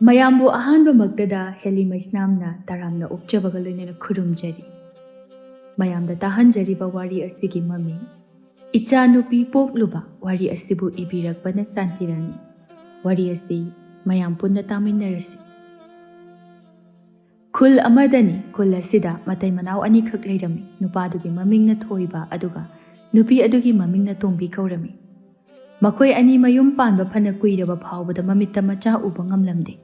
ꯃꯌꯥꯝꯕꯨ ꯑꯍꯥꯟꯕꯃꯛꯇꯗ ꯍꯦꯂꯤ ꯃꯩꯁꯅꯥꯝꯅ ꯇꯔꯥꯝꯅ ꯑꯣꯛꯆꯕꯒ ꯂꯣꯏꯅꯅ ꯈꯨꯔꯨꯝꯖꯔꯤ꯫ ꯃꯌꯥꯝꯗ ꯇꯥꯍꯟꯖꯔꯤꯕ ꯋꯥꯔꯤ ꯑꯁꯤꯒꯤ ꯃꯃꯤꯡ ꯏꯆꯥꯅꯨꯄꯤ ꯄꯣꯛꯂꯨꯕ ꯋꯥꯔꯤ ꯑꯁꯤꯕꯨ ꯏꯕꯤꯔꯛꯄꯅ ꯁꯥꯟꯇꯤꯔꯥꯅꯤ꯫ ꯋꯥꯔꯤ ꯑꯁꯤ ꯃꯌꯥꯝ ꯄꯨꯟꯅ ꯇꯥꯃꯤꯟꯅꯔꯁꯤ꯫ ꯈꯨꯜ ꯑꯃꯗꯅꯤ, ꯈꯨꯜ ꯑꯁꯤꯗ ꯃꯇꯩ ꯃꯅꯥꯎ ꯑꯅꯤꯈꯛ ꯂꯩꯔꯝꯃꯤ꯫ ꯅꯨꯄꯥꯗꯨꯒꯤ ꯃꯃꯤꯡꯅ ꯊꯣꯏꯕ ꯑꯗꯨꯒ ꯅꯨꯄꯤ ꯑꯗꯨꯒꯤ ꯃꯃꯤꯡꯅ ꯇꯣꯝꯕꯤ ꯀꯧꯔꯝꯃꯤ꯫ ꯃꯈꯣꯏ ꯑꯅꯤ ꯃꯌꯨꯝ ꯄꯥꯟꯕ ꯐꯅ ꯀꯨꯏꯔꯕ ꯐꯥꯎꯕꯗ ꯃꯃꯤꯠꯇ ꯃꯆꯥ ꯎꯕ ꯉꯝꯂꯝꯗꯦ꯫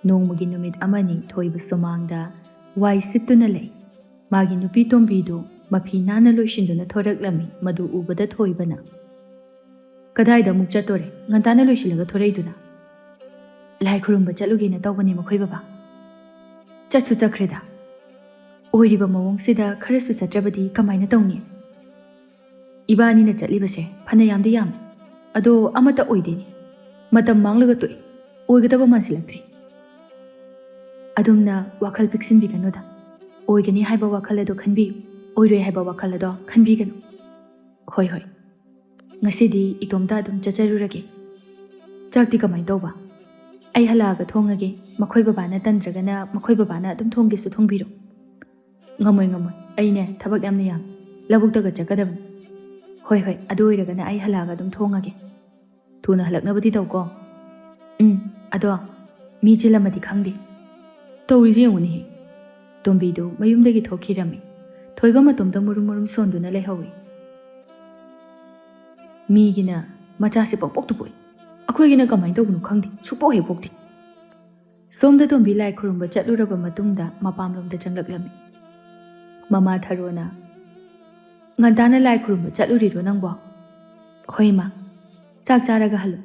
ꯅꯣꯡꯃꯒꯤ ꯅꯨꯃꯤꯠ ꯑꯃꯅꯤ ꯊꯣꯏꯕ ꯁꯨꯃꯥꯡꯗ ꯋꯥꯏ ꯁꯤꯠꯇꯨꯅ ꯂꯩ꯫ ꯃꯥꯒꯤ ꯅꯨꯄꯤ ꯇꯣꯝꯕꯤꯗꯨ ꯃꯐꯤ ꯅꯥꯟꯅ ꯂꯣꯏꯁꯤꯟꯗꯨꯅ ꯊꯣꯔꯛꯂꯝꯃꯤ꯫ ꯃꯗꯨ ꯎꯕꯗ ꯊꯣꯏꯕꯅ "ꯀꯗꯥꯏꯗ ꯑꯃꯨꯛ ꯆꯠꯇꯣꯔꯦ? ꯉꯟꯇꯥꯅ ꯂꯣꯏꯁꯤꯜꯂꯒ ꯊꯣꯔꯛꯏꯗꯨꯅ?" "ꯂꯥꯏ ꯈꯨꯔꯨꯝꯕ ꯆꯠꯂꯨꯒꯦꯅ ꯇꯧꯕꯅꯤ ꯃꯈꯣꯏ ꯕꯕꯥ." "ꯆꯠꯁꯨ ꯆꯠꯈ꯭ꯔꯦꯗ꯫ ꯑꯣꯏꯔꯤꯕ ꯃꯑꯣꯡꯁꯤꯗ ꯈꯔꯁꯨ ꯆꯠꯇ꯭ꯔꯕꯗꯤ ꯀꯃꯥꯏꯅ ꯇꯧꯅꯤ? ꯏꯕꯥꯅꯤꯅ ꯆꯠꯂꯤꯕꯁꯦ ꯐꯅ ꯌꯥꯝꯗꯤ ꯌꯥꯝꯃꯤ, ꯑꯗꯣ ꯑꯃꯠꯇ ꯑꯣꯏꯗꯦꯅꯤ꯫ ꯃꯇꯝ ꯃꯥꯡꯂꯒ ꯇꯣꯛꯏ, ꯑꯣꯏꯒꯗꯕ ꯃꯥꯟꯁꯤꯜꯂꯛꯇ꯭ꯔꯤ." "ꯑꯗꯨꯝꯅ ꯋꯥꯈꯜ ꯄꯤꯛꯁꯤꯟꯕꯤꯒꯅꯨꯗ꯫ ꯑꯣꯏꯒꯅꯤ ꯍꯥꯏꯕ ꯋꯥꯈꯜ ꯑꯗꯣ ꯈꯟꯕꯤꯌꯨ, ꯑꯣꯏꯔꯣꯏ ꯍꯥꯏꯕ ꯋꯥꯈꯜ ꯑꯗꯣ ꯈꯟꯕꯤꯒꯅꯨ." "ꯍꯣꯏ ꯍꯣꯏ, ꯉꯁꯤꯗꯤ ꯏꯇꯣꯝꯇ ꯑꯗꯨꯝ ꯆꯠꯆꯔꯨꯔꯒꯦ꯫ ꯆꯥꯛꯇꯤ ꯀꯃꯥꯏꯅ ꯇꯧꯕ? ꯑꯩ ꯍꯜꯂꯛꯑꯒ ꯊꯣꯡꯉꯒꯦ, ꯃꯈꯣꯏ ꯕꯕꯥꯅ ꯇꯟꯗ꯭ꯔꯒꯅ ꯃꯈꯣꯏ ꯕꯕꯥꯅ ꯑꯗꯨꯝ ꯊꯣꯡꯒꯦꯁꯨ ꯊꯣꯡꯕꯤꯔꯣ." "ꯉꯝꯃꯣꯏ ꯉꯝꯃꯣꯏ, ꯑꯩꯅꯦ ꯊꯕꯛ ꯌꯥꯝꯅ ꯌꯥꯝꯃꯤ, ꯂꯧꯕꯨꯛꯇꯒ ꯆꯠꯀꯗꯕꯅꯤ." "ꯍꯣꯏ ꯍꯣꯏ, ꯑꯗꯨ ꯑꯣꯏꯔꯒꯅ ꯑꯩ ꯍꯜꯂꯛꯑꯒ ꯑꯗꯨꯝ ꯊꯣꯡꯉꯒꯦ꯫ ꯊꯨꯅ ꯍꯜꯂꯛꯅꯕꯗꯤ ꯇꯧꯀꯣ." "ꯑꯗꯣ ꯃꯤ ꯆꯤꯜꯂꯝꯃꯗꯤ ꯈꯪꯗꯦ." "ꯇꯧꯔꯤꯁꯤ ꯌꯦꯡꯉꯨꯅꯦꯍꯦ." ꯇꯣꯝꯕꯤꯗꯨ ꯃꯌꯨꯝꯗꯒꯤ ꯊꯣꯛꯈꯤꯔꯝꯃꯤ꯫ ꯊꯣꯏꯕ ꯃꯇꯣꯝꯇ ꯃꯨꯔꯨꯝ ꯃꯨꯔꯨꯝ ꯁꯣꯟꯗꯨꯅ ꯂꯩꯍꯧꯏ꯫ "ꯃꯤꯒꯤꯅ ꯃꯆꯥꯁꯦ ꯄꯪꯄꯣꯛꯇ ꯄꯣꯛꯏ, ꯑꯩꯈꯣꯏꯒꯤꯅ ꯀꯃꯥꯏꯅ ꯇꯧꯕꯅꯣ ꯈꯪꯗꯦ, ꯁꯨꯛꯄꯣꯛ ꯍꯦꯛ ꯄꯣꯛꯇꯦ." ꯁꯣꯝꯗ ꯇꯣꯝꯕꯤ ꯂꯥꯏ ꯈꯨꯔꯨꯝꯕ ꯆꯠꯂꯨꯔꯕ ꯃꯇꯨꯡꯗ ꯃꯄꯥꯝꯂꯣꯝꯗ ꯆꯪꯂꯛꯂꯝꯃꯤ꯫ ꯃꯃꯥ ꯊꯔꯣꯅ "ꯉꯟꯇꯥꯅ ꯂꯥꯏ ꯈꯨꯔꯨꯝꯕ ꯆꯠꯂꯨꯔꯤꯔꯣ ꯅꯪꯕꯣ?" "ꯍꯣꯏ ꯏꯃꯥ." "ꯆꯥꯛ ꯆꯥꯔꯒ ꯍꯜꯂꯨ."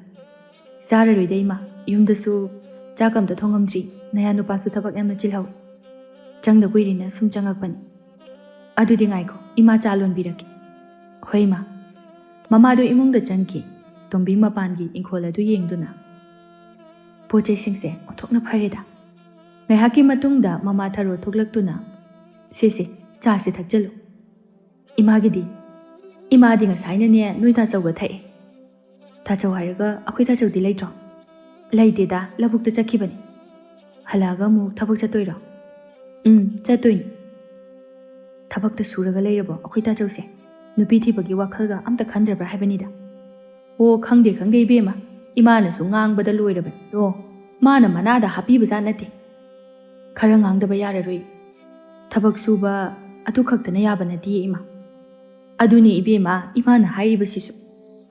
"ꯆꯥꯔꯔꯣꯏꯗ ꯏꯃꯥ, ꯌꯨꯝꯗꯁꯨ ꯆꯥꯛ ꯑꯝꯇ ꯊꯣꯡꯉꯝꯗ꯭ꯔꯤ, ꯅꯌꯥ ꯅꯨꯄꯥꯁꯨ ꯊꯕꯛ ꯌꯥꯝꯅ ꯆꯤꯜꯍꯧꯏ, ꯆꯪꯗ ꯀꯨꯏꯔꯦꯅ ꯁꯨꯝ ꯆꯪꯉꯛꯄꯅꯤ." "ꯑꯗꯨꯗꯤ ꯉꯥꯏꯈꯣ, ꯏꯃꯥ ꯆꯥ ꯂꯣꯟꯕꯤꯔꯛꯀꯦ." "ꯍꯣꯏ ꯏꯃꯥ." ꯃꯃꯥꯗꯨ ꯏꯃꯨꯡꯗ ꯆꯪꯈꯤ꯫ ꯇꯣꯝꯕꯤ ꯃꯄꯥꯟꯒꯤ ꯏꯪꯈꯣꯜ ꯑꯗꯨ ꯌꯦꯡꯗꯨꯅ "ꯄꯣꯠ ꯆꯩꯁꯤꯡꯁꯦ ꯑꯣꯟꯊꯣꯛꯅ ꯐꯔꯦꯗ." ꯉꯥꯏꯍꯥꯛꯀꯤ ꯃꯇꯨꯡꯗ ꯃꯃꯥ ꯊꯔꯣ ꯊꯣꯛꯂꯛꯇꯨꯅ "ꯁꯦ ꯆꯥꯁꯤ ꯊꯛꯆꯜꯂꯨ." "ꯏꯃꯥꯒꯤꯗꯤ?" "ꯏꯃꯥꯗꯤ ꯉꯁꯥꯏꯅꯅꯦ ꯅꯣꯏ ꯇꯥꯆꯧꯒ ꯊꯛꯑꯦ." "ꯇꯥꯆꯧ ꯍꯥꯏꯔꯒ ꯑꯩꯈꯣই ꯇꯥꯆꯧꯗꯤ ꯂꯩꯇ꯭ꯔꯣ?" "ꯂꯩꯇꯦꯗ, ꯂꯧꯕꯨꯛꯇ ꯆꯠꯈꯤꯕꯅꯤ." "ꯍꯜꯂꯛꯑꯒ ꯑꯃꯨꯛ ꯊꯕꯛ ꯆꯠꯇꯣꯏꯔꯣ?" "ꯆꯠꯇꯣꯏꯅꯤ." "ꯊꯕꯛꯇ ꯁꯨꯔꯒ ꯂꯩꯔꯕꯣ ꯑꯩꯈꯣꯏ ꯇꯥꯆꯧꯁꯦ? ꯅꯨꯄꯤ ꯊꯤꯕꯒꯤ ꯋꯥꯈꯜꯒ ꯑꯝꯇ ꯈꯟꯗ꯭ꯔꯕ꯭ꯔꯥ ꯍꯥꯏꯕꯅꯤꯗ." "ꯑꯣ, ꯈꯪꯗꯦ ꯈꯪꯗꯦ ꯏꯕꯦꯝꯃ, ꯏꯃꯥꯅꯁꯨ ꯉꯥꯡꯕꯗ ꯂꯣꯏꯔꯕꯅꯤ, ꯑꯗꯣ ꯃꯥꯅ ꯃꯅꯥꯗ ꯍꯥꯞꯄꯤꯕꯖꯥꯠ ꯅꯠꯇꯦ." "ꯈꯔ ꯉꯥꯡꯗꯕ ꯌꯥꯔꯔꯣꯏ, ꯊꯕꯛ ꯁꯨꯕ ꯑꯗꯨ ꯈꯛꯇꯅ ꯌꯥꯕ ꯅꯠꯇꯦ ꯏꯃꯥ." "ꯑꯗꯨꯅꯤ ꯏꯕꯦꯝꯃ ꯑꯤꯃꯥꯅ ꯍꯥꯏꯔꯤꯕꯁꯤꯁꯨ,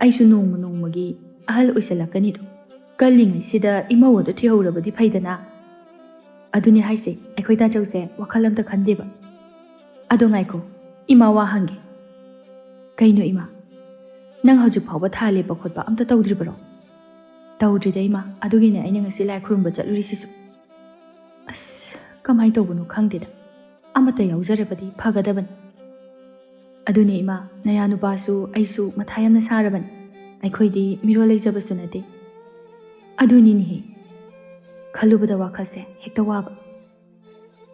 ꯑꯩꯁꯨ ꯅꯣꯡꯃ ꯅꯣꯡꯃꯒꯤ ꯑꯍꯜ ꯑꯣꯏꯁꯜꯂꯛꯀꯅꯤꯗꯣ, ꯀꯜꯂꯤꯉꯩꯁꯤꯗ ꯏꯃꯧ ꯑꯗꯨ ꯊꯤꯍꯧꯔꯕꯗꯤ ꯐꯩꯗꯅ." "ꯑꯗꯨꯅꯤ ꯍꯥꯏꯁꯦ, ꯑꯩꯈꯣꯏ ꯇꯥꯆꯧꯁꯦ ꯋꯥꯈꯜ ꯑꯝꯇ ꯈꯟꯗꯦꯕ." "ꯑꯗꯣ ꯉꯥꯏꯈꯣ, ꯏꯃꯥ ꯋꯥ ꯍꯪꯒꯦ." "ꯀꯩꯅꯣ ꯏꯃꯥ? ꯅꯪ ꯍꯧꯖꯤꯛ ꯐꯥꯎꯕ ꯊꯥ ꯂꯦꯞꯄ ꯈꯣꯠꯄ ꯑꯝꯇ ꯇꯧꯗ꯭ꯔꯤꯕꯔꯣ?" "ꯇꯧꯗ꯭ꯔꯤꯗ ꯏꯃꯥ, ꯑꯗꯨꯒꯤꯅꯦ ꯑꯩꯅ ꯉꯁꯤ ꯂꯥꯏ ꯈꯨꯔꯨꯝꯕ ꯆꯠꯂꯨꯔꯤꯁꯤꯁꯨ." "ꯑꯁ, ꯀꯃꯥꯏꯅ ꯇꯧꯕꯅꯣ ꯈꯪꯗꯦꯗ, ꯑꯃꯠꯇ ꯌꯥꯎꯖꯔꯕꯗꯤ ꯐꯒꯗꯕꯅꯤ." "ꯑꯗꯨꯅꯦ ꯏꯃꯥ, ꯅꯌꯥ ꯅꯨꯄꯥꯁꯨ ꯑꯩꯁꯨ ꯃꯊꯥ ꯌꯥꯝꯅ ꯁꯥꯔꯕꯅꯤ, ꯑꯩꯈꯣꯏꯗꯤ ꯃꯤꯔꯣꯜ ꯂꯩꯖꯕꯁꯨ ꯅꯠꯇꯦ." "ꯑꯗꯨꯅꯤꯅꯦꯍꯦ, ꯈꯜꯂꯨꯕꯗ ꯋꯥꯈꯜꯁꯦ ꯍꯦꯛꯇ ꯋꯥꯕ."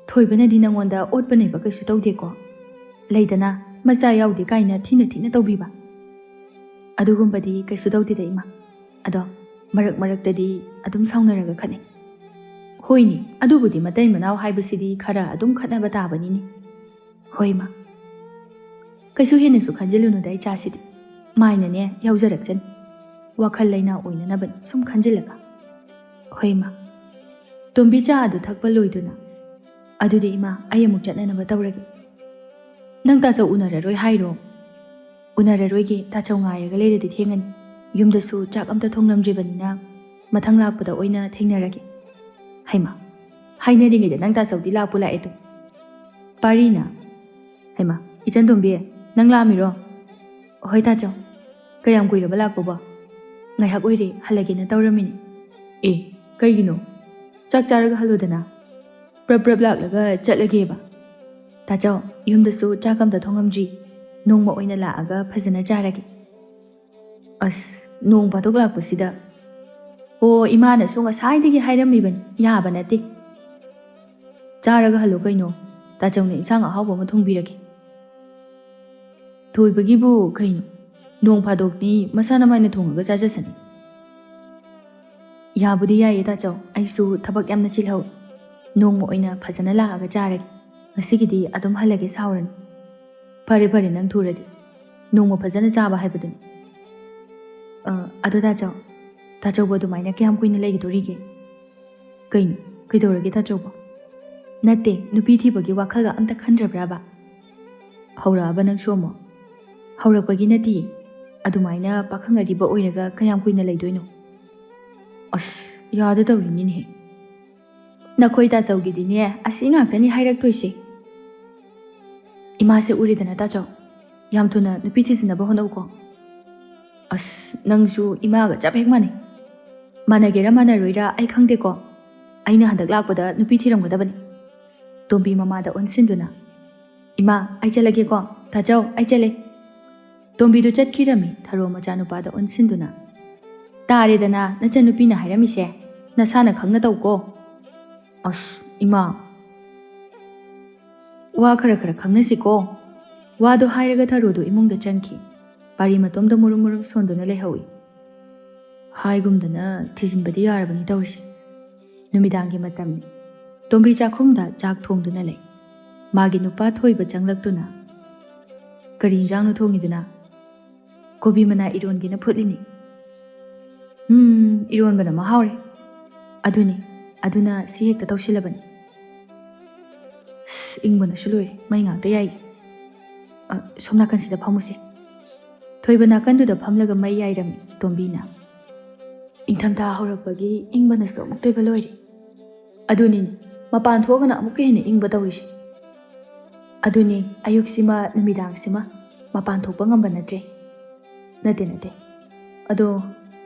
"ꯊꯣꯏꯕꯅꯗꯤ ꯅꯪꯉꯣꯟꯗ ꯑꯣꯠꯄ ꯅꯩꯕ ꯀꯩꯁꯨ ꯇꯧꯗꯦꯀꯣ? ꯂꯩꯗꯅ ꯃꯆꯥ ꯌꯥꯎꯗꯦ ꯀꯥꯏꯅ ꯊꯤꯅ ꯊꯤꯅ ꯇꯧꯕꯤꯕ." "ꯑꯗꯨꯒꯨꯝꯕꯗꯤ ꯀꯩꯁꯨ ꯇꯧꯗꯦꯗ ꯏꯃꯥ, ꯑꯗꯣ ꯃꯔꯛ ꯃꯔꯛꯇꯗꯤ ꯑꯗꯨꯝ ꯁꯥꯎꯅꯔꯒ ꯈꯠꯅꯩ." "ꯍꯣꯏꯅꯦ, ꯑꯗꯨꯕꯨꯗꯤ ꯃꯇꯩ ꯃꯅꯥꯎ ꯍꯥꯏꯕꯁꯤꯗꯤ ꯈꯔ ꯑꯗꯨꯝ ꯈꯠꯅꯕ ꯇꯥꯕꯅꯤꯅꯦ." "ꯍꯣꯏ ꯏꯃꯥ." "ꯀꯩꯁꯨ ꯍꯦꯟꯅꯁꯨ ꯈꯟꯖꯤꯜꯂꯨꯅꯨꯗ ꯏꯆꯥꯁꯤꯗꯤ, ꯃꯥꯏꯅꯅꯦ ꯌꯥꯎꯖꯔꯛꯆꯅꯤ, ꯋꯥꯈꯜ ꯂꯩꯅꯥ ꯑꯣꯏꯅꯅꯕꯅꯤ ꯁꯨꯝ ꯈꯟꯖꯤꯜꯂꯒ." "ꯍꯣꯏ ꯏꯃꯥ." ꯇꯣꯝꯕꯤ ꯆꯥ ꯑꯗꯨ ꯊꯛꯄ ꯂꯣꯏꯗꯨꯅ "ꯑꯗꯨꯗꯤ ꯏꯃꯥ, ꯑꯩ ꯑꯃꯨꯛ ꯆꯠꯅꯅꯕ ꯇꯧꯔꯒꯦ." "ꯅꯪ ꯇꯥꯆꯧ ꯎꯅꯔꯔꯣꯏ ꯍꯥꯏꯔꯣ?" "ꯎꯅꯔꯔꯣꯏꯒꯦ, ꯇꯥꯆꯧ ꯉꯥꯏꯔꯒ ꯂꯩꯔꯗꯤ ꯊꯦꯡꯉꯅꯤ, ꯌꯨꯝꯗꯁꯨ ꯆꯥꯛ ꯑꯝꯇ ꯊꯣꯡꯂꯝꯗ꯭ꯔꯤꯕꯅꯤꯅ ꯃꯊꯪ ꯂꯥꯛꯄꯗ ꯑꯣꯏꯅ ꯊꯦꯡꯅꯔꯒꯦ." "ꯍꯩꯃꯥ, ꯍꯥꯏꯅꯔꯤꯉꯩꯗ ꯅꯪ ꯇꯥꯆꯧꯗꯤ ꯂꯥꯛꯄꯨ ꯂꯥꯛꯑꯦꯗꯣ." "ꯄꯥꯔꯤꯅ." "ꯍꯩꯃꯥ, ꯏꯆꯟ ꯇꯣꯝꯕꯤ, ꯅꯪ ꯂꯥꯛꯑꯝꯃꯤꯔꯣ?" "ꯍꯣꯏ ꯇꯥꯆꯧ." "ꯀꯌꯥꯝ ꯀꯨꯏꯔꯕ ꯂꯥꯛꯄꯕꯣ?" "ꯉꯥꯏꯍꯥꯛ ꯑꯣꯏꯔꯦ, ꯍꯜꯂꯒꯦꯅ ꯇꯧꯔꯝꯃꯤꯅꯤ." "ꯑꯦ, ꯀꯩꯒꯤꯅꯣ? ꯆꯥꯛ ꯆꯥꯔꯒ ꯍꯜꯂꯨꯗꯅ, ꯄ꯭ꯔꯞ ꯄ꯭ꯔꯞ ꯂꯥꯛꯂꯒ ꯆꯠꯂꯒꯦꯕ." "ꯇꯥꯆꯧ, ꯌꯨꯝꯗꯁꯨ ꯆꯥꯛ ꯑꯝꯇ ꯊꯣꯡꯉꯝꯗ꯭ꯔꯤ, ꯅꯣꯡꯃ ꯑꯣꯏꯅ ꯂꯥꯛꯑꯒ ꯐꯖꯅ ꯆꯥꯔꯒꯦ." "ꯑꯁ, ꯅꯣꯡ ꯐꯥꯗꯣꯛ ꯂꯥꯛꯄꯁꯤꯗ." "ꯑꯣ, ꯏꯃꯥꯅꯁꯨ ꯉꯁꯥꯏꯗꯒꯤ ꯍꯥꯏꯔꯝꯃꯤꯕꯅꯤ, ꯌꯥꯕ ꯅꯠꯇꯦ." "ꯆꯥꯔꯒ ꯍꯜꯂꯣ ꯀꯩꯅꯣ, ꯇꯥꯆꯧꯅ ꯏꯟꯁꯥꯡ ꯑꯍꯥꯎꯕ ꯑꯃ ꯊꯣꯡꯕꯤꯔꯒꯦ." "ꯊꯣꯏꯕꯒꯤꯕꯨ ꯀꯩꯅꯣ, ꯅꯣꯡ ꯐꯥꯗꯣꯛꯅꯤ ꯃꯁꯥꯅ ꯃꯥꯏꯅ ꯊꯣꯡꯉꯒ ꯆꯥꯖꯁꯅꯤ." ꯌꯥꯕꯨꯗꯤ ꯌꯥꯏꯌꯦ ꯇꯥꯆꯧ, ꯑꯩꯁꯨ ꯊꯕꯛ ꯌꯥꯝꯅ ꯆꯤꯜꯍꯧꯏ. ꯅꯣꯡꯃ ꯑꯣꯏꯅ ꯐꯖꯅ ꯂꯥꯛꯑꯒ ꯆꯥꯔꯒꯦ. ꯉꯁꯤꯒꯤꯗꯤ ꯑꯗꯨꯝ ꯍꯜꯂꯒꯦ, ꯁꯥꯎꯔꯅꯨ. ꯐꯔꯦ ꯐꯔꯦ, ꯅꯪ ꯊꯨꯔꯗꯤ. ꯅꯣꯡꯃ ꯐꯖꯅ ꯆꯥꯕ ꯍꯥꯏꯕꯗꯨꯅꯤ. ꯑꯗꯣ ꯇꯥꯆꯧꯕ ꯑꯗꯨꯃꯥꯏꯅ ꯀꯌꯥꯝ ꯀꯨꯏꯅ ꯂꯩꯒꯗꯣꯔꯤꯒꯦ? ꯀꯩꯅꯣ, ꯀꯩꯗꯧꯔꯒꯦ ꯇꯥꯆꯧꯕ? ꯅꯠꯇꯦ, ꯅꯨꯄꯤ ꯊꯤꯕꯒꯤ ꯋꯥꯈꯜꯒ ꯑꯝꯇ ꯈꯟꯗ꯭ꯔꯕ꯭ꯔꯥꯕ? ꯍꯧꯔꯛꯑꯕ ꯅꯪꯁꯨ ꯑꯃꯨꯛ? ꯍꯧꯔꯛꯄꯒꯤ ꯅꯠꯇꯤꯌꯦ. ꯑꯗꯨꯃꯥꯏꯅ ꯄꯥꯈꯪ ꯑꯔꯤꯕ ꯑꯣꯏꯔꯒ ꯀꯌꯥꯝ ꯀꯨꯏꯅ ꯂꯩꯗꯣꯏꯅꯣ? ꯑꯁ, ꯌꯥꯗ ꯇꯧꯔꯤꯅꯤꯅꯦꯍꯦ. ꯅꯈꯣꯏ ꯇꯥꯆꯧꯒꯤꯗꯤꯅꯦ ꯑꯁꯤ ꯉꯥꯛꯇꯅꯤ ꯍꯥꯏꯔꯛꯇꯣꯏꯁꯦ. ꯏꯃꯥꯁꯦ ꯎꯔꯦꯗꯅ ꯇꯥꯆꯧ, ꯌꯥꯝ ꯊꯨꯅ ꯅꯨꯄꯤ ꯊꯤꯖꯤꯟꯅꯕ ꯍꯣꯠꯅꯧꯀꯣ. ꯑꯁ, ꯅꯪꯁꯨ ꯏꯃꯥꯒ ꯆꯞ ꯍꯦꯛ ꯃꯥꯟꯅꯩ. ꯃꯥꯟꯅꯒꯦꯔꯥ ꯃꯥꯟꯅꯔꯣꯏꯔꯥ ꯑꯩ ꯈꯪꯗꯦꯀꯣ. ꯑꯩꯅ ꯍꯟꯗꯛ ꯂꯥꯛꯄꯗ ꯅꯨꯄꯤ ꯊꯤꯔꯝꯒꯗꯕꯅꯤ. ꯇꯣꯝꯕꯤ ꯃꯃꯥꯗ ꯑꯣꯟꯁꯤꯟꯗꯨꯅ, ꯏꯃꯥ ꯑꯩ ꯆꯠꯂꯒꯦꯀꯣ, ꯇꯥꯆꯧ ꯑꯩ ꯆꯠꯂꯦ. ꯇꯣꯝꯕꯤꯗꯨ ꯆꯠꯈꯤꯔꯝꯃꯤ ꯊꯔꯣ ꯃꯆꯥꯅꯨꯄꯥꯗ ꯑꯣꯟꯁꯤꯟꯗꯨꯅ. ꯇꯥꯔꯦꯗꯅ ꯅꯆꯟꯅꯨꯄꯤꯅ ꯍꯥꯏꯔꯝꯃꯤꯁꯦ, ꯅꯁꯥꯅ ꯈꯪꯅ ꯇꯧꯀꯣ. ꯑꯁ, ꯏꯃꯥ, ꯋꯥ ꯈꯔ ꯈꯔ ꯈꯪꯅꯁꯤꯀꯣ. ꯋꯥꯗꯣ ꯍꯥꯏꯔꯒ ꯊꯔꯣꯗꯨ ꯏꯃꯨꯡꯗ ꯆꯪꯈꯤ. ꯄꯥꯔꯤ ꯃꯇꯣꯝꯗ ꯃꯨꯔꯨꯝ ꯃꯨꯔꯨꯝ ꯁꯣꯟꯗꯨꯅ ꯂꯩꯍꯧꯏ. ꯍꯥꯏꯒꯨꯝꯗꯅ ꯊꯤꯖꯤꯟꯕꯗꯤ ꯌꯥꯔꯕꯅꯤ ꯇꯧꯔꯤꯁꯦ. ꯅꯨꯃꯤꯗꯥꯡꯒꯤ ꯃꯇꯝꯅꯤ. ꯇꯣꯝꯕꯤ ꯆꯥꯛꯈꯨꯝꯗ ꯆꯥꯛ ꯊꯣꯡꯗꯨꯅ ꯂꯩ. ꯃꯥꯒꯤ ꯅꯨꯄꯥ ꯊꯣꯏꯕ ꯆꯪꯂꯛꯇꯨꯅ, ꯀꯔꯤ ꯏꯟꯖꯥꯡꯅꯣ ꯊꯣꯡꯉꯤꯗꯨꯅ? ꯀꯣꯕꯤ ꯃꯅꯥ ꯏꯔꯣꯟꯒꯦꯅ ꯐꯨꯠꯂꯤꯅꯤ. ꯏꯔꯣꯟꯕꯅ ꯃꯍꯥꯎꯔꯦ. ꯑꯗꯨꯅꯤ, ꯑꯗꯨꯅ ꯁꯤ ꯍꯦꯛꯇ ꯇꯧꯁꯤꯜꯂꯕꯅꯤ. ꯏꯪꯕꯅꯁꯨ ꯂꯣꯏꯔꯦ, ꯃꯩ ꯉꯥꯛꯇ ꯌꯥꯏꯒꯦ. ꯁꯣꯝ ꯅꯥꯀꯟꯁꯤꯗ ꯐꯝꯃꯨꯁꯦ. ꯊꯣꯏꯕ ꯅꯥꯀꯟꯗꯨꯗ ꯐꯝꯂꯒ ꯃꯩ ꯌꯥꯏꯔꯝꯃꯤ ꯇꯣꯝꯕꯤꯅ. ꯏꯪꯊꯝꯊꯥ ꯍꯧꯔꯛꯄꯒꯤ ꯏꯪꯕꯅꯁꯨ ꯑꯃꯨꯛ ꯇꯣꯏꯕ ꯂꯣꯏꯔꯦ. ꯑꯗꯨꯅꯤꯅꯦ, ꯃꯄꯥꯟ ꯊꯣꯛꯑꯒꯅ ꯑꯃꯨꯛꯀ ꯍꯦꯟꯅ ꯏꯪꯕ ꯇꯧꯔꯤꯁꯦ. ꯑꯗꯨꯅꯤ, ꯑꯌꯨꯛꯁꯤꯃ ꯅꯨꯃꯤꯗꯥꯡꯁꯤꯃ ꯃꯄꯥꯟ ꯊꯣꯛꯄ ꯉꯝꯕ ꯅꯠꯇ꯭ꯔꯦ. ꯅꯠꯇꯦ. ꯑꯗꯣ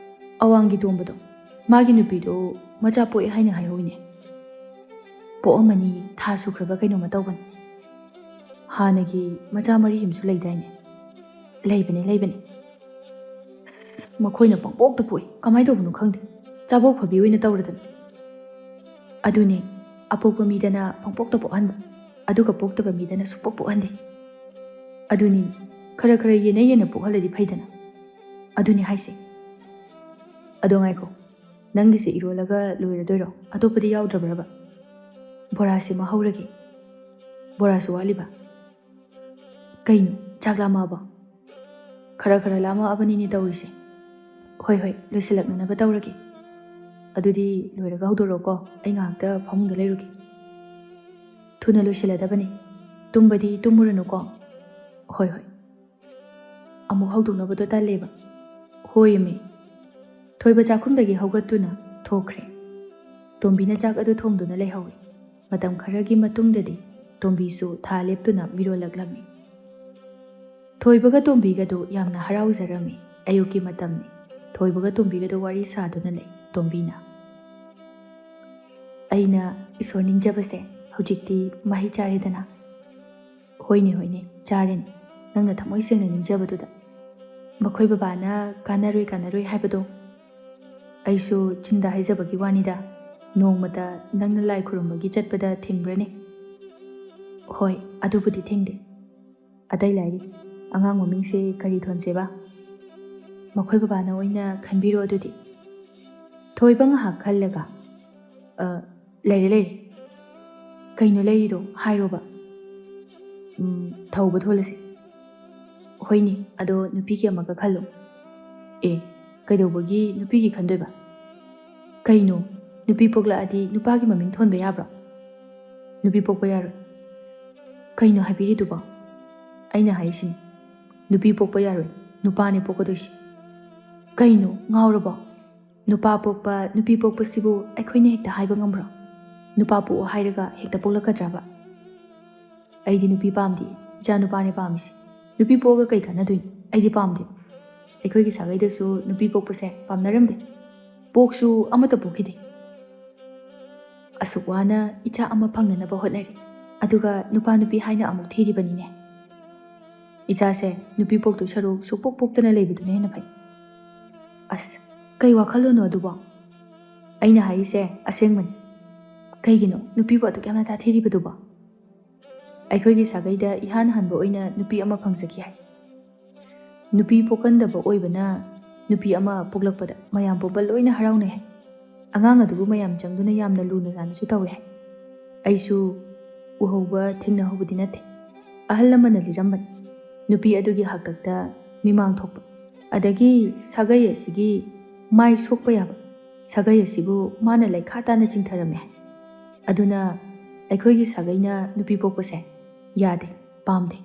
ꯑꯋꯥꯡꯒꯤ ꯇꯣꯝꯕꯗꯣ, ꯃꯥꯒꯤ ꯅꯨꯄꯤꯗꯣ ꯃꯆꯥ ꯄꯣꯛꯑꯦ ꯍꯥꯏꯅ ꯍꯥꯏꯍꯧꯏꯅꯦ. ꯄꯣꯛꯑꯝꯃꯅꯤ, ꯊꯥ ꯁꯨꯈ꯭ꯔꯕ ꯀꯩꯅꯣꯝꯃ ꯇꯧꯕꯅꯤ. ꯍꯥꯟꯅꯒꯤ ꯃꯆꯥ ꯃꯔꯤ ꯑꯃꯁꯨ ꯂꯩꯗꯥꯏꯅꯦ? ꯂꯩꯕꯅꯦ. ꯃꯈꯣꯏꯅ ꯄꯪꯄꯣꯛꯇ ꯄꯣꯛꯏ, ꯀꯃꯥꯏꯅ ꯇꯧꯕꯅꯣ ꯈꯪꯗꯦ. ꯆꯥꯕꯣꯛ ꯐꯕꯤ ꯑꯣꯏꯅ ꯇꯧꯔꯗꯅ. ꯑꯗꯨꯅꯦ, ꯑꯄꯣꯛꯄ ꯃꯤꯗꯅ ꯄꯪꯄꯣꯛꯇ ꯄꯣꯛꯍꯟꯕ, ꯑꯗꯨꯒ ꯄꯣꯛꯇꯕ ꯃꯤꯗꯅ ꯁꯨꯛꯄꯣꯛ ꯄꯣꯛꯍꯟꯗꯦ. ꯑꯗꯨꯅꯤ, ꯈꯔ ꯌꯦꯟꯅ ꯄꯣꯛꯍꯜꯂꯗꯤ ꯐꯩꯗꯅ. ꯑꯗꯨꯅꯤ ꯍꯥꯏꯁꯦ. ꯑꯗꯣ ꯉꯥꯏꯈꯣ, ꯅꯪꯒꯤꯁꯦ ꯏꯔꯣꯜꯂꯒ ꯂꯣꯏꯔꯗꯣꯏꯔꯣ? ꯑꯇꯣꯞꯄꯗꯤ ꯌꯥꯎꯗ꯭ꯔꯕ꯭ꯔꯕ? ꯕꯣꯔꯥꯁꯤꯃ ꯍꯧꯔꯒꯦ. ꯕꯣꯔꯥꯁꯨ ꯋꯥꯠꯂꯤꯕ? ꯀꯩꯅꯣ, ꯆꯥꯛ ꯂꯥꯝꯃꯛꯑꯕ? ꯈꯔ ꯂꯥꯝꯃꯛꯑꯕꯅꯤꯅꯦ ꯇꯧꯔꯤꯁꯦ. ꯍꯣꯏ, ꯂꯣꯏꯁꯤꯜꯂꯛꯅꯅꯕ ꯇꯧꯔꯒꯦ. ꯑꯗꯨꯗꯤ ꯂꯣꯏꯔꯒ ꯍꯧꯗꯣꯔꯛꯑꯣꯀꯣ, ꯑꯩ ꯉꯥꯏꯍꯥꯛꯇ ꯐꯃꯨꯡꯗ ꯂꯩꯔꯨꯒꯦ. ꯊꯨꯅ ꯂꯣꯏꯁꯤꯜꯂꯗꯕꯅꯤ. ꯇꯨꯝꯕꯗꯤ ꯇꯨꯝꯃꯨꯔꯅꯨꯀꯣ. ꯍꯣꯏ. ꯑꯃꯨꯛ ꯍꯧꯗꯣꯛꯅꯕꯗꯣ ꯇꯜꯂꯦꯕ. ꯍꯣꯏꯃꯤ. ꯊꯣꯏꯕ ꯆꯥꯛꯈꯨꯝꯗꯒꯤ ꯍꯧꯒꯠꯇꯨꯅ ꯊꯣꯛꯈ꯭ꯔꯦ. ꯇꯣꯝꯕꯤꯅ ꯆꯥꯛ ꯑꯗꯨ ꯊꯣꯡꯗꯨꯅ ꯂꯩꯍꯧꯏ. ꯃꯇꯝ ꯈꯔꯒꯤ ꯃꯇꯨꯡꯗꯗꯤ ꯇꯣꯝꯕꯤꯁꯨ ꯊꯥ ꯂꯦꯞꯇꯨꯅ ꯃꯤꯔꯣꯜꯂꯛꯂꯝꯃꯤ. ꯊꯣꯏꯕꯒ ꯇꯣꯝꯕꯤꯒꯗꯨ ꯌꯥꯝꯅ ꯍꯔꯥꯎꯖꯔꯝꯃꯤ. ꯑꯌꯨꯛꯀꯤ ꯃꯇꯝꯅꯤ. ꯊꯣꯏꯕꯒ ꯇꯣꯝꯕꯤꯒꯗꯨ ꯋꯥꯔꯤ ꯁꯥꯗꯨꯅ ꯂꯩ ꯇꯣꯝꯕꯤꯅ. ꯑꯩꯅ ꯏꯁꯣꯔ ꯅꯤꯡꯖꯕꯁꯦ ꯍꯧꯖꯤꯛꯇꯤ ꯃꯍꯩ ꯆꯥꯔꯦꯗꯅ. ꯍꯣꯏꯅꯦ, ꯆꯥꯔꯤꯅꯤ. ꯅꯪꯅ ꯊꯃꯣꯏ ꯁꯦꯡꯅ ꯅꯤꯡꯖꯕꯗꯨꯗ. ꯃꯈꯣꯏ ꯕꯕꯥꯅ ꯀꯥꯟꯅꯔꯣꯏ ꯍꯥꯏꯕꯗꯣ ꯑꯩꯁꯨ ꯆꯤꯟꯗ ꯍꯥꯏꯖꯕꯒꯤ ꯋꯥꯅꯤꯗ. ꯅꯣꯡꯃꯇ ꯅꯪꯅ ꯂꯥꯏ ꯈꯨꯔꯨꯝꯕꯒꯤ ꯆꯠꯄꯗ ꯊꯤꯡꯕ꯭ꯔꯅꯦ? ꯍꯣꯏ, ꯑꯗꯨꯕꯨꯗꯤ ꯊꯤꯡꯗꯦ. ꯑꯇꯩ ꯂꯥꯏꯔꯤ, ꯑꯉꯥꯡ ꯃꯃꯤꯡꯁꯦ ꯀꯔꯤ ꯊꯣꯟꯁꯦꯕ? ꯃꯈꯣꯏ ꯕꯕꯥꯅ ꯑꯣꯏꯅ ꯈꯟꯕꯤꯔꯣ ꯑꯗꯨꯗꯤ. ꯊꯣꯏꯕ ꯉꯥꯏꯍꯥꯛ ꯈꯜꯂꯒ, ꯂꯩꯔꯦ. ꯀꯩꯅꯣ ꯂꯩꯔꯤꯗꯣ? ꯍꯥꯏꯔꯣꯕ. ꯊꯧꯕ ꯊꯣꯜꯂꯁꯤ. ꯍꯣꯏꯅꯦ, ꯑꯗꯣ ꯅꯨꯄꯤꯒꯤ ꯑꯃꯒ ꯈꯜꯂꯣ. ꯀꯩꯗꯧꯕꯒꯤ ꯅꯨꯄꯤꯒꯤ ꯈꯟꯗꯣꯏꯕ? ꯀꯩꯅꯣ, ꯅꯨꯄꯤ ꯄꯣꯛꯂꯛꯑꯗꯤ ꯅꯨꯄꯥꯒꯤ ꯃꯃꯤꯡ ꯊꯣꯟꯕ ꯌꯥꯕ꯭ꯔꯣ? ꯅꯨꯄꯤ ꯄꯣꯛꯄ ꯌꯥꯔꯣꯏ. ꯀꯩꯅꯣ ꯍꯥꯏꯕꯤꯔꯤꯗꯨꯕꯣ? ꯑꯩꯅ ꯍꯥꯏꯔꯤꯁꯤꯅꯤ, ꯅꯨꯄꯤ ꯄꯣꯛꯄ ꯌꯥꯔꯣꯏ, ꯅꯨꯄꯥꯅꯤ ꯄꯣꯛꯀꯗꯣꯏꯁꯤ. ꯀꯩꯅꯣ, ꯉꯥꯎꯔꯕꯣ? ꯅꯨꯄꯥ ꯄꯣꯛꯄ, ꯅꯨꯄꯤ ꯄꯣꯛꯄꯁꯤꯕꯨ ꯑꯩꯈꯣꯏꯅ ꯍꯦꯛꯇ ꯍꯥꯏꯕ ꯉꯝꯕ꯭ꯔꯣ? ꯅꯨꯄꯥ ꯄꯣꯛꯑꯣ ꯍꯥꯏꯔꯒ ꯍꯦꯛꯇ ꯄꯣꯛꯂꯛꯀꯗ꯭ꯔꯕ? ꯑꯩꯗꯤ ꯅꯨꯄꯤ ꯄꯥꯝꯗꯦ, ꯏꯆꯥ ꯅꯨꯄꯥꯅꯦ ꯄꯥꯝꯃꯤꯁꯤ. ꯅꯨꯄꯤ ꯄꯣꯛꯑꯒ ꯀꯩ ꯀꯥꯟꯅꯗꯣꯏꯅꯣ? ꯑꯩꯗꯤ ꯄꯥꯝꯗꯦ. ꯑꯩꯈꯣꯏꯒꯤ ꯁꯥꯒꯩꯗꯁꯨ ꯅꯨꯄꯤ ꯄꯣꯛꯄꯁꯦ ꯄꯥꯝꯅꯔꯝꯗꯦ. ꯄꯣꯛꯁꯨ ꯑꯃꯠꯇ ꯄꯣꯛꯈꯤꯗꯦ. ꯑꯁꯨꯛ ꯋꯥꯅ ꯏꯆꯥ ꯑꯃ ꯐꯪꯅꯅꯕ ꯍꯣꯠꯅꯔꯤ, ꯑꯗꯨꯒ ꯅꯨꯄꯥ ꯅꯨꯄꯤ ꯍꯥꯏꯅ ꯑꯃꯨꯛ ꯊꯤꯔꯤꯕꯅꯤꯅꯦ. ꯏꯆꯥꯁꯦ ꯅꯨꯄꯤ ꯄꯣꯛꯇꯣꯏ ꯁꯔꯨꯛ ꯁꯨꯛꯄꯣꯛ ꯄꯣꯛꯇꯅ ꯂꯩꯕꯗꯨꯅ ꯍꯦꯟꯅ ꯐꯩ. ꯑꯁ, ꯀꯩ ꯋꯥꯈꯜꯂꯣꯟꯅꯣ ꯑꯗꯨꯕꯣ? ꯑꯩꯅ ꯍꯥꯏꯔꯤꯁꯦ ꯑꯁꯦꯡꯕꯅꯤ. ꯀꯩꯒꯤꯅꯣ ꯅꯨꯄꯤꯕꯨ ꯑꯗꯨꯛ ꯌꯥꯝꯅ ꯇꯥꯊꯤꯔꯤꯕꯗꯨꯕꯣ? ꯑꯩꯈꯣꯏꯒꯤ ꯁꯥꯒꯩꯗ ꯏꯍꯥꯟ ꯍꯥꯟꯕ ꯑꯣꯏꯅ ꯅꯨꯄꯤ ꯑꯃ ꯐꯪꯖꯈꯤ ꯍꯥꯏ. ꯅꯨꯄꯤ ꯄꯣꯛꯀꯟꯗꯕ ꯑꯣꯏꯕꯅ ꯅꯨꯄꯤ ꯑꯃ ꯄꯣꯛꯂꯛꯄꯗ ꯃꯌꯥꯝ ꯄꯨꯝꯕ ꯂꯣꯏꯅ ꯍꯔꯥꯎꯅꯩ ꯍꯥꯏ. ꯑꯉꯥꯡ ꯑꯗꯨꯕꯨ ꯃꯌꯥꯝ ꯆꯪꯗꯨꯅ ꯌꯥꯝꯅ ꯂꯨꯅ ꯅꯥꯟꯅꯁꯨ ꯇꯧꯏ ꯍꯥꯏ꯫ ꯑꯩꯁꯨ ꯎꯍꯧꯕ ꯊꯦꯡꯅꯍꯧꯕꯗꯤ ꯅꯠꯇꯦ꯫ ꯑꯍꯜ ꯂꯃꯟꯅ ꯂꯤꯔꯝꯕꯅꯤ ꯅꯨꯄꯤ ꯑꯗꯨꯒꯤ ꯍꯥꯛꯇꯛꯇ ꯃꯤꯃꯥꯡ ꯊꯣꯛꯄ ꯑꯗꯒꯤ ꯁꯥꯒꯩ ꯑꯁꯤꯒꯤ ꯃꯥꯏ ꯁꯣꯛꯄ ꯌꯥꯕ ꯁꯥꯒꯩ ꯑꯁꯤꯕꯨ ꯃꯥꯅ ꯂꯩꯈꯥ ꯇꯥꯅ ꯆꯤꯡꯊꯔꯝꯃꯦ ꯍꯥꯏ꯫ ꯑꯗꯨꯅ ꯑꯩꯈꯣꯏꯒꯤ ꯁꯥꯒꯩꯅ ꯅꯨꯄꯤ ꯄꯣꯛꯄꯁꯦ ꯌꯥꯗꯦ, ꯄꯥꯝꯗꯦ꯫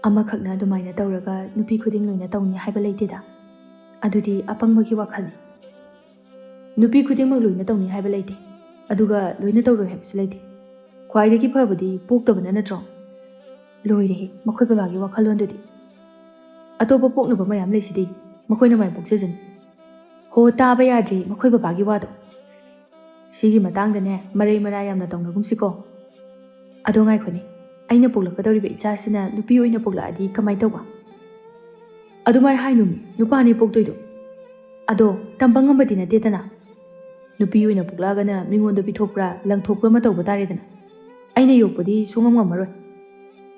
ꯑꯃꯈꯛꯅ ꯑꯗꯨꯃꯥꯏꯅ ꯇꯧꯔꯒ ꯅꯨꯄꯤ ꯈꯨꯗꯤꯡ ꯂꯣꯏꯅ ꯇꯧꯅꯤ ꯍꯥꯏꯕ ꯂꯩꯇꯦꯗ꯫ ꯑꯗꯨꯗꯤ ꯑꯄꯪꯕꯒꯤ ꯋꯥꯈꯜꯅꯤ꯫ ꯅꯨꯄꯤ ꯈꯨꯗꯤꯡꯃꯛ ꯂꯣꯏꯅ ꯇꯧꯅꯤ ꯍꯥꯏꯕ ꯂꯩꯇꯦ, ꯑꯗꯨꯒ ꯂꯣꯏꯅ ꯇꯧꯔꯣꯏ ꯍꯥꯏꯕꯁꯨ ꯂꯩꯇꯦ꯫ ꯈ꯭ꯋꯥꯏꯗꯒꯤ ꯐꯕꯗꯤ ꯄꯣꯛꯇꯕꯅ ꯅꯠꯇ꯭ꯔꯣ? ꯂꯣꯏꯔꯦꯍꯦ ꯃꯈꯣꯏ ꯕꯕꯥꯒꯤ ꯋꯥꯈꯜꯂꯣꯟꯗꯨꯗꯤ꯫ ꯑꯇꯣꯞꯄ ꯄꯣꯛꯅꯕ ꯃꯌꯥꯝ ꯂꯩꯁꯤꯗꯤ, ꯃꯈꯣꯏꯅ ꯃꯥꯏ ꯄꯣꯛꯆꯖꯅꯤ꯫ ꯍꯣ ꯇꯥꯕ ꯌꯥꯗ꯭ꯔꯤ ꯃꯈꯣꯏ ꯕꯕꯥꯒꯤ ꯋꯥꯗꯣ꯫ ꯁꯤꯒꯤ ꯃꯇꯥꯡꯗꯅꯦ ꯃꯔꯩ ꯃꯔꯥ ꯌꯥꯝꯅ ꯇꯧꯅꯒꯨꯝꯁꯤꯀꯣ꯫ ꯑꯗꯣ ꯉꯥꯏꯈꯣꯅꯦ, ꯑꯩꯅ ꯄꯣꯛꯂꯛꯀꯗꯧꯔꯤꯕ ꯏꯆꯥꯁꯤꯅ ꯅꯨꯄꯤ ꯑꯣꯏꯅ ꯄꯣꯛꯂꯛꯑꯗꯤ ꯀꯃꯥꯏ ꯇꯧꯕ? ꯑꯗꯨꯃꯥꯏ ꯍꯥꯏꯅꯨꯃꯤ, ꯅꯨꯄꯥꯅꯤ ꯄꯣꯛꯇꯣꯏꯗꯣ꯫ ꯑꯗꯣ ꯇꯝꯕ ꯉꯝꯕꯗꯤ ꯅꯠꯇꯦꯗꯅ꯫ ꯅꯨꯄꯤ ꯑꯣꯏꯅ ꯄꯣꯛꯂꯛꯑꯒꯅ ꯃꯤꯉꯣꯟꯗ ꯄꯤꯊꯣꯛꯄ꯭ꯔꯥ ꯂꯪꯊꯣꯛꯄ꯭ꯔꯥ ꯑꯃ ꯇꯧꯕ ꯇꯥꯔꯦꯗꯅ꯫ ꯑꯩꯅ ꯌꯣꯛꯄꯗꯤ ꯁꯨꯡꯉꯝ ꯉꯝꯃꯔꯣꯏ꯫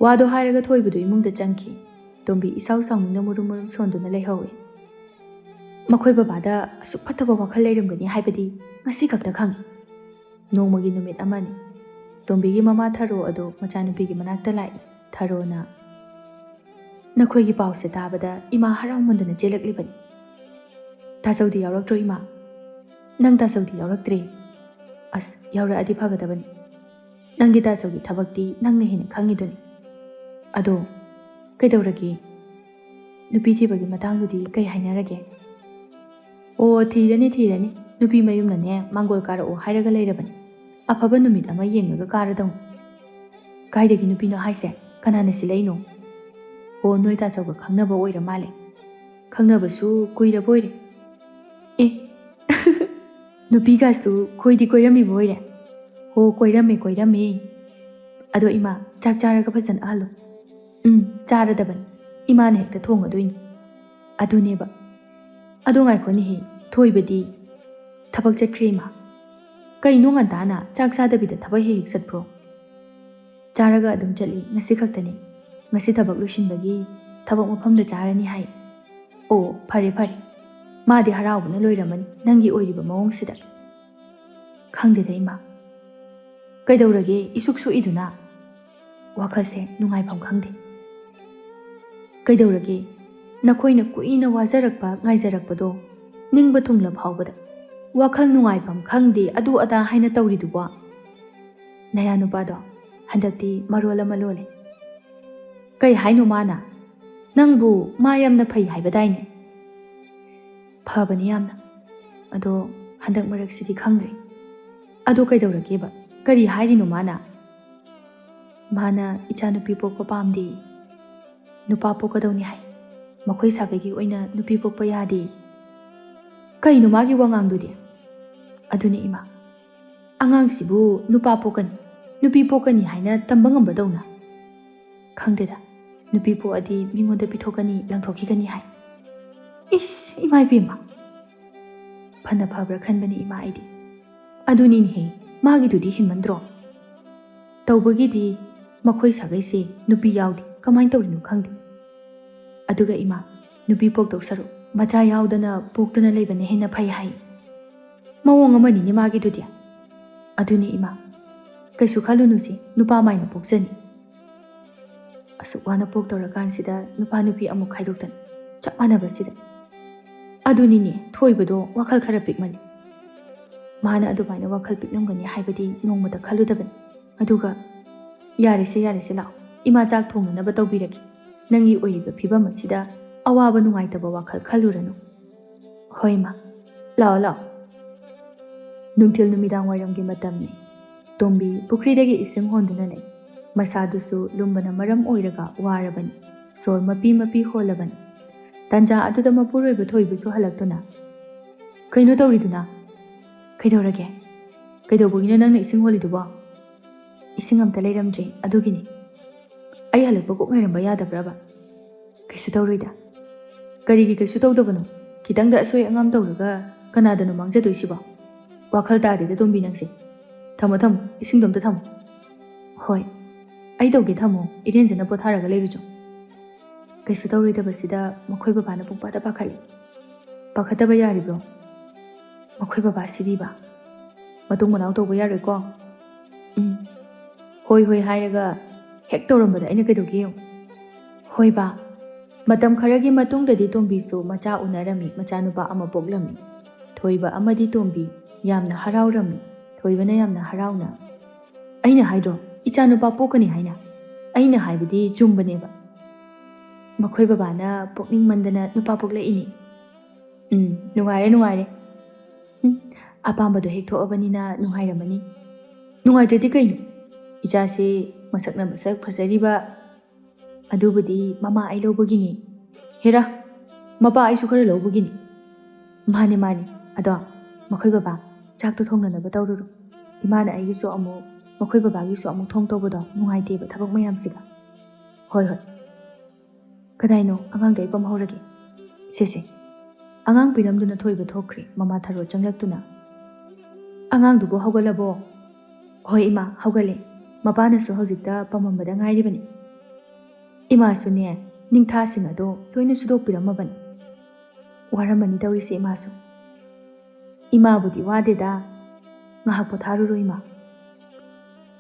ꯋꯥꯗꯣ ꯍꯥꯏꯔꯒ ꯊꯣꯏꯕꯗꯨ ꯏꯃꯨꯡꯗ ꯆꯪꯈꯤ꯫ ꯇꯣꯝꯕꯤ ꯏꯁꯥꯎ ꯁꯥꯎꯅꯤꯡꯅ ꯃꯨꯔꯨꯝ ꯃꯨꯔꯨꯝ ꯁꯣꯟꯗꯨꯅ ꯂꯩꯍꯧꯏ꯫ ꯃꯈꯣꯏ ꯕꯕꯥꯗ ꯑꯁꯨꯛ ꯐꯠꯇꯕ ꯋꯥꯈꯜ ꯂꯩꯔꯝꯒꯅꯤ ꯍꯥꯏꯕꯗꯤ ꯉꯁꯤ ꯈꯛꯇ ꯈꯪꯉꯤ꯫ ꯅꯣꯡꯃꯒꯤ ꯅꯨꯃꯤꯠ ꯑꯃꯅꯤ ꯇꯣꯝꯕꯤꯒꯤ ꯃꯃꯥ ꯊꯔꯣ ꯑꯗꯨ ꯃꯆꯥꯅꯨꯄꯤꯒꯤ ꯃꯅꯥꯛꯇ ꯂꯥꯛꯏ꯫ ꯊꯔꯣꯅ "ꯅꯈꯣꯏꯒꯤ ꯄꯥꯎꯁꯦ ꯇꯥꯕꯗ ꯏꯃꯥ ꯍꯔꯥꯎꯃꯟꯗꯅ ꯆꯦꯜꯂꯛꯂꯤꯕꯅꯤ꯫ ꯇꯥꯆꯧꯗꯤ ꯌꯥꯎꯔꯛꯇ꯭ꯔꯣ ꯏꯃꯥ? ꯅꯪ ꯇꯥꯆꯧꯗꯤ ꯌꯥꯎꯔꯛꯇ꯭ꯔꯦ꯫ ꯑꯁ ꯌꯥꯎꯔꯛꯑꯗꯤ ꯐꯒꯗꯕꯅꯤ꯫ ꯅꯪꯒꯤ ꯇꯥꯆꯧꯒꯤ ꯊꯕꯛꯇꯤ ꯅꯪꯅ ꯍꯦꯟꯅ ꯈꯪꯉꯤꯗꯨꯅꯤ꯫ ꯑꯗꯣ ꯀꯩꯗꯧꯔꯒꯦ? ꯅꯨꯄꯤ ꯊꯤꯕꯒꯤ ꯃꯇꯥꯡꯗꯨꯗꯤ ꯀꯩ ꯍꯥꯏꯅꯔꯒꯦ?" "ꯑꯣ ꯊꯤꯔꯅꯤ ꯊꯤꯔꯅꯤ, ꯅꯨꯄꯤ ꯃꯌꯨꯝꯅꯅꯦ ꯃꯥꯡꯒꯣꯜ ꯀꯥꯔꯛꯑꯣ ꯍꯥꯏꯔꯒ ꯂꯩꯔꯕꯅꯤ꯫ ꯑꯐꯕ ꯅꯨꯃꯤꯠ ꯑꯃ ꯌꯦꯡꯉꯒ ꯀꯥꯔꯗꯧꯅꯤ." "ꯀꯥꯏꯗꯒꯤ ꯅꯨꯄꯤꯅꯣ ꯍꯥꯏꯁꯦ? ꯀꯅꯥꯅ ꯁꯤꯜꯂꯛꯏꯅꯣ?" "ꯑꯣ ꯅꯣꯏ ꯇꯥꯆꯧꯒ ꯈꯪꯅꯕ ꯑꯣꯏꯔ ꯃꯥꯜꯂꯦ." "ꯈꯪꯅꯕꯁꯨ ꯀꯨꯏꯔꯕ ꯑꯣꯏꯔꯦ." "ꯑꯦ ꯅꯨꯄꯤꯒꯁꯨ ꯀꯣꯏꯗꯤ ꯀꯣꯏꯔꯝꯃꯤꯕ ꯑꯣꯏꯔꯦ?" "ꯍꯣ ꯀꯣꯏꯔꯝꯃꯦ ꯀꯣꯏꯔꯝꯃꯦ." "ꯑꯗꯣ ꯏꯃꯥ ꯆꯥꯛ ꯆꯥꯔꯒ ꯐꯖꯅ ꯑꯍꯜꯂꯨ." "ꯆꯥꯔꯗꯕꯅꯤ, ꯏꯃꯥꯅ ꯍꯦꯛꯇ ꯊꯣꯡꯉꯗꯣꯏꯅꯤ." "ꯑꯗꯨꯅꯦꯕ." "ꯑꯗꯣ ꯉꯥꯏꯈꯣꯅꯦꯍꯦ, ꯊꯣꯏꯕꯗꯤ?" "ꯊꯕꯛ ꯆꯠꯈ꯭ꯔꯦ ꯏꯃꯥ." "ꯀꯩꯅꯣ ꯉꯟꯇꯥꯅ ꯆꯥꯛ ꯆꯥꯗꯕꯤꯗ ꯊꯕꯛ ꯍꯦꯛ ꯍꯦꯛ ꯆꯠꯄ꯭ꯔꯣ?" "ꯆꯥꯔꯒ ꯑꯗꯨꯝ ꯆꯠꯂꯤ, ꯉꯁꯤ ꯈꯛꯇꯅꯤ꯫ ꯉꯁꯤ ꯊꯕꯛ ꯂꯣꯏꯁꯤꯟꯕꯒꯤ ꯊꯕꯛ ꯃꯐꯝꯗ ꯆꯥꯔꯅꯤ ꯍꯥꯏ." "ꯑꯣ ꯐꯔꯦ ꯐꯔꯦ, ꯃꯥꯗꯤ ꯍꯔꯥꯎꯕꯅ ꯂꯣꯏꯔꯝꯃꯅꯤ ꯅꯪꯒꯤ ꯑꯣꯏꯔꯤꯕ ꯃꯑꯣꯡꯁꯤꯗ." "ꯈꯪꯗꯦꯗ ꯏꯃꯥ." "ꯀꯩꯗꯧꯔꯒꯦ ꯏꯁꯨꯛ ꯁꯨꯛꯏꯗꯨꯅ?" "ꯋꯥꯈꯜꯁꯦ ꯅꯨꯡꯉꯥꯏꯐꯝ ꯈꯪꯗꯦ." "ꯀꯩꯗꯧꯔꯒꯦ? ꯅꯈꯣꯏꯅ ꯀꯨꯏꯅ ꯋꯥꯖꯔꯛꯄ ꯉꯥꯏꯖꯔꯛꯄꯗꯣ ꯅꯤꯡꯕ ꯊꯨꯡꯂ ꯐꯥꯎꯕꯗ ꯋꯥꯈꯜ ꯅꯨꯡꯉꯥꯏꯐꯝ ꯈꯪꯗꯦ ꯑꯗꯨ ꯑꯗꯥ ꯍꯥꯏꯅ ꯇꯧꯔꯤꯗꯨꯕꯣ?" "ꯅꯌꯥ ꯅꯨꯄꯥꯗꯣ ꯍꯟꯗꯛꯇꯤ ꯃꯔꯣꯜ ꯑꯃ ꯂꯣꯜꯂꯦ." "ꯀꯩ ꯍꯥꯏꯅꯣ ꯃꯥꯅ? ꯅꯪꯕꯨ ꯃꯥ ꯌꯥꯝꯅ ꯐꯩ ꯍꯥꯏꯕꯗꯥꯏꯅꯦ?" "ꯐꯕꯅꯤ ꯌꯥꯝꯅ, ꯑꯗꯣ ꯍꯟꯗꯛ ꯃꯔꯛꯁꯤꯗꯤ ꯈꯪꯗ꯭ꯔꯤ." "ꯑꯗꯣ ꯀꯩꯗꯧꯔꯒꯦꯕ? ꯀꯔꯤ ꯍꯥꯏꯔꯤꯅꯣ ꯃꯥꯅ?" "ꯃꯥꯅ ꯏꯆꯥꯅꯨꯄꯤ ꯄꯣꯛꯄ ꯄꯥꯝꯗꯦ, ꯅꯨꯄꯥ ꯄꯣꯛꯀꯗꯧꯅꯤ ꯍꯥꯏ꯫ ꯃꯈꯣꯏ ꯁꯥꯒꯩꯒꯤ ꯑꯣꯏꯅ ꯅꯨꯄꯤ ꯄꯣꯛꯄ ꯌꯥꯗꯦ." "ꯀꯩꯅꯣ ꯃꯥꯒꯤ ꯋꯥꯉꯥꯡꯗꯨꯗꯤ?" "ꯑꯗꯨꯅꯤ ꯏꯃꯥ, ꯑꯉꯥꯡꯁꯤꯕꯨ ꯅꯨꯄꯥ ꯄꯣꯛꯀꯅꯤ ꯅꯨꯄꯤ ꯄꯣꯛꯀꯅꯤ ꯍꯥꯏꯅ ꯇꯝꯕ ꯉꯝꯕꯗꯧꯅ." "ꯈꯪꯗꯦꯗ, ꯅꯨꯄꯤ ꯄꯣꯛꯑꯗꯤ ꯃꯤꯉꯣꯟꯗ ꯄꯤꯊꯣꯛꯀꯅꯤ ꯂꯪꯊꯣꯛꯈꯤꯒꯅꯤ ꯍꯥꯏ." "ꯏꯁ ꯏꯃꯥ ꯏꯕꯦꯝꯃ." "ꯐꯅ ꯐꯕ꯭ꯔꯥ ꯈꯟꯕꯅꯤ ꯏꯃꯥ ꯑꯩꯗꯤ." "ꯑꯗꯨꯅꯤꯅꯦꯍꯦ, ꯃꯥꯒꯤꯗꯨꯗꯤ ꯍꯦꯟꯃꯟꯗ꯭ꯔꯣ? ꯇꯧꯕꯒꯤꯗꯤ ꯃꯈꯣꯏ ꯁꯥꯒꯩꯁꯦ ꯅꯨꯄꯤ ꯌꯥꯎꯗꯦ, ꯀꯃꯥꯏꯅ ꯇꯧꯔꯤꯅꯣ ꯈꯪꯗꯦ꯫ ꯑꯗꯨꯒ ꯏꯃꯥ, ꯅꯨꯄꯤ ꯄꯣꯛꯇꯧ ꯁꯔꯨꯛ ꯃꯆꯥ ꯌꯥꯎꯗꯅ ꯄꯣꯛꯇꯅ ꯂꯩꯕꯅ ꯍꯦꯟꯅ ꯐꯩ ꯍꯥꯏ꯫ ꯃꯑꯣꯡ ꯑꯃꯅꯤꯅꯦ ꯃꯥꯒꯤꯗꯨꯗꯤ." "ꯑꯗꯨꯅꯤ ꯏꯃꯥ, ꯀꯩꯁꯨ ꯈꯜꯂꯨꯅꯨꯁꯤ, ꯅꯨꯄꯥ ꯃꯥꯏꯅ ꯄꯣꯛꯆꯅꯤ." "ꯑꯁꯨꯛ ꯋꯥꯅ ꯄꯣꯛꯇꯧꯔꯀꯥꯟꯁꯤꯗ ꯅꯨꯄꯥ ꯅꯨꯄꯤ ꯑꯃꯨꯛ ꯈꯥꯏꯗꯣꯛꯇꯅ ꯆꯞ ꯃꯥꯟꯅꯕꯁꯤꯗ." "ꯑꯗꯨꯅꯤꯅꯦ ꯊꯣꯏꯕꯗꯣ ꯋꯥꯈꯜ ꯈꯔ ꯄꯤꯛꯃꯜꯂꯤ." "ꯃꯥꯅ ꯑꯗꯨꯃꯥꯏꯅ ꯋꯥꯈꯜ ꯄꯤꯛꯂꯝꯒꯅꯤ ꯍꯥꯏꯕꯗꯤ ꯅꯣꯡꯃꯇ ꯈꯜꯂꯨꯗꯕꯅꯤ." ꯑꯗꯨꯒ ꯌꯥꯔꯦꯁꯦ ꯌꯥꯔꯦꯁꯦ ꯂꯥꯛꯑꯣ, ꯏꯃꯥ ꯆꯥꯛ ꯊꯣꯡꯅꯅꯕ ꯇꯧꯕꯤꯔꯒꯦ꯫ ꯅꯪꯒꯤ ꯑꯣꯏꯔꯤꯕ ꯐꯤꯕꯝ ꯑꯁꯤꯗ ꯑꯋꯥꯕ ꯅꯨꯡꯉꯥꯏꯇꯕ ꯋꯥꯈꯜ ꯈꯜꯂꯨꯔꯅꯨ." "ꯍꯣꯏ ꯏꯃꯥ, ꯂꯥꯛꯑꯣ ꯂꯥꯛꯑꯣ." ꯅꯨꯡꯊꯤꯜ ꯅꯨꯃꯤꯗꯥꯡ ꯋꯥꯏꯔꯝꯒꯤ ꯃꯇꯝꯅꯤ꯫ ꯇꯣꯝꯕꯤ ꯄꯨꯈ꯭ꯔꯤꯗꯒꯤ ꯏꯁꯤꯡ ꯍꯣꯟꯗꯨꯅ ꯂꯩ꯫ ꯃꯁꯥꯗꯨꯁꯨ ꯂꯨꯝꯕꯅ ꯃꯔꯝ ꯑꯣꯏꯔꯒ ꯋꯥꯔꯕꯅꯤ, ꯁꯣꯔ ꯃꯄꯤ ꯃꯄꯤ ꯍꯣꯜꯂꯕꯅꯤ꯫ ꯇꯟꯖꯥ ꯑꯗꯨꯗ ꯃꯄꯨꯔꯣꯏꯕ ꯊꯣꯏꯕꯁꯨ ꯍꯜꯂꯛꯇꯨꯅ "ꯀꯩꯅꯣ ꯇꯧꯔꯤꯗꯨꯅ? ꯀꯩꯗꯧꯔꯒꯦ? ꯀꯩꯗꯧꯕꯒꯤꯅꯣ ꯅꯪꯅ ꯏꯁꯤꯡ ꯍꯣꯜꯂꯤꯗꯨꯕꯣ?" "ꯏꯁꯤꯡ ꯑꯝꯇ ꯂꯩꯔꯝꯗ꯭ꯔꯦ ꯑꯗꯨꯒꯤꯅꯤ." "ꯑꯩ ꯍꯜꯂꯛꯄ ꯀꯣꯛ ꯉꯥꯏꯔꯝꯕ ꯌꯥꯗꯕ꯭ꯔꯕ?" "ꯀꯩꯁꯨ ꯇꯧꯔꯣꯏꯗ." "ꯀꯔꯤꯒꯤ ꯀꯩꯁꯨ ꯇꯧꯗꯕꯅꯣ? ꯈꯤꯇꯪꯗ ꯑꯁꯣꯏ ꯑꯉꯥꯝ ꯇꯧꯔꯒ ꯀꯅꯥꯗꯅꯣ ꯃꯥꯡꯖꯗꯣꯏꯁꯤꯕꯣ? ꯋꯥꯈꯜ ꯇꯥꯗꯦꯗ ꯇꯣꯝꯕꯤ ꯅꯪꯁꯦ꯫ ꯊꯝꯃꯣ ꯊꯝꯃꯣ, ꯏꯁꯤꯡꯗꯣ ꯑꯝꯇ ꯊꯝꯃꯣ." "ꯍꯣꯏ ꯑꯩ ꯇꯧꯒꯦ, ꯊꯝꯃꯣ, ꯏꯔꯦꯟꯖꯅ ꯄꯣꯊꯥꯔꯒ ꯂꯩꯔꯨꯆꯣ." ꯀꯩꯁꯨ ꯇꯧꯔꯣꯏꯗꯕꯁꯤꯗ ꯃꯈꯣꯏ ꯕꯕꯥꯅ ꯄꯨꯡꯄꯥꯗ ꯄꯥꯈꯠꯂꯤ꯫ "ꯄꯥꯈꯠꯇꯕ ꯌꯥꯔꯤꯕ꯭ꯔꯣ? ꯃꯈꯣꯏ ꯕꯕꯥꯁꯤꯗꯤꯕ ꯃꯇꯨꯡ ꯃꯅꯥꯎ ꯇꯧꯕ ꯌꯥꯔꯣꯏꯀꯣ? ꯍꯣꯏ ꯍꯣꯏ ꯍꯥꯏꯔꯒ ꯍꯦꯛ ꯇꯧꯔꯝꯕꯗ ꯑꯩꯅ ꯀꯩꯗꯧꯒꯦ ꯌꯦꯡꯉꯨ? ꯍꯣꯏ ꯕꯥ, ꯃꯇꯝ ꯈꯔꯒꯤ ꯃꯇꯨꯡꯗꯗꯤ ꯇꯣꯝꯕꯤꯁꯨ ꯃꯆꯥ ꯎꯅꯔꯝꯃꯤ, ꯃꯆꯥꯅꯨꯄꯥ ꯑꯃ ꯄꯣꯛꯂꯝꯃꯤ꯫ ꯊꯣꯏꯕ ꯑꯃꯗꯤ ꯇꯣꯝꯕꯤ ꯌꯥꯝꯅ ꯍꯔꯥꯎꯔꯝꯃꯤ꯫ ꯊꯣꯏꯕꯅ ꯌꯥꯝꯅ ꯍꯔꯥꯎꯅ, ꯑꯩꯅ ꯍꯥꯏꯗ꯭ꯔꯣ ꯏꯆꯥꯅꯨꯄꯥ ꯄꯣꯛꯀꯅꯤ ꯍꯥꯏꯅ? ꯑꯩꯅ ꯍꯥꯏꯕꯗꯤ ꯆꯨꯝꯕꯅꯦꯕ꯫ ꯃꯈꯣꯏ ꯕꯕꯥꯅ ꯄꯣꯛꯅꯤꯡꯃꯟꯗꯅ ꯅꯨꯄꯥ ꯄꯣꯛꯂꯛꯏꯅꯤ꯫ ꯅꯨꯡꯉꯥꯏꯔꯦ ꯅꯨꯡꯉꯥꯏꯔꯦ꯫ ꯑꯄꯥꯝꯕꯗꯣ ꯍꯦꯛ ꯊꯣꯛꯑꯕꯅꯤꯅ ꯅꯨꯡꯉꯥꯏꯔꯝꯃꯅꯤ꯫ ꯅꯨꯡꯉꯥꯏꯇ꯭ꯔꯗꯤ ꯀꯩꯅꯣ? ꯏꯆꯥꯁꯤ ꯃꯁꯛꯅ ꯃꯁꯛ ꯐꯖꯔꯤꯕ, ꯑꯗꯨꯕꯨꯗꯤ ꯃꯃꯥ ꯑꯩ ꯂꯧꯕꯒꯤꯅꯤ꯫ ꯍꯦꯔꯥ, ꯃꯄꯥ ꯑꯩꯁꯨ ꯈꯔ ꯂꯧꯕꯒꯤꯅꯤ꯫ ꯃꯥꯅꯦ ꯃꯥꯅꯦ, ꯑꯗꯣ ꯃꯈꯣꯏ ꯕꯕꯥ ꯆꯥꯛꯇꯣ ꯊꯣꯡꯅꯅꯕ ꯇꯧꯔꯨꯔꯣ꯫ ꯏꯃꯥꯅ ꯑꯩꯒꯤꯁꯨ ꯑꯃꯨꯛ ꯃꯈꯣꯏ ꯕꯕꯥꯒꯤꯁꯨ ꯑꯃꯨꯛ ꯊꯣꯡ ꯇꯧꯕꯗꯣ ꯅꯨꯡꯉꯥꯏꯇꯦꯕ ꯊꯕꯛ ꯃꯌꯥꯝꯁꯤꯒ꯫ ꯍꯣꯏ ꯍꯣꯏ꯫ ꯀꯗꯥꯏꯅꯣ ꯑꯉꯥꯡꯗꯣ ꯑꯩ ꯄꯝꯍꯧꯔꯒꯦ꯫ ꯁꯦ ꯑꯉꯥꯡ ꯄꯤꯔꯝꯗꯨꯅ ꯊꯣꯏꯕ ꯊꯣꯛꯈ꯭ꯔꯦ꯫ ꯃꯃꯥ ꯊꯔꯣ ꯆꯪꯂꯛꯇꯨꯅ, ꯑꯉꯥꯡꯗꯨꯕꯨ ꯍꯧꯒꯠꯂꯕꯣ? ꯍꯣꯏ ꯏꯃꯥ, ꯍꯧꯒꯠꯂꯦ꯫ ꯃꯄꯥꯅꯁꯨ ꯍꯧꯖꯤꯛꯇ ꯄꯝꯃꯝꯕꯗ ꯉꯥꯏꯔꯤꯕꯅꯤ꯫ ꯏꯃꯥꯁꯨꯅꯦ ꯅꯤꯡꯊꯥꯁꯤꯡ ꯑꯗꯣ ꯂꯣꯏꯅ ꯁꯨꯗꯣꯛꯄꯤꯔꯝꯃꯕꯅꯤ꯫ ꯋꯥꯔꯝꯃꯅꯤ ꯇꯧꯔꯤꯁꯦ ꯏꯃꯥꯁꯨ꯫ ꯏꯃꯥꯕꯨꯗꯤ ꯋꯥꯗꯦꯗ, ꯉꯥꯏꯍꯥꯛ ꯄꯣꯊꯥꯔꯨꯔꯣ ꯏꯃꯥ꯫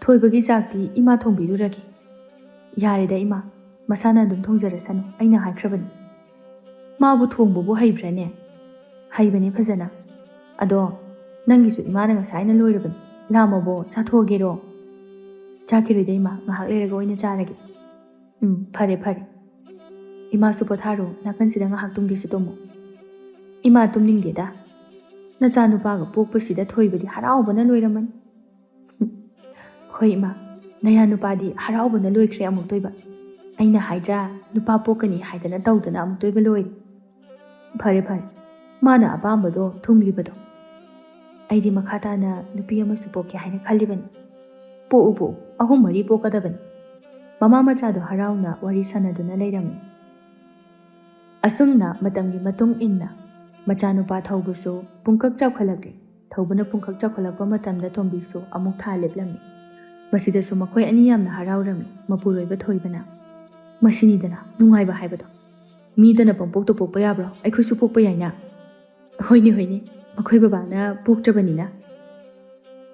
ꯊꯣꯏꯕꯒꯤ ꯆꯥꯛꯇꯤ ꯏꯃꯥ ꯊꯣꯡꯕꯤꯔꯨꯔꯒꯦ꯫ ꯌꯥꯔꯦꯗ ꯏꯃꯥ, ꯃꯁꯥꯅ ꯑꯗꯨꯝ ꯊꯣꯡꯖꯔꯁꯅꯨ, ꯑꯩꯅ ꯍꯥꯏꯈ꯭ꯔꯕꯅꯤ꯫ ꯃꯥꯕꯨ ꯊꯣꯡꯕꯕꯨ ꯍꯩꯕ꯭ꯔꯅꯦ? ꯍꯩꯕꯅꯤ ꯐꯖꯅ꯫ ꯑꯗꯣ ꯅꯪꯒꯤꯁꯨ ꯏꯃꯥꯅ ꯉꯁꯥꯏꯅ ꯂꯣꯏꯔꯕꯅꯤ, ꯂꯥꯝꯃꯕꯣ? ꯆꯥꯊꯣꯛꯑꯒꯦꯔꯣ? ꯆꯥꯈꯤꯔꯣꯏꯗ ꯏꯃꯥ, ꯉꯥꯏꯍꯥꯛ ꯂꯩꯔꯒ ꯑꯣꯏꯅ ꯆꯥꯔꯒꯦ꯫ ꯐꯔꯦ ꯐꯔꯦ꯫ ꯏꯃꯥꯁꯨ ꯄꯣꯊꯥꯔꯣ, ꯅꯥꯀꯟꯁꯤꯗ ꯉꯥꯏꯍꯥꯛ ꯇꯨꯝꯒꯦꯁꯨ ꯇꯨꯝꯃꯨ꯫ ꯏꯃꯥ ꯇꯨꯝꯅꯤꯡꯗꯦꯗ, ꯅꯆꯥꯅꯨꯄꯥꯒ ꯄꯣꯛꯄꯁꯤꯗ ꯊꯣꯏꯕꯗꯤ ꯍꯔꯥꯎꯕꯅ ꯂꯣꯏꯔꯝꯃꯅꯤ꯫ ꯍꯣꯏ ꯏꯃꯥ, ꯅꯌꯥ ꯅꯨꯄꯥꯗꯤ ꯍꯔꯥꯎꯕꯅ ꯂꯣꯏꯈ꯭ꯔꯦ ꯑꯃꯨꯛꯇꯣꯏꯕ꯫ ꯑꯩꯅ ꯍꯥꯏꯗ꯭ꯔꯥ ꯅꯨꯄꯥ ꯄꯣꯛꯀꯅꯤ ꯍꯥꯏꯗꯅ ꯇꯧꯗꯅ ꯑꯃꯨꯛꯇꯣꯏꯕ ꯂꯣꯏꯔꯦ꯫ ꯐꯔꯦ ꯐꯔꯦ, ꯃꯥꯅ ꯑꯄꯥꯝꯕꯗꯣ ꯊꯨꯡꯂꯤꯕꯗꯣ꯫ ꯑꯩꯗꯤ ꯃꯈꯥ ꯇꯥꯅ ꯅꯨꯄꯤ ꯑꯃꯁꯨ ꯄꯣꯛꯀꯦ ꯍꯥꯏꯅ ꯈꯜꯂꯤꯕꯅꯤ꯫ ꯄꯣꯛꯎ, 3-4 ꯄꯣꯛꯀꯗꯕꯅꯤ꯫ ꯃꯃꯥ ꯃꯆꯥꯗꯣ ꯍꯔꯥꯎꯅ ꯋꯥꯔꯤ ꯁꯥꯟꯅꯗꯨꯅ ꯂꯩꯔꯝꯃꯤ꯫ ꯑꯁꯨꯝꯅ ꯃꯇꯝꯒꯤ ꯃꯇꯨꯡ ꯏꯟꯅ ꯃꯆꯥꯅꯨꯄꯥ ꯊꯧꯕꯁꯨ ꯄꯨꯡꯀꯛ ꯆꯥꯎꯈꯠꯂꯛꯂꯤ꯫ ꯊꯧꯕꯅ ꯄꯨꯡꯀꯛ ꯆꯥꯎꯈꯠꯂꯛꯄ ꯃꯇꯝꯗ ꯇꯣꯝꯕꯤꯁꯨ ꯑꯃꯨꯛ ꯊꯥ ꯂꯦꯞꯂꯝꯃꯤ꯫ ꯃꯁꯤꯗꯁꯨ ꯃꯈꯣꯏ ꯑꯅꯤ ꯌꯥꯝꯅ ꯍꯔꯥꯎꯔꯝꯃꯤ꯫ ꯃꯄꯨꯔꯣꯏꯕ ꯊꯣꯏꯕꯅ, ꯃꯁꯤꯅꯤꯗꯅ ꯅꯨꯡꯉꯥꯏꯕ ꯍꯥꯏꯕꯗꯣ꯫ ꯃꯤꯗꯅ ꯄꯪꯄꯣꯛꯇ ꯄꯣꯛꯄ ꯌꯥꯕ꯭ꯔꯣ? ꯑꯩꯈꯣꯏꯁꯨ ꯄꯣꯛꯄ ꯌꯥꯏꯅ꯫ ꯍꯣꯏꯅꯦ ꯍꯣꯏꯅꯦ, ꯃꯈꯣꯏ ꯕꯕꯥꯅ ꯄꯣꯛꯇ꯭ꯔꯕꯅꯤꯅ꯫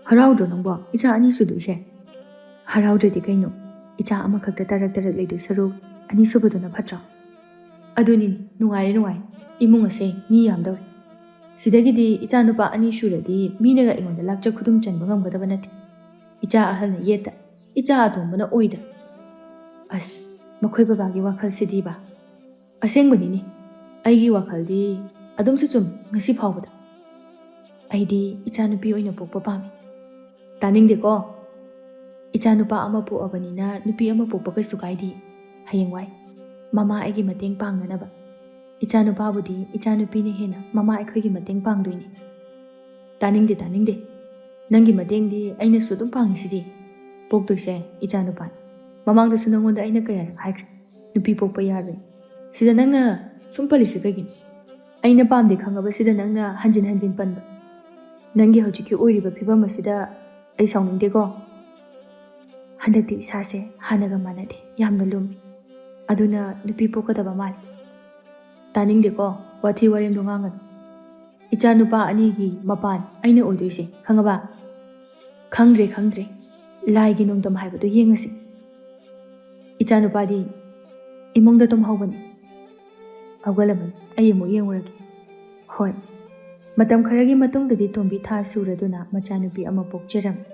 ꯍꯔꯥꯎꯗ꯭ꯔꯣ ꯅꯪꯕꯣ ꯏꯆꯥ 2 ꯁꯨꯗꯣꯏꯁꯦ? ꯍꯔꯥꯎꯗ꯭ꯔꯗꯤ ꯀꯩꯅꯣ? ꯏꯆꯥ ꯑꯃꯈꯛꯇ ꯇꯔꯛ ꯂꯩꯗꯣꯏ ꯁꯔꯨꯛ 2 ꯁꯨꯕꯗꯨꯅ ꯐꯠꯇ꯭ꯔꯣ? ꯑꯗꯨꯅꯤꯅꯦ, ꯅꯨꯡꯉꯥꯏꯔꯦ꯫ ꯏꯃꯨꯡ ꯑꯁꯦ ꯃꯤ ꯌꯥꯝꯗꯧꯔꯦ꯫ ꯁꯤꯗꯒꯤꯗꯤ ꯏꯆꯥ ꯅꯨꯄꯥ 2 ꯁꯨꯔꯗꯤ ꯃꯤꯅꯒ ꯑꯩꯉꯣꯟꯗ ꯂꯥꯛꯆ ꯈꯨꯗꯨꯝ ꯆꯟꯕ ꯉꯝꯒꯗꯕ ꯅꯠꯇꯦ꯫ ꯏꯆꯥ ꯑꯍꯜꯅ ꯌꯦꯠꯇ, ꯏꯆꯥ ꯑꯇꯣꯝꯕꯅ ꯑꯣꯏꯗ꯫ ꯑꯁ, ꯃꯈꯣꯏ ꯕꯕꯥꯒꯤ ꯋꯥꯈꯜꯁꯤꯗꯤꯕ꯫ ꯑꯁꯦꯡꯕꯅꯤꯅꯦ, ꯑꯩꯒꯤ ꯋꯥꯈꯜꯗꯤ ꯑꯗꯨꯝꯁꯨ ꯆꯨꯝꯃꯤ ꯉꯁꯤ ꯐꯥꯎꯕꯗ꯫ ꯑꯩꯗꯤ ꯏꯆꯥ ꯅꯨꯄꯤ ꯑꯣꯏꯅ ꯄꯣꯛꯄ ꯄꯥꯝꯃꯤ꯫ ꯇꯥꯅꯤꯡꯗꯦꯀꯣ? ꯏꯆꯥ ꯅꯨꯄꯥ ꯑꯃ ꯄꯣꯛꯑꯕꯅꯤꯅ ꯅꯨꯄꯤ ꯑꯃ ꯄꯣꯛꯄ ꯀꯩꯁꯨ ꯀꯥꯏꯗꯦ꯫ ꯍꯌꯦꯡꯋꯥꯏ ꯃꯃꯥ ꯑꯩꯒꯤ ꯃꯇꯦꯡ ꯄꯥꯡꯅꯅꯕ꯫ ꯏꯆꯥ ꯅꯨꯄꯥꯕꯨꯗꯤ ꯏꯆꯥ ꯅꯨꯄꯤꯅ ꯍꯦꯟꯅ ꯃꯃꯥ ꯑꯩꯈꯣꯏꯒꯤ ꯃꯇꯦꯡ ꯄꯥꯡꯗꯣꯏꯅꯤ꯫ ꯇꯥꯅꯤꯡꯗꯦ꯫ ꯅꯪꯒꯤ ꯃꯇꯦꯡꯗꯤ ꯑꯩꯅꯁꯨ ꯑꯗꯨꯝ ꯄꯥꯡꯉꯤꯁꯤꯗꯤ꯫ ꯄꯣꯛꯇꯣꯏꯁꯦ ꯏꯆꯥ ꯅꯨꯄꯥꯅꯤ꯫ ꯃꯃꯥꯡꯗꯁꯨ ꯅꯪꯉꯣꯟꯗ ꯑꯩꯅ ꯀꯌꯥꯔꯛ ꯍꯥꯏꯈ꯭ꯔꯦ, ꯅꯨꯄꯤ ꯄꯣꯛꯄ ꯌꯥꯔꯣꯏ꯫ ꯁꯤꯗ ꯅꯪꯅ ꯁꯨꯝ ꯄꯜꯂꯤꯁꯦ ꯀꯩꯒꯤꯅꯣ? ꯑꯩꯅ ꯄꯥꯝꯗꯦ ꯈꯪꯉꯕꯁꯤꯗ ꯅꯪꯅ ꯍꯟꯖꯤꯟ ꯄꯟꯕ꯫ ꯅꯪꯒꯤ ꯍꯧꯖꯤꯛꯀꯤ ꯑꯣꯏꯔꯤꯕ ꯐꯤꯕꯝ ꯑꯁꯤꯗ ꯑꯩ ꯁꯥꯎꯅꯤꯡꯗꯦꯀꯣ? ꯍꯟꯗꯛꯇꯤ ꯏꯁꯥꯁꯦ ꯍꯥꯟꯅꯒ ꯃꯥꯟꯅꯗꯦ, ꯌꯥꯝꯅ ꯂꯨꯝꯃꯤ꯫ ꯑꯗꯨꯅ ꯅꯨꯄꯤ ꯄꯣꯛꯀꯗꯕ ꯃꯥꯜꯂꯤ꯫ ꯇꯥꯅꯤꯡꯗꯦꯀꯣ? ꯋꯥꯊꯤ ꯋꯥꯔꯦꯝꯗꯣ ꯉꯥꯡꯒꯅꯨ꯫ ꯏꯆꯥ ꯅꯨꯄꯥ 2ꯒꯤ ꯃꯄꯥꯟ ꯑꯩꯅ ꯑꯣꯏꯗꯣꯏꯁꯦ, ꯈꯪꯉꯕ? ꯈꯪꯗ꯭ꯔꯦ, ꯂꯥꯏꯒꯤ ꯅꯣꯡꯗꯝ ꯍꯥꯏꯕꯗꯣ ꯌꯦꯡꯉꯁꯤ꯫ ꯏꯆꯥ ꯅꯨꯄꯥꯗꯤ ꯏꯃꯨꯡꯗ ꯇꯨꯝꯍꯧꯕꯅꯤ꯫ ꯍꯧꯒꯠꯂꯕꯅꯤ, ꯑꯩ ꯑꯃꯨꯛ ꯌꯦꯡꯉꯨꯔꯒꯦ꯫ ꯍꯣꯏ꯫ ꯃꯇꯝ ꯈꯔꯒꯤ ꯃꯇꯨꯡꯗꯗꯤ ꯇꯣꯝꯕꯤ ꯊꯥ ꯁꯨꯔꯗꯨꯅ ꯃꯆꯥꯅꯨꯄꯤ ꯑꯃ ꯄꯣꯛꯆꯔꯝꯃꯤ꯫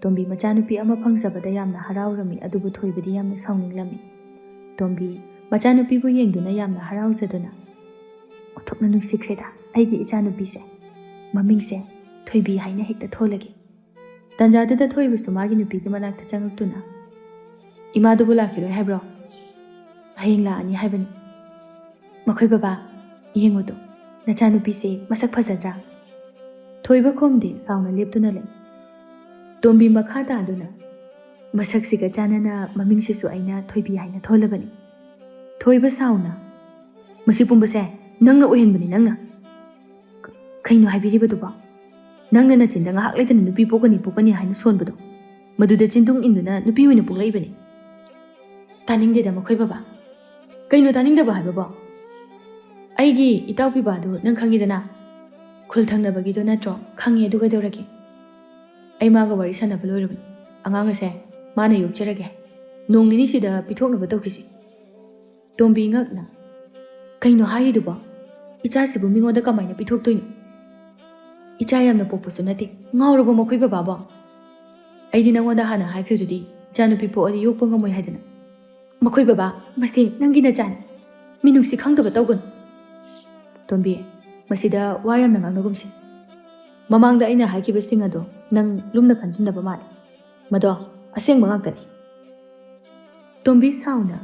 ꯇꯣꯝꯕꯤ ꯃꯆꯥꯅꯨꯄꯤ ꯑꯃ ꯐꯪꯖꯕꯗ ꯌꯥꯝꯅ ꯍꯔꯥꯎꯔꯝꯃꯤ, ꯑꯗꯨꯕꯨ ꯊꯣꯏꯕꯗꯤ ꯌꯥꯝꯅ ꯁꯥꯎꯅꯤꯡꯂꯝꯃꯤ꯫ ꯇꯣꯝꯕꯤ ꯃꯆꯥꯅꯨꯄꯤꯕꯨ ꯌꯦꯡꯗꯨꯅ ꯌꯥꯝꯅ ꯍꯔꯥꯎꯖꯗꯨꯅ, ꯑꯣꯟꯊꯣꯛꯅ ꯅꯨꯡꯁꯤꯈ꯭ꯔꯦꯗ ꯑꯩꯒꯤ ꯏꯆꯥꯅꯨꯄꯤꯁꯦ, ꯃꯃꯤꯡꯁꯦ ꯊꯣꯏꯕꯤ ꯍꯥꯏꯅ ꯍꯦꯛꯇ ꯊꯣꯜꯂꯒꯦ꯫ ꯇꯟꯖꯥꯗꯨꯗ ꯊꯣꯏꯕꯁꯨ ꯃꯥꯒꯤ ꯅꯨꯄꯤꯒꯤ ꯃꯅꯥꯛꯇ ꯆꯪꯉꯛꯇꯨꯅ, ꯏꯃꯥꯗꯨꯕꯨ ꯂꯥꯛꯈꯤꯔꯣꯏ ꯍꯥꯏꯕ꯭ꯔꯣ? ꯍꯌꯦꯡ ꯂꯥꯛꯑꯅꯤ ꯍꯥꯏꯕꯅꯤ꯫ ꯃꯈꯣꯏ ꯕꯕꯥ, ꯌꯦꯡꯉꯨꯇꯣ, ꯅꯆꯥꯅꯨꯄꯤꯁꯦ ꯃꯁꯛ ꯐꯖꯗ꯭ꯔꯥ? ꯊꯣꯏꯕ ꯈꯣꯝꯗꯦ, ꯁꯥꯎꯅ ꯂꯦꯞꯇꯨꯅ ꯂꯩ꯫ ꯇꯣꯝꯕꯤ ꯃꯈꯥ ꯇꯥꯗꯨꯅ, ꯃꯁꯛꯁꯤꯒ ꯆꯥꯟꯅꯅ ꯃꯃꯤꯡꯁꯤꯁꯨ ꯑꯩꯅ ꯊꯣꯏꯕꯤ ꯍꯥꯏꯅ ꯊꯣꯜꯂꯕꯅꯤ꯫ ꯊꯣꯏꯕ ꯁꯥꯎꯅ, ꯃꯁꯤ ꯄꯨꯝꯕꯁꯦ ꯅꯪꯅ ꯑꯣꯏꯍꯟꯕꯅꯤ, ꯅꯪꯅ꯫ ꯀꯩꯅꯣ ꯍꯥꯏꯕꯤꯔꯤꯕꯗꯨꯕꯣ? ꯅꯪꯅ ꯅꯆꯤꯟꯗ ꯉꯥꯏꯍꯥꯛ ꯂꯩꯇꯅ ꯅꯨꯄꯤ ꯄꯣꯛꯀꯅꯤ ꯍꯥꯏꯅ ꯁꯣꯟꯕꯗꯣ, ꯃꯗꯨꯗ ꯆꯤꯟꯇꯨꯡ ꯏꯟꯗꯨꯅ ꯅꯨꯄꯤ ꯑꯣꯏꯅ ꯄꯣꯛꯂꯛꯏꯕꯅꯤ꯫ ꯇꯥꯅꯤꯡꯗꯦꯗ ꯃꯈꯣꯏ ꯕꯕꯥ꯫ ꯀꯩꯅꯣ ꯇꯥꯅꯤꯡꯗꯕ ꯍꯥꯏꯕꯕꯣ? ꯑꯩꯒꯤ ꯏꯇꯥꯎ ꯄꯤꯕꯥꯗꯨ ꯅꯪ ꯈꯪꯉꯤꯗꯅ? ꯈꯨꯜ ꯊꯪꯅꯕꯒꯤꯗꯣ ꯅꯠꯇ꯭ꯔꯣ? ꯈꯪꯉꯦ ꯑꯗꯨ ꯀꯩꯗꯧꯔꯒꯦ? ꯑꯩ ꯃꯥꯒ ꯋꯥꯔꯤ ꯁꯥꯟꯅꯕ ꯂꯣꯏꯔꯕꯅꯤ. ꯑꯉꯥꯡ ꯑꯁꯦ ꯃꯥꯅ ꯌꯣꯛꯆꯔꯒꯦ. ꯅꯣꯡ ꯅꯤꯅꯤꯁꯤꯗ ꯄꯤꯊꯣꯛꯅꯕ ꯇꯧꯈꯤꯁꯤ. ꯇꯣꯝꯕꯤ ꯉꯛꯅ ꯀꯩꯅꯣ ꯍꯥꯏꯔꯤꯗꯨꯕꯣ? ꯏꯆꯥꯁꯤꯕꯨ ꯃꯤꯉꯣꯟꯗ ꯀꯃꯥꯏꯅ ꯄꯤꯊꯣꯛꯇꯣꯏꯅꯣ? ꯏꯆꯥ ꯌꯥꯝꯅ ꯄꯣꯛꯄꯁꯨ ꯅꯠꯇꯦ. ꯉꯥꯎꯔꯕꯣ ꯃꯈꯣꯏ ꯕꯕꯥꯕꯣ? ꯑꯩꯗꯤ ꯅꯪꯉꯣꯟꯗ ꯍꯥꯟꯅ ꯍꯥꯏꯈ꯭ꯔꯤꯗꯨꯗꯤ ꯏꯆꯥꯅꯨꯄꯤ ꯄꯣꯛꯑꯗꯤ ꯌꯣꯛꯄ ꯉꯝꯃꯣꯏ ꯍꯥꯏꯗꯅ. ꯃꯈꯣꯏ ꯕꯕꯥ, ꯃꯁꯤ ꯅꯪꯒꯤ ꯅꯆꯥꯅꯤ. ꯃꯤꯅꯨꯡꯁꯤ ꯈꯪꯗꯕ ꯇꯧꯒꯅꯨ. ꯇꯣꯝꯕꯤ, ꯃꯁꯤꯗ ꯋꯥ ꯌꯥꯝꯅ ꯉꯥꯡꯅꯒꯨꯝꯁꯤ. ꯃꯃꯥꯡꯗ ꯑꯩꯅ ꯍꯥꯏꯈꯤꯕꯁꯤꯡ ꯑꯗꯣ ꯅꯪ ꯂꯨꯝꯅ ꯈꯟꯖꯤꯟꯗꯕ ꯃꯥꯜꯂꯦ. ꯃꯗꯣ ꯑꯁꯦꯡꯕ ꯉꯥꯛꯇꯅꯤ. ꯇꯣꯝꯕꯤ ꯁꯥꯎꯅ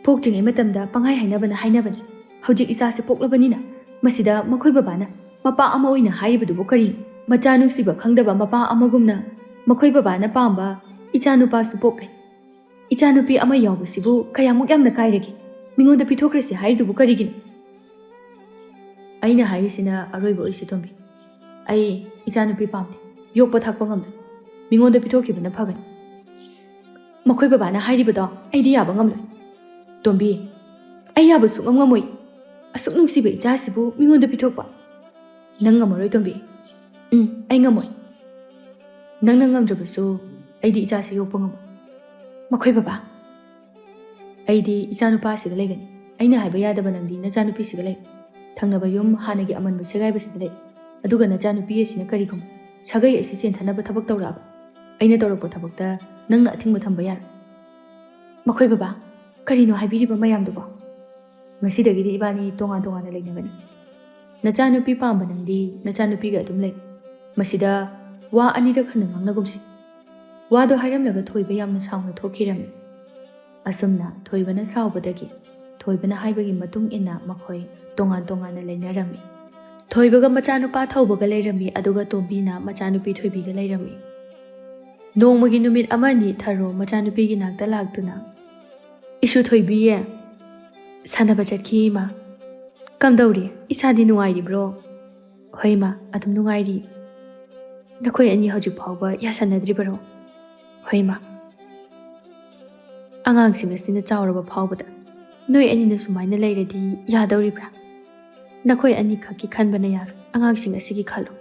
ꯄꯣꯛꯇ꯭ꯔꯤꯉꯩ ꯃꯇꯝꯗ ꯄꯪꯍꯥꯏ ꯍꯥꯏꯅꯕꯅꯤ. ꯍꯧꯖꯤꯛ ꯏꯆꯥꯁꯤ ꯄꯣꯛꯂꯕꯅꯤꯅ ꯃꯁꯤꯗ ꯃꯈꯣꯏ ꯕꯕꯥꯅ ꯃꯄꯥ ꯑꯃ ꯑꯣꯏꯅ ꯍꯥꯏꯔꯤꯕꯗꯨꯕꯨ ꯀꯔꯤꯅꯣ? ꯃꯆꯥ ꯅꯨꯡꯁꯤꯕ ꯈꯪꯗꯕ ꯃꯄꯥ ꯑꯃꯒꯨꯝꯅ ꯃꯈꯣꯏ ꯕꯕꯥꯅ ꯄꯥꯝꯕ ꯏꯆꯥꯅꯨꯄꯥꯁꯨ ꯄꯣꯛꯂꯦ. ꯏꯆꯥꯅꯨꯄꯤ ꯑꯃ ꯌꯥꯎꯕꯁꯤꯕꯨ ꯀꯌꯥꯃꯨꯛ ꯌꯥꯝꯅ ꯀꯥꯏꯔꯒꯦ? ꯃꯤꯉꯣꯟꯗ ꯄꯤꯊꯣꯛꯈ꯭ꯔꯁꯤ ꯍꯥꯏꯔꯤꯗꯨꯕꯨ ꯀꯔꯤꯒꯤꯅꯣ? ꯑꯩꯅ ꯍꯥꯏꯔꯤꯁꯤꯅ ꯑꯔꯣꯏꯕ ꯑꯣꯏꯁꯤ ꯇꯣꯝꯕꯤ. ꯑꯩ ꯏꯆꯥꯅꯨꯄꯤ ꯄꯥꯝꯗꯦ. ꯌꯣꯛꯄ ꯊꯥꯛꯄ ꯉꯝꯂꯣꯏ. ꯃꯤꯉꯣꯟꯗ ꯄꯤꯊꯣꯛꯈꯤꯕꯅ ꯐꯒꯅꯤ. ꯃꯈꯣꯏ ꯕꯕꯥꯅ ꯍꯥꯏꯔꯤꯕꯗꯣ ꯑꯩꯗꯤ ꯌꯥꯕ ꯉꯝꯂꯣꯏ. ꯇꯣꯝꯕꯤ, ꯑꯩ ꯌꯥꯕ ꯁꯨꯡꯉꯝ ꯉꯝꯃꯣꯏ. ꯑꯁꯨꯛ ꯅꯨꯡꯁꯤꯕ ꯏꯆꯥꯁꯤꯕꯨ ꯃꯤꯉꯣꯟꯗ ꯄꯤꯊꯣꯛꯄ. ꯅꯪ ꯉꯝꯃꯔꯣꯏ ꯇꯣꯝꯕꯤ. ꯑꯩ ꯉꯝꯃꯣꯏ. ꯅꯪꯅ ꯉꯝꯗ꯭ꯔꯕꯁꯨ ꯑꯩꯗꯤ ꯏꯆꯥꯁꯤ ꯌꯣꯛꯄ ꯉꯝꯃꯣꯏ. ꯃꯈꯣꯏ ꯕꯕꯥ, ꯑꯩꯗꯤ ꯏꯆꯥꯅꯨꯄꯥꯁꯤꯒ ꯂꯩꯒꯅꯤ. ꯑꯩꯅ ꯍꯥꯏꯕ ꯌꯥꯗꯕ ꯅꯪꯗꯤ ꯅꯆꯥꯅꯨꯄꯤꯁꯤꯒ ꯂꯩ. ꯊꯪꯅꯕ ꯌꯨꯝ ꯍꯥꯟꯅꯒꯤ ꯑꯃꯟꯕ ꯁꯦꯒꯥꯏꯕꯁꯤꯗ ꯂꯩ. ꯑꯗꯨꯒ ꯅꯆꯥꯅꯨꯄꯤ ꯑꯁꯤꯅ ꯀꯔꯤꯒꯨꯝꯕ ꯁꯥꯒꯩ ꯑꯁꯤ ꯆꯦꯟꯊꯅꯕ ꯊꯕꯛ ꯇꯧꯔꯛꯑꯕ ꯑꯩꯅ ꯇꯧꯔꯛꯄ ꯊꯕꯛꯇ ꯅꯪꯅ ꯑꯊꯤꯡꯕ ꯊꯝꯕ ꯌꯥꯔꯣꯏ. ꯃꯈꯣꯏ ꯕꯕꯥ, ꯀꯔꯤꯅꯣ ꯍꯥꯏꯕꯤꯔꯤꯕ ꯃꯌꯥꯝꯗꯨꯕꯣ? ꯉꯁꯤꯗꯒꯤꯗꯤ ꯏꯕꯥꯅꯤ ꯇꯣꯉꯥꯟ ꯇꯣꯉꯥꯟꯅ ꯂꯩꯅꯒꯅꯤ. ꯅꯆꯥꯅꯨꯄꯤ ꯄꯥꯝꯕ ꯅꯪꯗꯤ ꯅꯆꯥꯅꯨꯄꯤꯒ ꯑꯗꯨꯝ ꯂꯩ. ꯃꯁꯤꯗ ꯋꯥ ꯑꯅꯤꯔꯛ ꯍꯟꯅ ꯉꯥꯡꯅꯒꯨꯝꯁꯤ. ꯋꯥꯗꯣ ꯍꯥꯏꯔꯝꯂꯒ ꯊꯣꯏꯕ ꯌꯥꯝꯅ ꯁꯥꯎꯅ ꯊꯣꯛꯈꯤꯔꯝꯃꯤ. ꯑꯁꯨꯝꯅ ꯊꯣꯏꯕꯅ ꯁꯥꯎꯕꯗꯒꯤ ꯊꯣꯏꯕꯅ ꯍꯥꯏꯕꯒꯤ ꯃꯇꯨꯡ ꯏꯟꯅ ꯃꯈꯣꯏ ꯇꯣꯉꯥꯟ ꯇꯣꯉꯥꯟꯅ ꯂꯩꯅꯔꯝꯃꯤ. ꯊꯣꯏꯕꯒ ꯃꯆꯥꯅꯨꯄꯥ ꯊꯧꯕꯒ ꯂꯩꯔꯝꯃꯤ, ꯑꯗꯨꯒ ꯇꯣꯝꯕꯤꯅ ꯃꯆꯥꯅꯨꯄꯤ ꯊꯣꯏꯕꯤꯒ ꯂꯩꯔꯝꯃꯤ. ꯅꯣꯡꯃꯒꯤ ꯅꯨꯃꯤꯠ ꯑꯃꯅꯤ ꯊꯔꯣ ꯃꯆꯥꯅꯨꯄꯤꯒꯤ ꯅꯥꯛꯇ ꯂꯥꯛꯇꯨꯅ "ꯏꯁꯨ ꯊꯣꯏꯕꯤꯌꯦ, ꯁꯥꯟꯅꯕ ꯆꯠꯈꯤ ꯏꯃꯥ꯫ ꯀꯝꯗꯧꯔꯤ? ꯏꯁꯥꯗꯤ ꯅꯨꯡꯉꯥꯏꯔꯤꯕ꯭ꯔꯣ?" "ꯍꯣꯏ ꯏꯃꯥ, ꯑꯗꯨꯝ ꯅꯨꯡꯉꯥꯏꯔꯤ." "ꯅꯈꯣꯏ ꯑꯅꯤ ꯍꯧꯖꯤꯛ ꯐꯥꯎꯕ ꯌꯥꯁꯟꯅꯗ꯭ꯔꯤꯕꯔꯣ?" "ꯍꯣꯏ ꯏꯃꯥ." "ꯑꯉꯥꯡꯁꯤꯡ ꯑꯁꯤꯅ ꯆꯥꯎꯔꯕ ꯐꯥꯎꯕꯗ ꯅꯣꯏ ꯑꯅꯤꯅ ꯁꯨꯃꯥꯏꯅ ꯂꯩꯔꯗꯤ ꯌꯥꯗꯧꯔꯤꯕ꯭ꯔꯥ? ꯅꯈꯣꯏ ꯑꯅꯤꯈꯛꯀꯤ ꯈꯟꯕꯅ ꯌꯥꯔꯣꯏ, ꯑꯉꯥꯡꯁꯤꯡ ꯑꯁꯤꯒꯤ ꯈꯜꯂꯨ."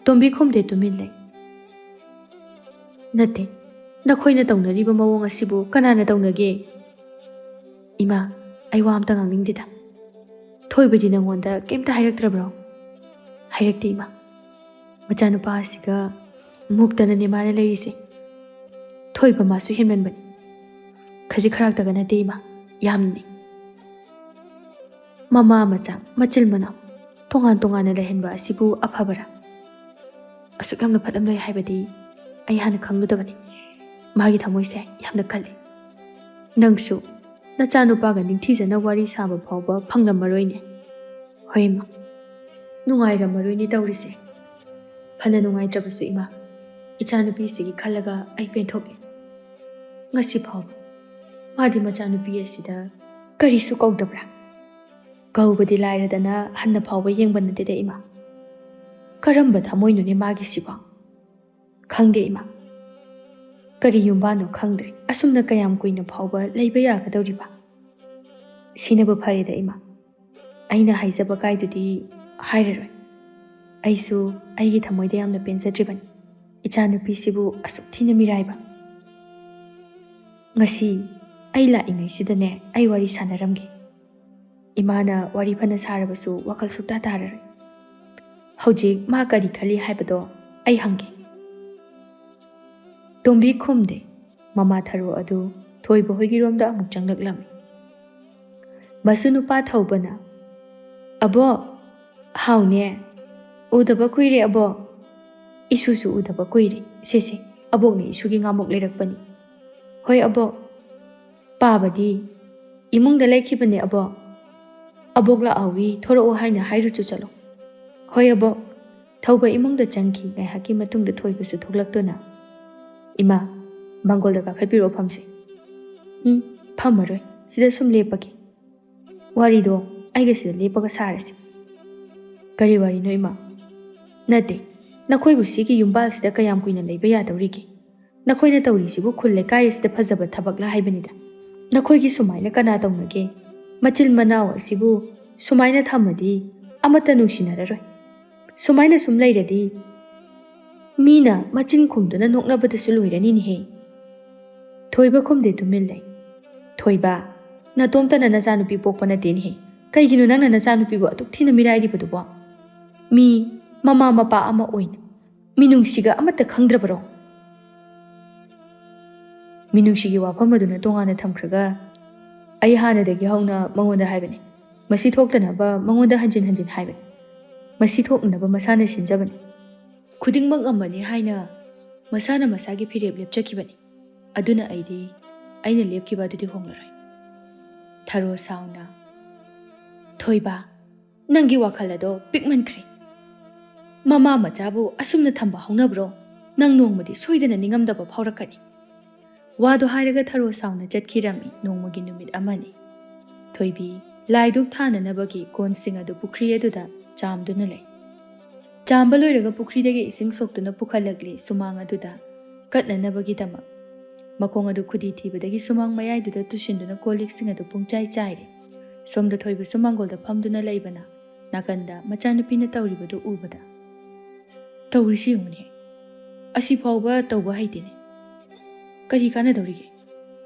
ꯇꯣꯝꯕꯤ ꯈꯨꯝꯗꯦ, ꯇꯨꯃꯤꯟ ꯂꯩ. "ꯅꯠꯇꯦ, ꯅꯈꯣꯏꯅ ꯇꯧꯅꯔꯤꯕ ꯃꯑꯣꯡ ꯑꯁꯤꯕꯨ ꯀꯅꯥꯅ ꯇꯧꯅꯒꯦ?" "ꯏꯃꯥ, ꯑꯩ ꯋꯥ ꯑꯝꯇ ꯉꯥꯡꯅꯤꯡꯗꯦꯗ." "ꯊꯣꯏꯕꯗꯤ ꯅꯪꯉꯣꯟꯗ ꯀꯩꯝꯇ ꯍꯥꯏꯔꯛꯇ꯭ꯔꯕ꯭ꯔꯣ?" "ꯍꯥꯏꯔꯛꯇꯦ ꯏꯃꯥ. ꯃꯆꯥꯅꯨꯄꯥ ꯑꯁꯤꯒ ꯃꯨꯛꯇꯅꯅꯦ ꯃꯥꯅ ꯂꯩꯔꯤꯁꯦ. ꯊꯣꯏꯕ ꯃꯥꯁꯨ ꯍꯦꯟꯃꯟꯕꯅꯤ. ꯈꯖꯤꯛ ꯈꯔꯥꯛꯇꯒ ꯅꯠꯇꯦ ꯏꯃꯥ, ꯌꯥꯝꯅꯅꯤ. ꯃꯃꯥ ꯃꯆꯥ, ꯃꯆꯤꯜ ꯃꯅꯥꯎ ꯇꯣꯉꯥꯟ ꯇꯣꯉꯥꯟꯅ ꯂꯩꯍꯟꯕ ꯑꯁꯤꯕꯨ ꯑꯐꯕꯔꯥ? ꯑꯁꯨꯛ ꯌꯥꯝꯅ ꯐꯠꯂꯝꯂꯣꯏ ꯍꯥꯏꯕꯗꯤ ꯑꯩ ꯍꯥꯟꯅ ꯈꯪꯂꯨꯗꯕꯅꯤ. ꯃꯥꯒꯤ ꯊꯃꯣꯏꯁꯦ ꯌꯥꯝꯅ ꯀꯜꯂꯤ. ꯅꯪꯁꯨ ꯅꯆꯥꯅꯨꯄꯥꯒ ꯅꯤꯡꯊꯤꯖꯅ ꯋꯥꯔꯤ ꯁꯥꯕ ꯐꯥꯎꯕ ꯐꯪꯂꯝꯃꯔꯣꯏꯅꯦ." "ꯍꯣꯏ ꯏꯃꯥ, ꯅꯨꯡꯉꯥꯏꯔꯝꯃꯔꯣꯏꯅꯦ ꯇꯧꯔꯤꯁꯦ." "ꯐꯅ ꯅꯨꯡꯉꯥꯏꯇ꯭ꯔꯕꯁꯨ ꯏꯃꯥ, ꯏꯆꯥꯅꯨꯄꯤꯁꯤꯒꯤ ꯈꯜꯂꯒ ꯑꯩ ꯄꯦꯟꯊꯣꯛꯂꯦ. ꯉꯁꯤ ꯐꯥꯎꯕ ꯃꯥꯗꯤ ꯃꯆꯥꯅꯨꯄꯤ ꯑꯁꯤꯗ ꯀꯔꯤꯁꯨ ꯀꯧꯗꯕ꯭ꯔꯥ? ꯀꯧꯕꯗꯤ ꯂꯥꯏꯔꯗꯅ ꯍꯟꯅ ꯐꯥꯎꯕ ꯌꯦꯡꯕ ꯅꯠꯇꯦꯗ ꯏꯃꯥ. ꯀꯔꯝꯕ ꯊꯃꯣꯏꯅꯣꯅꯦ ꯃꯥꯒꯤꯁꯤꯕꯣ? ꯈꯪꯗꯦ ꯏꯃꯥ. ꯀꯔꯤ ꯌꯨꯝꯕꯥꯅꯣ ꯈꯪꯗ꯭ꯔꯦ. ꯑꯁꯨꯝꯅ ꯀꯌꯥꯝ ꯀꯨꯏꯅ ꯐꯥꯎꯕ ꯂꯩꯕ ꯌꯥꯒꯗꯧꯔꯤꯕ? ꯁꯤꯅꯕꯨ ꯐꯔꯦꯗ ꯏꯃꯥ. ꯑꯩꯅ ꯍꯥꯏꯖꯕ ꯀꯥꯏꯗꯨꯗꯤ ꯍꯥꯏꯔꯔꯣꯏ. ꯑꯩꯁꯨ ꯑꯩꯒꯤ ꯊꯃꯣꯏꯗ ꯌꯥꯝꯅ ꯄꯦꯟꯖꯗ꯭ꯔꯤꯕꯅꯤ. ꯏꯆꯥꯅꯨꯄꯤꯁꯤꯕꯨ ꯑꯁꯨꯛ ꯊꯤꯅ ꯃꯤꯔꯥꯏꯕ. ꯉꯁꯤ ꯑꯩ ꯂꯥꯛꯏꯉꯩꯁꯤꯗꯅꯦ ꯑꯩ ꯋꯥꯔꯤ ꯁꯥꯟꯅꯔꯝꯒꯦ. ꯏꯃꯥꯅ ꯋꯥꯔꯤ ꯐꯅ ꯁꯥꯔꯕꯁꯨ ꯋꯥꯈꯜ ꯁꯨꯛꯇꯥ ꯇꯥꯔꯔꯣꯏ. ꯍꯧꯖꯤꯛ ꯃꯥ ꯀꯔꯤ ꯈꯜꯂꯤ ꯍꯥꯏꯕꯗꯣ ꯑꯩ ꯍꯪꯒꯦ." ꯇꯣꯝꯕꯤ ꯈꯨꯝꯗꯦ. ꯃꯃꯥ ꯊꯔꯣ ꯑꯗꯨ ꯊꯣꯏꯕ ꯍꯣꯏꯒꯤꯔꯣꯝꯗ ꯑꯃꯨꯛ ꯆꯪꯂꯛꯂꯝꯃꯤ. ꯃꯁꯨ ꯅꯨꯄꯥ ꯊꯧꯕꯅ "ꯑꯕꯣꯛ, ꯍꯥꯎꯅꯦ, ꯎꯗꯕ ꯀꯨꯏꯔꯦ ꯑꯕꯣꯛ." "ꯏꯁꯨꯁꯨ ꯎꯗꯕ ꯀꯨꯏꯔꯦ. ꯁꯦ ꯑꯕꯣꯛꯅ ꯏꯁꯨꯒꯤ ꯉꯥꯃꯨꯛ ꯂꯩꯔꯛꯄꯅꯤ." "ꯍꯣꯏ ꯑꯕꯣꯛ." "ꯄꯥꯕꯗꯤ ꯏꯃꯨꯡꯗ ꯂꯩꯈꯤꯕꯅꯦ ꯑꯕꯣꯛ. ꯑꯕꯣꯛ ꯂꯥꯛꯍꯧꯋꯤ, ꯊꯣꯔꯛꯑꯣ ꯍꯥꯏꯅ ꯍꯥꯏꯔꯨꯆꯣ ꯆꯠꯂꯣ." "ꯍꯣꯏ ꯑꯕꯣꯛ." ꯊꯧꯕ ꯏꯃꯨꯡꯗ ꯆꯪꯈꯤ. ꯉꯥꯏꯍꯥꯛꯀꯤ ꯃꯇꯨꯡꯗ ꯊꯣꯏꯕꯁꯨ ꯊꯣꯛꯂꯛꯇꯨꯅ "ꯏꯃꯥ, ꯃꯥꯡꯒꯣꯜꯗ ꯀꯥꯈꯠꯄꯤꯔꯛꯑꯣ ꯐꯝꯁꯤ." "ꯐꯝꯃꯔꯣꯏ, ꯁꯤꯗ ꯁꯨꯝ ꯂꯦꯞꯄꯒꯦ. ꯋꯥꯔꯤꯗꯣ ꯑꯩꯒ ꯁꯤꯗ ꯂꯦꯞꯄꯒ ꯁꯥꯔꯁꯤ." "ꯀꯔꯤ ꯋꯥꯔꯤꯅꯣ ꯏꯃꯥ?" "ꯅꯠꯇꯦ, ꯅꯈꯣꯏꯕꯨ ꯁꯤꯒꯤ ꯌꯨꯝꯕꯥꯜꯁꯤꯗ ꯀꯌꯥꯝ ꯀꯨꯏꯅ ꯂꯩꯕ ꯌꯥꯗꯧꯔꯤꯒꯦ? ꯅꯈꯣꯏꯅ ꯇꯧꯔꯤꯁꯤꯕꯨ ꯈꯨꯜ ꯂꯩꯀꯥꯏ ꯑꯁꯤꯗ ꯐꯖꯕ ꯊꯕꯛꯂ ꯍꯥꯏꯕꯅꯤꯗ. ꯅꯈꯣꯏꯒꯤ ꯁꯨꯃꯥꯏꯅ ꯀꯅꯥ ꯇꯧꯅꯒꯦ? ꯃꯆꯤꯜ ꯃꯅꯥꯎ ꯑꯁꯤꯕꯨ ꯁꯨꯃꯥꯏꯅ ꯊꯝꯃꯗꯤ ꯑꯃꯠꯇ ꯅꯨꯡꯁꯤꯅꯔꯔꯣꯏ ꯁꯨꯃꯥꯏꯅ ꯁꯨꯝ ꯂꯩꯔꯗꯤ ꯃꯤꯅ ꯃꯆꯤꯟ ꯈꯨꯝꯗꯨꯅ ꯅꯣꯛꯅꯕꯗꯁꯨ ꯂꯣꯏꯔꯅꯤꯅꯦꯍꯦ ꯊꯣꯏꯕ ꯈꯨꯝꯗꯦ ꯇꯨꯃꯤꯟ ꯂꯩ ꯊꯣꯏꯕ ꯅꯇꯣꯝꯇꯅ ꯅꯆꯥꯅꯨꯄꯤ ꯄꯣꯛꯄ ꯅꯠꯇꯦꯅꯦꯍꯦ ꯀꯩꯒꯤꯅꯣ ꯅꯪꯅ ꯅꯆꯥꯅꯨꯄꯤꯕꯨ ꯑꯗꯨꯛ ꯊꯤꯅ ꯃꯤꯔꯥꯏꯔꯤꯕꯗꯨꯕꯣ ꯃꯤ ꯃꯃꯥ ꯃꯄꯥ ꯑꯃ ꯑꯣꯏꯅ ꯃꯤꯅꯨꯡꯁꯤꯒ ꯑꯃꯠꯇ ꯈꯪꯗ꯭ꯔꯕꯔꯣ ꯃꯤꯅꯨꯡꯁꯤꯒꯤ ꯋꯥꯐꯝ ꯑꯗꯨꯅ ꯇꯣꯉꯥꯟꯅ ꯊꯝꯈ꯭ꯔꯒ ꯑꯩ ꯍꯥꯟꯅꯗꯒꯤ ꯍꯧꯅ ꯃꯉꯣꯟꯗ ꯍꯥꯏꯕꯅꯤ ꯃꯁꯤ ꯊꯣꯛꯇꯅꯕ ꯃꯉꯣꯟꯗ ꯍꯟꯖꯤꯟ ꯍꯟꯖꯤꯟ ꯍꯥꯏꯕꯅꯤ ꯃꯁꯤ ꯊꯣꯛꯅꯅꯕ ꯃꯁꯥꯅ ꯁꯤꯟꯖꯕꯅꯤ ꯈꯨꯗꯤꯡꯃꯛ ꯉꯝꯃꯅꯤ ꯍꯥꯏꯅ ꯃꯁꯥꯅ ꯃꯁꯥꯒꯤ ꯐꯤꯔꯦꯞ ꯂꯦꯞꯆꯈꯤꯕꯅꯤ ꯑꯗꯨꯅ ꯑꯩꯅ ꯂꯦꯞꯈꯤꯕ ꯑꯗꯨꯗꯤ ꯍꯣꯡꯂꯔꯣꯏ ꯊꯔꯣ ꯁꯥꯎꯅ ꯊꯣꯏꯕ ꯅꯪꯒꯤ ꯋꯥꯈꯜ ꯑꯗꯣ ꯄꯤꯛꯃꯟꯈ꯭ꯔꯦ ꯃꯃꯥ ꯃꯆꯥꯕꯨ ꯑꯁꯨꯝꯅ ꯊꯝꯕ ꯍꯧꯅꯕ꯭ꯔꯣ ꯅꯪ ꯅꯣꯡꯃꯗꯤ ꯁꯣꯏꯗꯅ ꯅꯤꯡꯉꯝꯗꯕ ꯐꯥꯎꯔꯛꯀꯅꯤ ꯋꯥꯗꯣ ꯍꯥꯏꯔꯒ ꯊꯔꯣ ꯁꯥꯎꯅ ꯆꯠꯈꯤꯔꯝꯃꯤ ꯅꯣꯡꯃꯒꯤ ꯅꯨꯃꯤꯠ ꯑꯃꯅꯤ ꯊꯣꯏꯕꯤ ꯂꯥꯏꯗꯨꯛ ꯊꯥꯅꯅꯕꯒꯤ ꯀꯣꯟꯁꯤꯡ ꯑꯗꯨ ꯄꯨꯈ꯭ꯔꯤ ꯑꯗꯨꯗ ꯆꯥꯝꯗꯨꯅ ꯂꯩ ꯆꯥꯝꯕ ꯂꯣꯏꯔꯒ ꯄꯨꯈ꯭ꯔꯤꯗꯒꯤ ꯏꯁꯤꯡ ꯁꯣꯛꯇꯨꯅ ꯄꯨꯈꯠꯂꯛꯂꯤ ꯁꯨꯃꯥꯡ ꯑꯗꯨꯗ ꯀꯠꯅꯅꯕꯒꯤꯗꯃꯛ ꯃꯈꯣꯡ ꯑꯗꯨ ꯈꯨꯗꯤ ꯊꯤꯕꯗꯒꯤ ꯁꯨꯃꯥꯡ ꯃꯌꯥꯏꯗꯨꯗ ꯇꯨꯁꯤꯟꯗꯨꯅ ꯀꯣꯜꯂꯤꯛꯁꯤꯡ ꯑꯗꯨ ꯄꯨꯡꯆꯥꯏ ꯆꯥꯏꯔꯦ ꯁꯣꯝꯗ ꯊꯣꯏꯕꯁꯨ ꯃꯥꯡꯒꯣꯜꯗ ꯐꯝꯗꯨꯅ ꯂꯩꯕꯅ ꯅꯥꯀꯟꯗ ꯃꯆꯥꯅꯨꯄꯤꯅ ꯇꯧꯔꯤꯕꯗꯨ ꯎꯕꯗ ꯇꯧꯔꯤꯁꯤ ꯌꯦꯡꯉꯨꯅꯦ ꯑꯁꯤ ꯐꯥꯎꯕ ꯇꯧꯕ ꯍꯩꯇꯦꯅꯦ ꯀꯔꯤ ꯀꯥꯟꯅꯗꯧꯔꯤꯒꯦ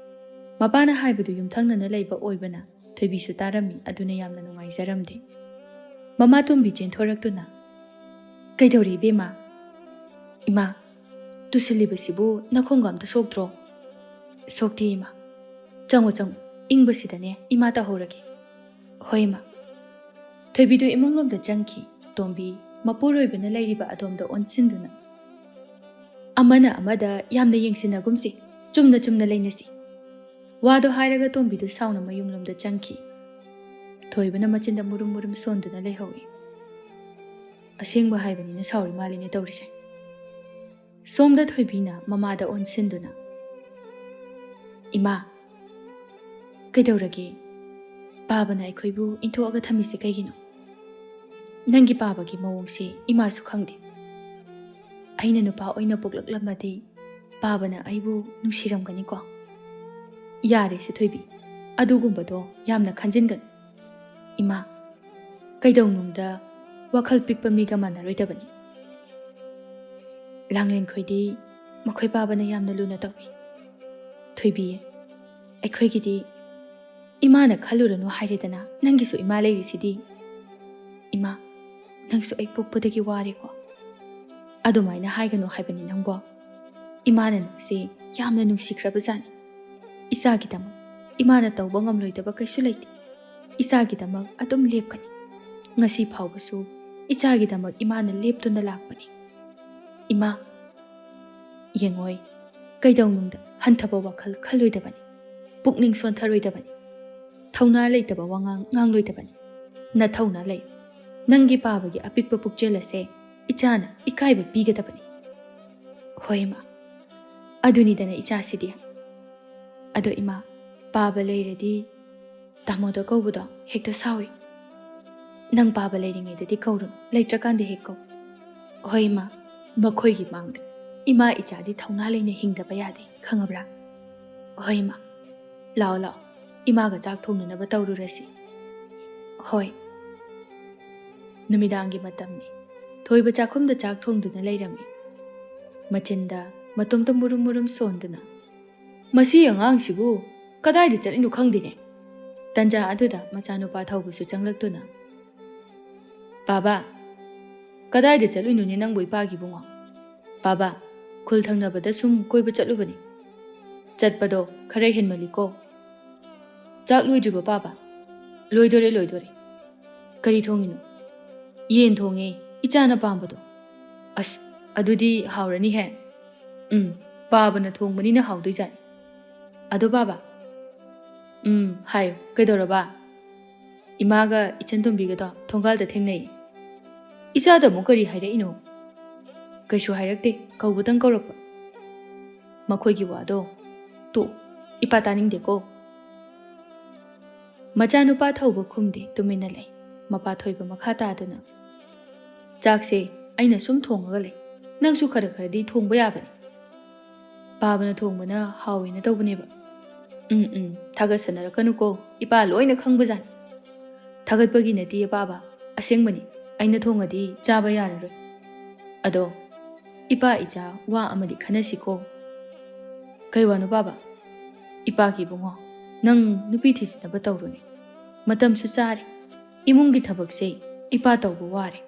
ꯃꯄꯥꯅ ꯍꯥꯏꯕꯗꯨ ꯌꯨꯝꯊꯪꯅꯅ ꯂꯩꯕ ꯑꯣꯏꯕꯅ ꯊꯣꯏꯕꯤꯁꯨ ꯇꯥꯔꯝꯃꯤ ꯑꯗꯨꯅ ꯌꯥꯝꯅ ꯅꯨꯡꯉꯥꯏꯖꯔꯝꯗꯦ ꯃꯃꯥ ꯇꯣꯝꯕꯤ ꯆꯦꯟꯊꯣꯔꯛꯇꯨꯅ ꯀꯩꯗꯧꯔꯤ ꯏꯕꯦꯝꯃ ꯏꯃꯥ ꯇꯨꯁꯤꯜꯂꯤꯕꯁꯤꯕꯨ ꯅꯈꯣꯡꯒ ꯑꯝꯇ ꯁꯣꯛꯇ꯭ꯔꯣ ꯁꯣꯛꯇꯦ ꯏꯃꯥ ꯆꯪꯉꯣ ꯏꯪꯕꯁꯤꯗꯅꯦ ꯏꯃꯥ ꯇꯧꯍꯧꯔꯒꯦ ꯍꯣꯏ ꯏꯃꯥ ꯊꯣꯏꯕꯤꯗꯨ ꯏꯃꯨꯡꯂꯣꯝꯗ ꯆꯪꯈꯤ ꯇꯣꯝꯕꯤ ꯃꯄꯨꯔꯣꯏꯕꯅ ꯂꯩꯔꯤꯕ ꯑꯗꯣꯝꯗ ꯑꯣꯟꯁꯤꯟꯗꯨꯅ ꯑꯃꯅ ꯑꯃꯗ ꯌꯥꯝꯅ ꯌꯦꯡꯁꯤꯟꯅꯒꯨꯝꯁꯤ ꯆꯨꯝꯅ ꯂꯩꯅꯁꯤ ꯋꯥꯗꯣ ꯍꯥꯏꯔꯒ ꯇꯣꯝꯕꯤꯗꯨ ꯁꯥꯎꯅ ꯃꯌꯨꯝꯂꯣꯝꯗ ꯆꯪꯈꯤ ꯊꯣꯏꯕꯅ ꯃꯆꯤꯟꯗ ꯃꯨꯔꯨꯝ ꯃꯨꯔꯨꯝ ꯁꯣꯟꯗꯨꯅ ꯂꯩꯍꯧꯏ ꯑꯁꯦꯡꯕ ꯍꯥꯏꯕꯅꯤꯅ ꯁꯥꯎꯔꯤ ꯃꯥꯜꯂꯤꯅꯦ ꯇꯧꯔꯤꯁꯦ ꯁꯣꯝꯗ ꯊꯣꯏꯕꯤꯅ ꯃꯃꯥꯗ ꯑꯣꯟꯁꯤꯟꯗꯨꯅ ꯏꯃꯥ ꯀꯩꯗꯧꯔꯒꯦ ꯄꯥꯕꯅ ꯑꯩꯈꯣꯏꯕꯨ ꯏꯟꯊꯣꯛꯑꯒ ꯊꯝꯃꯤꯁꯦ ꯀꯩꯒꯤꯅꯣ ꯅꯪꯒꯤ ꯄꯥꯕꯒꯤ ꯃꯑꯣꯡꯁꯦ ꯏꯃꯥꯁꯨ ꯈꯪꯗꯦ ꯑꯩꯅ ꯅꯨꯄꯥ ꯑꯣꯏꯅ ꯄꯣꯛꯂꯛꯂꯝꯃꯗꯤ ꯄꯥꯕꯅ ꯑꯩꯕꯨ ꯅꯨꯡꯁꯤꯔꯝꯒꯅꯤꯀꯣ ꯌꯥꯔꯦꯁꯦ ꯊꯣꯏꯕꯤ ꯑꯗꯨꯒꯨꯝꯕꯗꯣ ꯌꯥꯝꯅ ꯈꯟꯖꯤꯟꯒꯅꯨ ꯏꯃꯥ ꯀꯩꯗꯧꯅꯨꯡꯗ ꯋꯥꯈꯜ ꯄꯤꯛꯄ ꯃꯤꯒ ꯃꯥꯟꯅꯔꯣꯏꯗꯕꯅꯤ ꯂꯥꯡꯂꯦꯟꯈꯣꯏꯗꯤ ꯃꯈꯣꯏ ꯄꯥꯕꯅ ꯌꯥꯝꯅ ꯂꯨꯅ ꯇꯧꯏ ꯊꯣꯏꯕꯤ ꯑꯩꯈꯣꯏꯒꯤꯗꯤ ꯏꯃꯥꯅ ꯈꯜꯂꯨꯔꯅꯨ ꯍꯥꯏꯔꯦꯗꯅ ꯅꯪꯒꯤꯁꯨ ꯏꯃꯥ ꯂꯩꯔꯤꯁꯤꯗꯤ ꯏꯃꯥ ꯅꯪꯁꯨ ꯑꯩ ꯄꯣꯛꯄꯗꯒꯤ ꯋꯥꯔꯦꯀꯣ ꯑꯗꯨꯃꯥꯏꯅ ꯍꯥꯏꯒꯅꯨ ꯍꯥꯏꯕꯅꯤ ꯅꯪꯕꯣ ꯏꯃꯥꯅ ꯅꯪꯁꯦ ꯌꯥꯝꯅ ꯅꯨꯡꯁꯤꯈ꯭ꯔꯕꯖꯥꯠꯅꯤ ꯏꯆꯥꯒꯤꯗꯃꯛ ꯏꯃꯥꯅ ꯇꯧꯕ ꯉꯝꯂꯣꯏꯗꯕ ꯀꯩꯁꯨ ꯂꯩꯇꯦ ꯏꯆꯥꯒꯤꯗꯃꯛ ꯑꯗꯨꯝ ꯂꯦꯞꯀꯅꯤ ꯉꯁꯤ ꯐꯥꯎꯕꯁꯨ ꯏꯆꯥꯒꯤꯗꯃꯛ ꯏꯃꯥꯅ ꯂꯦꯞꯇꯨꯅ ꯂꯥꯛꯄꯅꯤ ꯏꯃꯥ ꯌꯦꯡꯉꯣꯏ ꯀꯩꯗꯧꯅꯨꯡꯗ ꯍꯟꯊꯕ ꯋꯥꯈꯜ ꯈꯜꯂꯣꯏꯗꯕꯅꯤ ꯄꯨꯛꯅꯤꯡ ꯁꯣꯟꯊꯔꯣꯏꯗꯕꯅꯤ ꯊꯧꯅꯥ ꯂꯩꯇꯕ ꯋꯥꯉꯥꯡ ꯉꯥꯡꯂꯣꯏꯗꯕꯅꯤ ꯅꯊꯧꯅꯥ ꯂꯩ ꯅꯪꯒꯤ ꯄꯥꯕꯒꯤ ꯑꯄꯤꯛꯄ ꯄꯨꯛꯆꯦꯜ ꯑꯁꯦ ꯏꯆꯥꯅ ꯏꯀꯥꯏꯕ ꯄꯤꯒꯗꯕꯅꯤ ꯍꯣꯏ ꯏꯃꯥ ꯑꯗꯨꯅꯤꯗꯅ ꯏꯆꯥꯁꯤꯗꯤ ꯑꯗꯣ ꯏꯃꯥ ꯄꯥꯕ ꯂꯩꯔꯗꯤ ꯇꯥꯃꯣꯗ ꯀꯧꯕꯗꯣ ꯍꯦꯛꯇ ꯁꯥꯎꯏ ꯅꯪ ꯄꯥꯕ ꯂꯩꯔꯤꯉꯩꯗꯗꯤ ꯀꯧꯔꯨꯅꯨ ꯂꯩꯇ꯭ꯔꯀꯥꯟꯗ ꯍꯦꯛ ꯀꯧ ꯍꯣꯏ ꯏꯃꯥ ꯃꯈꯣꯏꯒꯤ ꯃꯥꯡꯗ ꯏꯃꯥ ꯏꯆꯥꯗꯤ ꯊꯧꯅꯥ ꯂꯩꯅ ꯍꯤꯡꯗꯕ ꯌꯥꯗꯦ ꯈꯪꯉꯕ꯭ꯔꯥ ꯍꯣꯏ ꯏꯃꯥ ꯂꯥꯛꯑꯣ ꯏꯃꯥꯒ ꯆꯥꯛ ꯊꯣꯡꯅꯅꯕ ꯇꯧꯔꯨꯔꯁꯤ ꯍꯣꯏ ꯅꯨꯃꯤꯗꯥꯡꯒꯤ ꯃꯇꯝꯅꯤ ꯊꯣꯏꯕ ꯆꯥꯛꯈꯨꯝꯗ ꯆꯥꯛ ꯊꯣꯡꯗꯨꯅ ꯂꯩꯔꯝꯃꯤ ꯃꯆꯤꯟꯗ ꯃꯇꯣꯝꯇ ꯃꯨꯔꯨꯝ ꯃꯨꯔꯨꯝ ꯁꯣꯟꯗꯨꯅ ꯃꯁꯤ ꯑꯉꯥꯡꯁꯤꯕꯨ ꯀꯗꯥꯏꯗ ꯆꯠꯂꯤꯅꯣ ꯈꯪꯗꯦꯅꯦ ꯇꯟꯖꯥ ꯑꯗꯨꯗ ꯃꯆꯥꯅꯨꯄꯥ ꯊꯧꯕꯁꯨ ꯆꯪꯂꯛꯇꯨꯅ ꯕꯥꯕꯥ ꯀꯗꯥꯏꯗ ꯆꯠꯂꯨꯏꯅꯣꯅꯦ ꯅꯪꯕꯨ ꯏꯄꯥꯒꯤ ꯏꯕꯨꯡꯉꯣ ꯕꯥꯕꯥ ꯈꯨꯜ ꯊꯪꯅꯕꯗ ꯁꯨꯝ ꯀꯣꯏꯕ ꯆꯠꯂꯨꯕꯅꯤ ꯆꯠꯄꯗꯣ ꯈꯔ ꯍꯦꯟꯃꯜꯂꯤꯀꯣ ꯆꯥꯛ ꯂꯣꯏꯗ꯭ꯔꯤꯕꯣ ꯕꯥꯕꯥ ꯂꯣꯏꯗꯣꯔꯦ ꯀꯔꯤ ꯊꯣꯡꯉꯤꯅꯣ ꯌꯦꯟ ꯊꯣꯡꯉꯦ ꯏꯆꯥꯅ ꯄꯥꯝꯕꯗꯣ ꯑꯁ ꯑꯗꯨꯗꯤ ꯍꯥꯎꯔꯅꯤꯍꯦ ꯄꯥꯕꯅ ꯊꯣꯡꯕꯅꯤꯅ ꯍꯥꯎꯗꯣꯏꯖꯥꯠꯅꯤ ꯑꯗꯣ ꯕꯥꯕꯥ ꯍꯥꯏꯌꯨ ꯀꯩꯗꯧꯔꯕ ꯏꯃꯥꯒ ꯏꯆꯟꯇꯣꯝꯕꯤꯒꯗꯣ ꯊꯣꯡꯒꯥꯜꯗ ꯊꯦꯡꯅꯩ ꯏꯆꯥꯗ ꯑꯃꯨꯛ ꯀꯔꯤ ꯍꯥꯏꯔꯛꯏꯅꯣ ꯀꯩꯁꯨ ꯍꯥꯏꯔꯛꯇꯦ ꯀꯧꯕꯇꯪ ꯀꯧꯔꯛꯄ ꯃꯈꯣꯏꯒꯤ ꯋꯥꯗꯣ ꯏꯄꯥ ꯇꯥꯅꯤꯡꯗꯦꯀꯣ ꯃꯆꯥꯅꯨꯄꯥ ꯊꯧꯕ ꯈꯨꯝꯗꯦ ꯇꯨꯃꯤꯟꯅ ꯂꯩ ꯃꯄꯥ ꯊꯣꯏꯕ ꯃꯈꯥ ꯇꯥꯗꯨꯅ ꯆꯥꯛꯁꯦ ꯑꯩꯅ ꯁꯨꯝ ꯊꯣꯡꯉꯒ ꯂꯩ ꯅꯪꯁꯨ ꯈꯔꯗꯤ ꯊꯣꯡꯕ ꯌꯥꯕꯅꯤ ꯄꯥꯕꯅ ꯊꯣꯡꯕꯅ ꯍꯥꯎꯋꯦꯅ ꯇꯧꯕꯅꯦꯕ ꯊꯥꯒꯠꯁꯟꯅꯔꯛꯀꯅꯨꯀꯣ ꯏꯄꯥ ꯂꯣꯏꯅ ꯈꯪꯕꯖꯥꯠꯅꯤ ꯊꯥꯒꯠꯄꯒꯤ ꯅꯠꯇꯦ ꯄꯥꯕ ꯑꯁꯦꯡꯕꯅꯤ ꯑꯩꯅ ꯊꯣꯡꯉꯗꯤ ꯆꯥꯕ ꯌꯥꯔꯔꯣꯏ ꯑꯗꯣ ꯏꯄꯥ ꯏꯆꯥ ꯋꯥ ꯑꯃꯗꯤ ꯈꯟꯅꯁꯤꯀꯣ ꯀꯩ ꯋꯥꯅꯣ ꯕꯥꯕꯥ ꯏꯄꯥꯒꯤ ꯏꯕꯨꯡꯉꯣ ꯅꯪ ꯅꯨꯄꯤ ꯊꯤꯖꯤꯟꯅꯕ ꯇꯧꯔꯨꯅꯦ ꯃꯇꯝꯁꯨ ꯆꯥꯔꯦ 이몽기 타박세 이빠 떠고 와래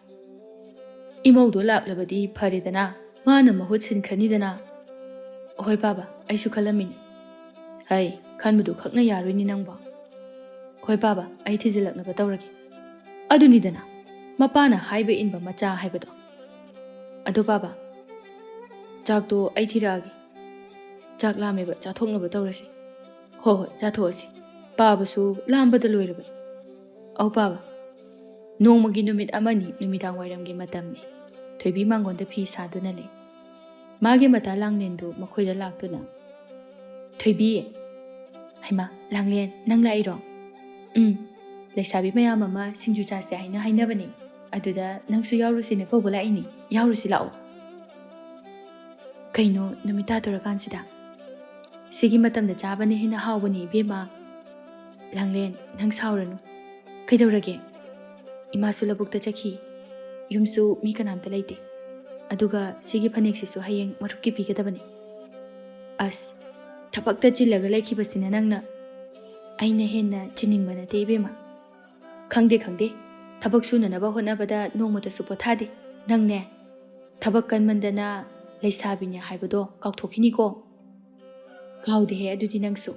이모도 락려버디 파리드나 마나 마훗 신크니드나 어이 바바 아이수 칼라미니 하이 칸무도 각나 야르니 낭바 어이 바바 아이 티질락나바 떠오르기 아두니드나 마빠나 하이베 인바 마짜 하이베도 아도 바바 작도 아이 티라기 작 라메바 자통나바 떠오르시 호호 자토시 바바수 람바다 로이르바 ꯑꯧ ꯄꯥꯕ ꯅꯣꯡꯃꯒꯤ ꯅꯨꯃꯤꯠ ꯑꯃꯅꯤ ꯅꯨꯃꯤꯗꯥꯡ ꯋꯥꯏꯔꯝꯒꯤ ꯃꯇꯝꯅꯤ ꯊꯣꯏꯕꯤ ꯃꯥꯡꯒꯣꯟꯗ ꯐꯤ ꯁꯥꯗꯨꯅ ꯂꯩ ꯃꯥꯒꯤ ꯃꯇꯥ ꯂꯥꯡꯂꯦꯟꯗꯨ ꯃꯈꯣꯏꯗ ꯂꯥꯛꯇꯨꯅ ꯊꯣꯏꯕꯤ ꯍꯩꯃꯥ ꯂꯥꯡꯂꯦꯟ ꯅꯪ ꯂꯥꯛꯏꯔꯣ ꯂꯩꯁꯥꯕꯤ ꯃꯌꯥꯝ ꯑꯃ ꯁꯤꯡꯖꯨ ꯆꯥꯁꯦ ꯍꯥꯏꯅ ꯍꯥꯏꯅꯕꯅꯤ ꯑꯗꯨꯗ ꯅꯪꯁꯨ ꯌꯥꯎꯔꯨꯁꯤꯅ ꯀꯧꯕ ꯂꯥꯛꯏꯅꯤ ꯌꯥꯎꯔꯨꯁꯤ ꯂꯥꯛꯑꯣ ꯀꯩꯅꯣ ꯅꯨꯃꯤꯠ ꯇꯥꯗꯣꯔꯀꯥꯟꯁꯤꯗ ꯁꯤꯒꯤ ꯃꯇꯝꯗ ꯆꯥꯕꯅ ꯍꯦꯟꯅ ꯍꯥꯎꯕꯅꯤ ꯏꯕꯦꯝꯃ ꯂꯥꯡꯂꯦꯟ ꯅꯪ ꯁꯥꯎꯔꯅꯨ ꯀꯩꯗꯧꯔꯒꯦ ꯏꯃꯥꯁꯨ ꯂꯧꯕꯨꯛꯇ ꯆꯠꯈꯤ ꯌꯨꯝꯁꯨ ꯃꯤ ꯀꯅꯥꯝꯇ ꯂꯩꯇꯦ ꯑꯗꯨꯒ ꯁꯤꯒꯤ ꯐꯅꯦꯛꯁꯤꯁꯨ ꯍꯌꯦꯡ ꯃꯔꯨꯞꯀꯤ ꯄꯤꯒꯗꯕꯅꯤ ꯑꯁ ꯊꯕꯛꯇ ꯆꯤꯜꯂꯒ ꯂꯩꯈꯤꯕꯁꯤꯅ ꯅꯪꯅ ꯑꯩꯅ ꯍꯦꯟꯅ ꯆꯤꯟꯅꯤꯡꯕ ꯅꯠꯇꯦ ꯏꯕꯦꯝꯃ ꯈꯪꯗꯦ ꯈꯪꯗꯦ ꯊꯕꯛ ꯁꯨꯅꯅꯕ ꯍꯣꯠꯅꯕꯗ ꯅꯣꯡꯃꯇꯁꯨ ꯄꯣꯊꯥꯗꯦ ꯅꯪꯅꯦ ꯊꯕꯛ ꯀꯟꯃꯟꯗꯅ ꯂꯩꯁꯥꯕꯤꯅꯦ ꯍꯥꯏꯕꯗꯣ ꯀꯥꯎꯊꯣꯛꯈꯤꯅꯤꯀꯣ ꯀꯥꯎꯗꯦꯍꯦ ꯑꯗꯨꯗꯤ ꯅꯪꯁꯨ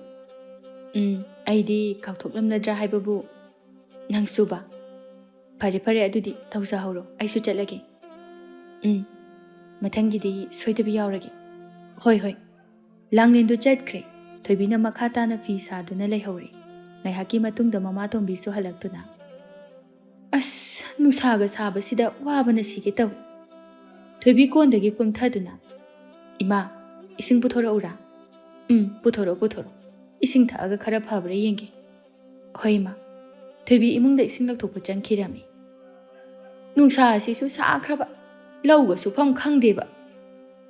ꯑꯩꯗꯤ ꯀꯥꯎꯊꯣꯛꯂꯝꯂꯗ꯭ꯔꯥ ꯍꯥꯏꯕꯕꯨ ꯅꯪꯁꯨꯕ ꯐꯔꯦ ꯐꯔꯦ ꯑꯗꯨꯗꯤ ꯇꯧꯖꯍꯧꯔꯣ ꯑꯩꯁꯨ ꯆꯠꯂꯒꯦ ꯃꯊꯪꯒꯤꯗꯤ ꯁꯣꯏꯗꯕꯤ ꯌꯥꯎꯔꯒꯦ ꯍꯣꯏ ꯍꯣꯏ ꯂꯥꯡꯂꯦꯟꯗꯨ ꯆꯠꯈ꯭ꯔꯦ ꯊꯣꯏꯕꯤꯅ ꯃꯈꯥ ꯇꯥꯅ ꯐꯤ ꯁꯥꯗꯨꯅ ꯂꯩꯍꯧꯔꯦ ꯉꯥꯏꯍꯥꯛꯀꯤ ꯃꯇꯨꯡꯗ ꯃꯃꯥꯇꯣꯝꯕꯤꯁꯨ ꯍꯜꯂꯛꯇꯨꯅ ꯑꯁ ꯅꯨꯡꯁꯥꯒ ꯁꯥꯕꯁꯤꯗ ꯋꯥꯕꯅ ꯁꯤꯒꯦ ꯇꯧꯏ ꯊꯣꯏꯕꯤ ꯀꯣꯟꯗꯒꯤ ꯀꯨꯝꯊꯗꯨꯅ ꯏꯃꯥ ꯏꯁꯤꯡ ꯄꯨꯊꯣꯔꯛꯎꯔꯥ ꯄꯨꯊꯣꯔꯛꯑꯣ ꯄꯨꯊꯣꯔꯛꯑꯣ ꯏꯁꯤꯡ ꯊꯛꯑꯒ ꯈꯔ ꯐꯕ꯭ꯔꯥ ꯌꯦꯡꯒꯦ ꯍꯣꯏ ꯏꯃꯥ ꯊꯣꯏꯕꯤ ꯏꯃꯨꯡꯗ ꯏꯁꯤꯡ ꯂꯧꯊꯣꯛꯄ ꯆꯪꯈꯤꯔꯝꯃꯤ ꯅꯨꯡꯁꯥ ꯑꯁꯤꯁꯨ ꯁꯥꯈ꯭ꯔꯕ ꯂꯧꯒ ꯁꯨꯐꯝ ꯈꯪꯗꯦꯕ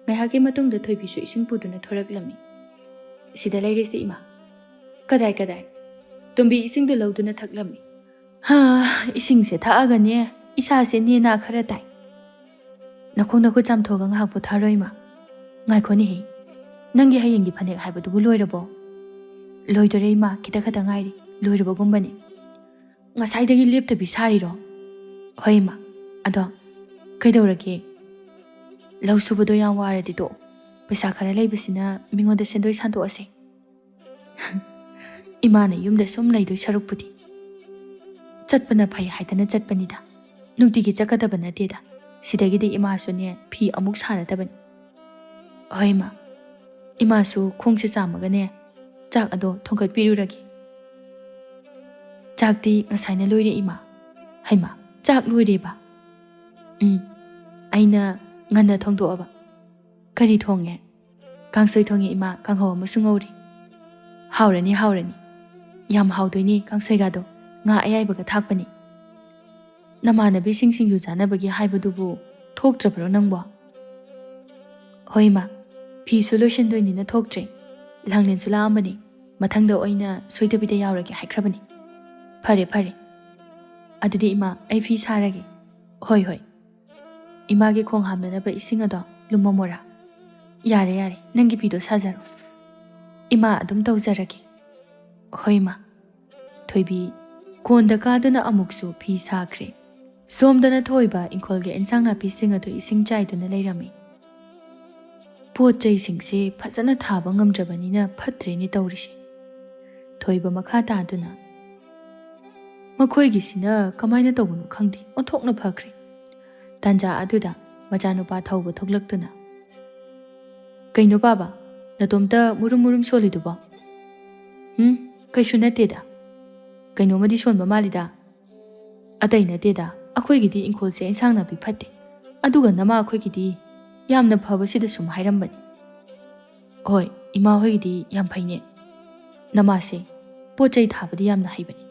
ꯉꯥꯏꯍꯥꯛꯀꯤ ꯃꯇꯨꯡꯗ ꯊꯣꯏꯕꯤꯁꯨ ꯏꯁꯤꯡ ꯄꯨꯗꯨꯅ ꯊꯣꯔꯛꯂꯝꯃꯤ ꯁꯤꯗ ꯂꯩꯔꯤꯁꯤ ꯏꯃꯥ ꯀꯗꯥꯏ ꯀꯗꯥꯏ ꯇꯣꯝꯕꯤ ꯏꯁꯤꯡꯗꯨ ꯂꯧꯗꯨꯅ ꯊꯛꯂꯝꯃꯤ ꯏꯁꯤꯡꯁꯦ ꯊꯛꯑꯒꯅꯦ ꯏꯁꯥꯁꯦ ꯅꯦꯅꯥ ꯈꯔ ꯇꯥꯏ ꯅꯈꯣꯡ ꯅꯈꯨꯠ ꯆꯥꯝꯊꯣꯛꯑꯒ ꯉꯥꯏꯍꯥꯛ ꯄꯣꯊꯥꯔꯣ ꯏꯃꯥ ꯉꯥꯏꯈꯣꯅꯦꯍꯦ ꯅꯪꯒꯤ ꯍꯌꯦꯡꯒꯤ ꯐꯅꯦꯛ ꯍꯥꯏꯕꯗꯨꯕꯨ ꯂꯣꯏꯔꯕꯣ ꯂꯣꯏꯗꯣꯔꯦ ꯏꯃꯥ ꯈꯤꯇ ꯈꯛꯇ ꯉꯥꯏꯔꯤ ꯂꯣꯏꯔꯕꯒꯨꯝꯕꯅꯤ ꯉꯁꯥꯏꯗꯒꯤ ꯂꯦꯞꯇꯕꯤ ꯁꯥꯔꯤꯔꯣ ꯍꯣꯏ ꯏꯃꯥ ꯑꯗꯣ ꯀꯩꯗꯧꯔꯒꯦ ꯂꯧ ꯁꯨꯕꯗꯣ ꯌꯥꯝ ꯋꯥꯔꯗꯤ ꯇꯣꯛꯑꯣ ꯄꯩꯁా ꯈꯔ ꯂꯩꯕꯁꯤꯅ ꯃꯤꯉꯣꯟꯗ ꯁꯦꯟꯗꯣꯏ ꯁꯥꯟꯗꯣꯛꯑꯁꯦ ꯏꯃꯥꯅ ꯌꯨꯝꯗ ꯁꯨꯝ ꯂꯩꯗꯣꯏ ꯁꯔꯨꯛꯄꯨꯗꯤ ꯆꯠꯄꯅ ꯐꯩ ꯍꯥꯏꯗꯅ ꯆꯠꯄꯅꯤꯗ ꯅꯨꯡꯇꯤꯒꯤ ꯆꯠꯀꯗꯕ ꯅꯠꯇꯦꯗ ꯁꯤꯗꯒꯤꯗꯤ ꯏꯃꯥꯁꯨꯅꯦ ꯐꯤ ꯑꯃꯨꯛ ꯁꯥꯔꯗꯕꯅꯤ ꯍꯣꯏ ꯏꯃꯥ ꯏꯃꯥꯁꯨ ꯈꯣꯡꯁꯦ ꯆꯥꯝꯃꯒꯅꯦ ꯆꯥꯛ ꯑꯗꯣ ꯊꯣꯡꯒꯠꯄꯤꯔꯨꯔꯒꯦ ꯆꯥꯛꯇꯤ ꯉꯁꯥꯏꯅ ꯂꯣꯏꯔꯦ ꯏꯃꯥ ꯍꯩꯃꯥ ꯆꯥꯛ ꯂꯣꯏꯔꯦꯕ ꯑꯩꯅ ꯉꯟꯅ ꯊꯣꯡꯗꯣꯛꯑꯕ ꯀꯔꯤ ꯊꯣꯡꯉꯦ ꯀꯥꯡꯁꯣꯏ ꯊꯣꯡꯉꯦ ꯏꯃꯥ ꯀꯥꯡꯍꯧ ꯑꯃꯁꯨ ꯉꯧꯔꯤ ꯍꯥꯎꯔꯅꯤ ꯍꯥꯎꯔꯅꯤ ꯌꯥꯝ ꯍꯥꯎꯗꯣꯏꯅꯤ ꯀꯥꯡꯁꯣꯏꯒꯥꯗꯣ ꯉꯥ ꯑꯌꯥꯏꯕꯒ ꯊꯥꯛꯄꯅꯤ ꯅꯃꯥꯟꯅꯕꯤꯁꯤꯡ ꯁꯤꯡꯖꯨ ꯆꯥꯅꯕꯒꯤ ꯍꯥꯏꯕꯗꯨꯕꯨ ꯊꯣꯛꯇ꯭ꯔꯕ꯭ꯔꯣ ꯅꯪꯕꯣ ꯍꯣꯏ ꯏꯃꯥ ꯐꯤꯁꯨ ꯂꯣꯏꯁꯤꯟꯗꯣꯏꯅꯤꯅ ꯊꯣꯛꯇ꯭ꯔꯦ ꯂꯥꯡꯂꯦꯟꯁꯨ ꯂꯥꯛꯑꯝꯕꯅꯤ ꯃꯊꯪꯗ ꯑꯣꯏꯅ ꯁꯣꯏꯗꯕꯤꯗ ꯌꯥꯎꯔꯒꯦ ꯍꯥꯏꯈ꯭ꯔꯕꯅꯤ ꯐꯔꯦ ꯐꯔꯦ ꯑꯗꯨꯗꯤ ꯏꯃꯥ ꯑꯩ ꯐꯤ ꯁꯥꯔꯒꯦ ꯍꯣꯏ ꯍꯣꯏ ꯏꯃꯥꯒꯤ ꯈꯣꯡ ꯍꯥꯝꯅꯅꯕ ꯏꯁꯤꯡ ꯑꯗꯣ ꯂꯨꯝꯃꯝꯃꯣꯔꯥ ꯌꯥꯔꯦ ꯌꯥꯔꯦ ꯅꯪꯒꯤ ꯐꯤꯗꯣ ꯁꯥꯖꯔꯣ ꯏꯃꯥ ꯑꯗꯨꯝ ꯇꯧꯖꯔꯒꯦ ꯍꯣꯏ ꯏꯃꯥ ꯊꯣꯏꯕꯤ ꯀꯣꯟꯗ ꯀꯥꯗꯨꯅ ꯑꯃꯨꯛꯁꯨ ꯐꯤ ꯁꯥꯈ꯭ꯔꯦ ꯁꯣꯝꯗꯅ ꯊꯣꯏꯕ ꯏꯪꯈꯣꯜꯒꯤ ꯏꯟꯁꯥꯡ ꯅꯥꯄꯤꯁꯤꯡ ꯑꯗꯨ ꯏꯁꯤꯡ ꯆꯥꯏꯗꯨꯅ ꯂꯩꯔꯝꯃꯤ ꯄꯣꯠ ꯆꯩꯁꯤꯡꯁꯦ ꯐꯖꯅ ꯊꯥꯕ ꯉꯝꯗ꯭ꯔꯕꯅꯤꯅ ꯐꯠꯇ꯭ꯔꯦꯅꯦ ꯇꯧꯔꯤꯁꯦ ꯊꯣꯏꯕ ꯃꯈꯥ ꯇꯥꯗꯨꯅ ꯃꯈꯣꯏꯒꯤꯁꯤꯅ ꯀꯃꯥꯏꯅ ꯇꯧꯕꯅꯣ ꯈꯪꯗꯦ ꯑꯣꯟꯊꯣꯛꯅ ꯐꯈ꯭ꯔꯦ ꯇꯥꯟꯖꯥ ꯑꯗꯨꯗ ꯃꯆꯥꯅꯨꯄꯥ ꯊꯧꯕ ꯊꯣꯛꯂꯛꯇꯨꯅ ꯀꯩꯅꯣ ꯕꯥꯕꯥ ꯅꯇꯣꯝꯇ ꯃꯨꯔꯨꯝ ꯃꯨꯔꯨꯝ ꯁꯣꯜꯂꯤꯗꯨꯕꯣ ꯀꯩꯁꯨ ꯅꯠꯇꯦꯗ ꯀꯩꯅꯣꯃꯗꯤ ꯁꯣꯟꯕ ꯃꯥꯜꯂꯤꯗ ꯑꯇꯩ ꯅꯠꯇꯦꯗ ꯑꯩꯈꯣꯏꯒꯤꯗꯤ ꯏꯪꯈꯣꯜꯁꯦ ꯏꯟꯁꯥꯡ ꯅꯥꯄꯤ ꯐꯠꯇꯦ ꯑꯗꯨꯒ ꯅꯃꯥ ꯑꯩꯈꯣꯏꯒꯤꯗꯤ ꯌꯥꯝꯅ ꯐꯕꯁꯤꯗ ꯁꯨꯝ ꯍꯥꯏꯔꯝꯕꯅꯤ ꯍꯣꯏ ꯏꯃꯥ ꯍꯣꯏꯒꯤꯗꯤ ꯌꯥꯝ ꯐꯩꯅꯦ ꯅꯃꯥꯁꯦ ꯄꯣꯠ ꯆꯩ ꯊꯥꯕꯗꯤ ꯌꯥꯝꯅ ꯍꯩꯕꯅꯤ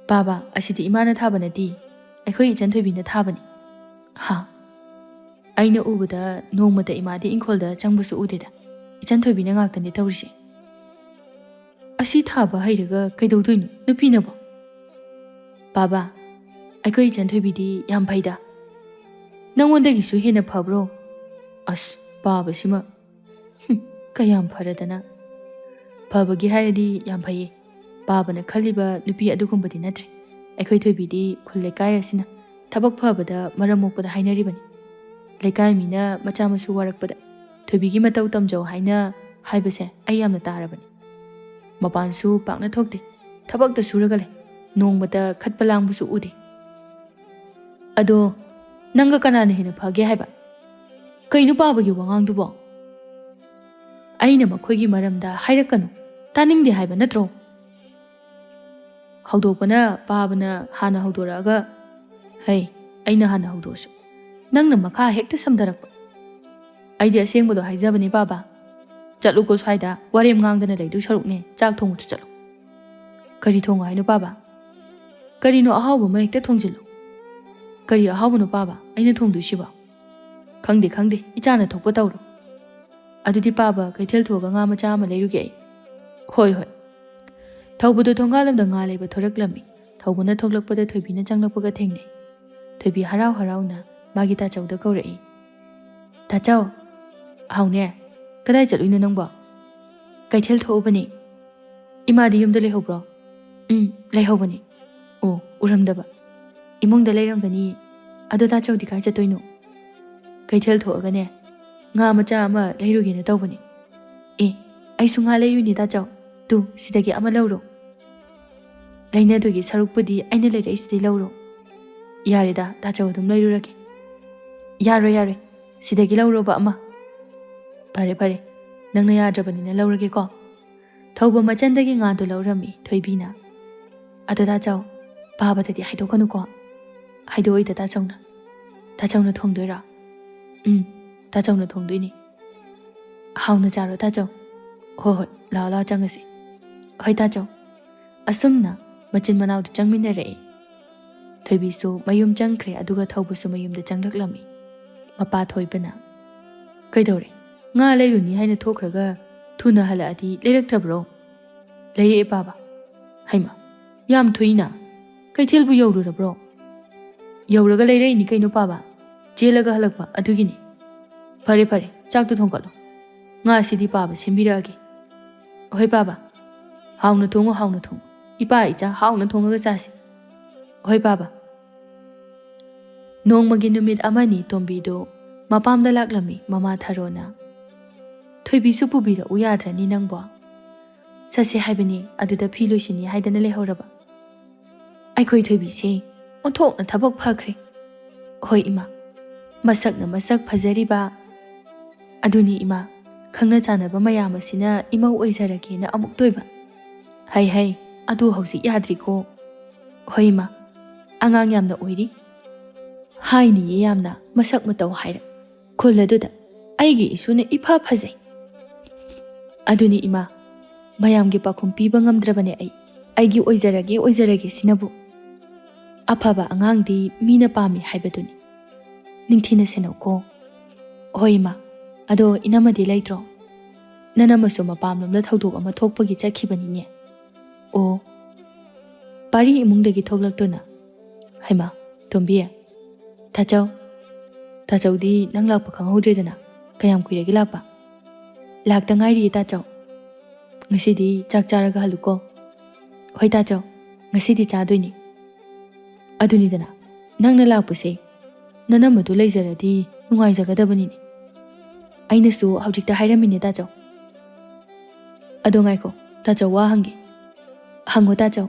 ꯕꯥꯕꯥ ꯑꯁꯤꯗꯤ ꯏꯃꯥꯅ ꯊꯥꯕ ꯅꯠꯇꯦ ꯑꯩꯈꯣꯏ ꯏꯆꯟ ꯊꯣꯏꯕꯤꯅ ꯊꯥꯕꯅꯤ ꯑꯩꯅ ꯎꯕꯗ ꯅꯣꯡꯃꯇ ꯏꯃꯥꯗꯤ ꯏꯪꯈꯣꯜꯗ ꯆꯪꯕꯁꯨ ꯎꯗꯦꯗ ꯏꯆꯟ ꯊꯣꯏꯕꯤꯅ ꯉꯥꯛꯇꯅꯤ ꯇꯧꯔꯤꯁꯦ ꯑꯁꯤ ꯊꯥꯕ ꯍꯩꯔꯒ ꯀꯩꯗꯧꯗꯣꯏꯅꯣ ꯅꯨꯄꯤꯅꯕꯣ ꯕꯥꯕꯥ ꯑꯩꯈꯣꯏ ꯏꯆꯟꯊꯣꯏꯕꯤꯗꯤ ꯌꯥꯝ ꯐꯩꯗ ꯅꯪꯉꯣꯟꯗꯒꯤꯁꯨ ꯍꯦꯟꯅ ꯐꯕ꯭ꯔꯣ ꯑꯁ ꯄꯥꯕꯁꯤꯃ ꯀꯌꯥꯝ ꯐꯔꯗꯅ ꯐꯕꯒꯤ ꯍꯥꯏꯔꯗꯤ ꯌꯥꯝ ꯐꯩꯌꯦ ꯄꯥꯕꯅ ꯈꯜꯂꯤꯕ ꯅꯨꯄꯤ ꯑꯗꯨꯒꯨꯝꯕꯗꯤ ꯅꯠꯇ꯭ꯔꯦ ꯑꯩꯈꯣꯏ ꯊꯣꯏꯕꯤꯗꯤ ꯈꯨꯜ ꯂꯩꯀꯥꯏ ꯑꯁꯤꯅ ꯊꯕꯛ ꯐꯕꯗ ꯃꯔꯝ ꯃꯣꯛꯄꯗ ꯍꯥꯏꯅꯔꯤꯕꯅꯤ ꯂꯩꯀꯥꯏ ꯃꯤꯅ ꯃꯆꯥ ꯃꯁꯨ ꯋꯥꯔꯛꯄꯗ ꯊꯣꯏꯕꯤꯒꯤ ꯃꯇꯧ ꯇꯝꯖꯧ ꯍꯥꯏꯅ ꯍꯥꯏꯕꯁꯦ ꯑꯩ ꯌꯥꯝꯅ ꯇꯥꯔꯕꯅꯤ ꯃꯄꯥꯟꯁꯨ ꯄꯥꯛꯅ ꯊꯣꯛꯇꯦ ꯊꯕꯛꯇ ꯁꯨꯔꯒ ꯂꯩ ꯅꯣꯡꯃꯇ ꯈꯠꯄ ꯂꯥꯡꯕꯁꯨ ꯎꯗꯦ ꯑꯗꯣ ꯅꯪꯒ ꯀꯅꯥꯅ ꯍꯦꯟꯅ ꯐꯒꯦ ꯍꯥꯏꯕ ꯀꯩꯅꯣ ꯄꯥꯕꯒꯤ ꯋꯥꯉꯥꯡꯗꯨꯕꯣ ꯑꯩꯅ ꯃꯈꯣꯏꯒꯤ ꯃꯔꯝꯗ ꯍꯥꯏꯔꯛꯀꯅꯨ ꯇꯥꯅꯤꯡꯗꯦ ꯍꯥꯏꯕ ꯅꯠꯇ꯭ꯔꯣ ꯍꯧꯗꯣꯛꯄꯅ ꯄꯥꯕꯅ ꯍꯥꯟꯅ ꯍꯧꯗꯣꯔꯛꯑꯒ ꯍꯩ ꯑꯩꯅ ꯍꯥꯟꯅ ꯍꯧꯗꯣꯛꯑꯁꯨ ꯅꯪꯅ ꯃꯈꯥ ꯍꯦꯛꯇ ꯁꯝꯊꯔꯛꯄ ꯑꯩꯗꯤ ꯑꯁꯦꯡꯕꯗꯣ ꯍꯥꯏꯖꯕꯅꯤ ꯄꯥꯕ ꯆꯠꯂꯨꯀꯣ ꯁ꯭ꯋꯥꯏꯗ ꯋꯥꯔꯦꯝ ꯉꯥꯡꯗꯅ ꯂꯩꯗꯣꯏ ꯁꯔꯨꯛꯅꯦ ꯆꯥꯛ ꯊꯣꯡꯕꯁꯨ ꯆꯠꯂꯨ ꯀꯔꯤ ꯊꯣꯡꯉꯣ ꯍꯥꯏꯅꯣ ꯄꯥꯕ ꯀꯔꯤꯅꯣ ꯑꯍꯥꯎꯕ ꯑꯃ ꯍꯦꯛꯇ ꯊꯣꯡꯖꯤꯜꯂꯨ ꯀꯔꯤ ꯑꯍꯥꯎꯕꯅꯣ ꯄꯥꯕ ꯑꯩꯅ ꯊꯣꯡꯗꯣꯏꯁꯤꯕꯣ ꯈꯪꯗꯦ ꯈꯪꯗꯦ ꯏꯆꯥꯅ ꯊꯣꯛꯄ ꯇꯧꯔꯣ ꯑꯗꯨꯗꯤ ꯄꯥꯕ ꯀꯩꯊꯦꯜ ꯊꯣꯛꯑꯒ ꯉꯥ ꯃꯆꯥ ꯑꯃ ꯂꯩꯔꯨꯒꯦ ꯑꯩ ꯍꯣꯏ ꯍꯣꯏ ꯊꯧꯕꯗꯣ ꯊꯣꯡꯒꯥꯜꯂꯣꯝꯗ ꯉꯥ ꯂꯩꯕ ꯊꯣꯔꯛꯂꯝꯃꯤ ꯊꯧꯕꯅ ꯊꯣꯛꯂꯛꯄꯗ ꯊꯣꯏꯕꯤꯅ ꯆꯪꯂꯛꯄꯒ ꯊꯦꯡꯅꯩ ꯊꯣꯏꯕꯤ ꯍꯔꯥꯎ ꯍꯔꯥꯎꯅ ꯃꯥꯒꯤ ꯇꯥꯆꯧꯗ ꯀꯧꯔꯛꯏ ꯇꯥꯆꯧ ꯍꯥꯎꯅꯦ ꯀꯗꯥꯏ ꯆꯠꯂꯨꯏꯅꯣ ꯅꯪꯕꯣ ꯀꯩꯊꯦꯜ ꯊꯣꯛꯎꯕꯅꯤ ꯏꯃꯥꯗꯤ ꯌꯨꯝꯗ ꯂꯩꯍꯧꯕ꯭ꯔꯣ ꯂꯩꯍꯧꯕꯅꯤ ꯑꯣ ꯎꯔꯝꯗꯕ ꯏꯃꯨꯡꯗ ꯂꯩꯔꯝꯒꯅꯤ ꯑꯗꯣ ꯇꯥꯆꯧꯗꯤ ꯀꯥꯏ ꯆꯠꯇꯣꯏꯅꯣ ꯀꯩꯊꯦꯜ ꯊꯣꯛꯑꯒꯅꯦ ꯉꯥ ꯃꯆꯥ ꯑꯃ ꯂꯩꯔꯨꯒꯦꯅ ꯇꯧꯕꯅꯤ ꯑꯦ ꯑꯩꯁꯨ ꯉꯥ ꯂꯩꯔꯨꯏꯅꯤ ꯇꯥꯆꯧ ꯇꯨ ꯁꯤꯗꯒꯤ ꯑꯃ ꯂꯧꯔꯣ ꯂꯩꯅꯗꯣꯏꯒꯤ ꯁꯔꯨꯛꯄꯨꯗꯤ ꯑꯩꯅ ꯂꯩꯔꯛꯏꯁꯤꯗꯤ ꯂꯧꯔꯣ ꯌꯥꯔꯦꯗ ꯇꯥꯆꯧ ꯑꯗꯨꯝ ꯂꯩꯔꯨꯔꯒꯦ ꯌꯥꯔꯣꯏ ꯌꯥꯔꯣꯏ ꯁꯤꯗꯒꯤ ꯂꯧꯔꯣꯕ ꯑꯃ ꯐꯔꯦ ꯐꯔꯦ ꯅꯪꯅ ꯌꯥꯗ꯭ꯔꯕꯅꯤꯅ ꯂꯧꯔꯒꯦꯀꯣ ꯊꯧꯕ ꯃꯆꯟꯗꯒꯤ ꯉꯥꯗꯣ ꯂꯧꯔꯝꯃꯤ ꯊꯣꯏꯕꯤꯅ ꯑꯗꯣ ꯇꯥꯆꯧ ꯄꯥꯕꯗꯗꯤ ꯍꯥꯏꯗꯣꯛꯀꯅꯨꯀꯣ ꯍꯥꯏꯗꯣꯛꯑꯣꯏꯗ ꯇꯥꯆꯧꯅ ꯊꯣꯡꯗꯣꯏꯔꯣ ꯇꯥꯆꯧꯅ ꯊꯣꯡꯗꯣꯏꯅꯤ ꯍꯥꯎꯅ ꯆꯥꯔꯣ ꯇꯥꯆꯧ ꯍꯣꯏ ꯍꯣꯏ ꯂꯥꯛꯑꯣ ꯂꯥꯛꯑꯣ ꯆꯪꯉꯁꯤ ꯍꯣꯏ ꯇꯥꯆꯧ ꯑꯁꯨꯝꯅ ꯃꯆꯤꯟ ꯃꯅꯥꯎꯗꯨ ꯆꯪꯃꯤꯟꯅꯔꯛꯏ ꯊꯣꯏꯕꯤꯁꯨ ꯃꯌꯨꯝ ꯆꯪꯈ꯭ꯔꯦ ꯑꯗꯨꯒ ꯊꯧꯕꯁꯨ ꯃꯌꯨꯝꯗ ꯆꯪꯂꯛꯂꯝꯃꯤ ꯃꯄꯥ ꯊꯣꯏꯕꯅ ꯀꯩꯗꯧꯔꯦ ꯉꯥ ꯂꯩꯔꯨꯅꯤ ꯍꯥꯏꯅ ꯊꯣꯛꯈ꯭ꯔꯒ ꯊꯨꯅ ꯍꯜꯂꯛꯑꯗꯤ ꯂꯩꯔꯛꯇ꯭ꯔꯕ꯭ꯔꯣ ꯂꯩꯔꯛꯑꯦ ꯄꯥꯕ ꯍꯩꯃ ꯌꯥꯝ ꯊꯨꯏꯅ ꯀꯩꯊꯦꯜꯕꯨ ꯌꯧꯔꯨꯔꯕ꯭ꯔꯣ ꯌꯧꯔꯒ ꯂꯩꯔꯛꯏꯅꯤ ꯀꯩꯅꯣ ꯄꯥꯕ ꯆꯦꯜꯂꯒ ꯍꯜꯂꯛꯄ ꯑꯗꯨꯒꯤꯅꯤ ꯐꯔꯦ ꯐꯔꯦ ꯆꯥꯛꯇꯣ ꯊꯣꯡꯒꯠꯂꯣ ꯉꯥꯁꯤꯗꯤ ꯄꯥꯕ ꯁꯦꯝꯕꯤꯔꯛꯑꯒꯦ ꯍꯣꯏ ꯄꯥꯕ ꯍꯥꯎꯅ ꯊꯣꯡꯉꯨ ꯏꯄꯥ ꯏꯆꯥ ꯍꯥꯎꯅ ꯊꯣꯡꯉꯒ ꯆꯥꯁꯤ ꯍꯣꯏ ꯄꯥꯕ ꯅꯣꯡꯃꯒꯤ ꯅꯨꯃꯤꯠ ꯑꯃꯅꯤ ꯇꯣꯝꯕꯤꯗꯨ ꯃꯄꯥꯝꯗ ꯂꯥꯛꯂꯝꯃꯤ ꯃꯃꯥ ꯊꯔꯣꯅ ꯊꯣꯏꯕꯤꯁꯨ ꯄꯨꯕꯤꯔꯛꯎ ꯌꯥꯗ꯭ꯔꯅꯤ ꯅꯪꯕꯣ ꯆꯠꯁꯦ ꯍꯥꯏꯕꯅꯤ ꯑꯗꯨꯗ ꯐꯤ ꯂꯣꯏꯁꯤꯟꯅꯤ ꯍꯥꯏꯗꯅ ꯂꯩꯍꯧꯔꯕ ꯑꯩꯈꯣꯏ ꯊꯣꯏꯕꯤꯁꯦ ꯑꯣꯟꯊꯣꯛꯅ ꯊꯕꯛ ꯐꯈ꯭ꯔꯦ ꯍꯣꯏ ꯏꯃꯥ ꯃꯁꯛꯅ ꯃꯁꯛ ꯐꯖꯔꯤꯕ ꯑꯗꯨꯅꯤ ꯏꯃꯥ ꯈꯪꯅ ꯆꯥꯟꯅꯕ ꯃꯌꯥꯝ ꯑꯁꯤꯅ ꯏꯃꯧ ꯑꯣꯏꯖꯔꯒꯦꯅ ꯑꯃꯨꯛ ꯇꯣꯏꯕ ꯍꯩ ꯑꯗꯨ ꯍꯧꯖꯤꯛ ꯌꯥꯗ꯭ꯔꯤꯀꯣ ꯍꯣꯏ ꯏꯃꯥ ꯑꯉꯥꯡ ꯌꯥꯝꯅ ꯑꯣꯏꯔꯤ ꯍꯥꯏꯅꯤꯌꯦ ꯌꯥꯝꯅ ꯃꯁꯛ ꯃꯇꯧ ꯍꯥꯏꯔ ꯈꯨꯜ ꯑꯗꯨꯗ ꯑꯩꯒꯤ ꯏꯁꯨꯅ ꯏꯐ ꯐꯖꯩ ꯑꯗꯨꯅꯤ ꯏꯃꯥ ꯃꯌꯥꯝꯒꯤ ꯄꯥꯎꯈꯨꯝ ꯄꯤꯕ ꯉꯝꯗ꯭ꯔꯕꯅꯦ ꯑꯩꯒꯤ ꯑꯣꯏꯖꯔꯒꯦ ꯁꯤꯅꯕꯨ ꯑꯐꯕ ꯑꯉꯥꯡꯗꯤ ꯃꯤꯅ ꯄꯥꯝꯃꯤ ꯍꯥꯏꯕꯗꯨꯅꯤ ꯅꯤꯡꯊꯤꯅ ꯁꯦꯟꯅꯧꯀꯣ ꯍꯣꯏ ꯏꯃꯥ ꯑꯗꯣ ꯏꯅꯝꯃꯗꯤ ꯂꯩꯇ꯭ꯔꯣ ꯅꯅꯝꯃꯁꯨ ꯃꯄꯥꯝꯂꯣꯝꯗ ꯊꯧꯗꯣꯛ ꯑꯃ ꯊꯣꯛꯄꯒꯤ ꯆꯠꯈꯤꯕꯅꯤꯅꯦ ꯑꯣ ꯄꯥꯔꯤ ꯏꯃꯨꯡꯗꯒꯤ ꯊꯣꯛꯂꯛꯇꯨꯅ ꯍꯩꯃꯥ ꯇꯣꯝꯕꯤ ꯇꯥꯆꯧꯗꯤ ꯅꯪ ꯂꯥꯛꯄ ꯈꯪꯍꯧꯗ꯭ꯔꯦꯗꯅ ꯀꯌꯥꯝ ꯀꯨꯏꯔꯒꯦ ꯂꯥꯛꯇ ꯉꯥꯏꯔꯤꯌꯦ ꯇꯥꯆꯧ ꯉꯁꯤꯗꯤ ꯆꯥꯛ ꯆꯥꯔꯒ ꯍꯜꯂꯨꯀꯣ ꯍꯣꯏ ꯇꯥꯆꯧ ꯉꯁꯤꯗꯤ ꯆꯥꯗꯣꯏꯅꯤ ꯑꯗꯨꯅꯤꯗꯅ ꯅꯪꯅ ꯂꯥꯛꯄꯁꯦ ꯅꯅꯝꯃꯗꯨ ꯂꯩꯖꯔꯗꯤ ꯅꯨꯡꯉꯥꯏꯖꯒꯗꯕꯅꯤꯅꯦ ꯑꯩꯅꯁꯨ ꯍꯧꯖꯤꯛꯇ ꯍꯥꯏꯔꯝꯃꯤꯅꯦ ꯇꯥꯆꯧ ꯑꯗꯣ ꯉꯥꯏꯈꯣ ꯇꯥꯆꯧ ꯋꯥ ꯍꯪꯒꯦ ꯍꯪꯉꯣ ꯇꯥꯆꯧ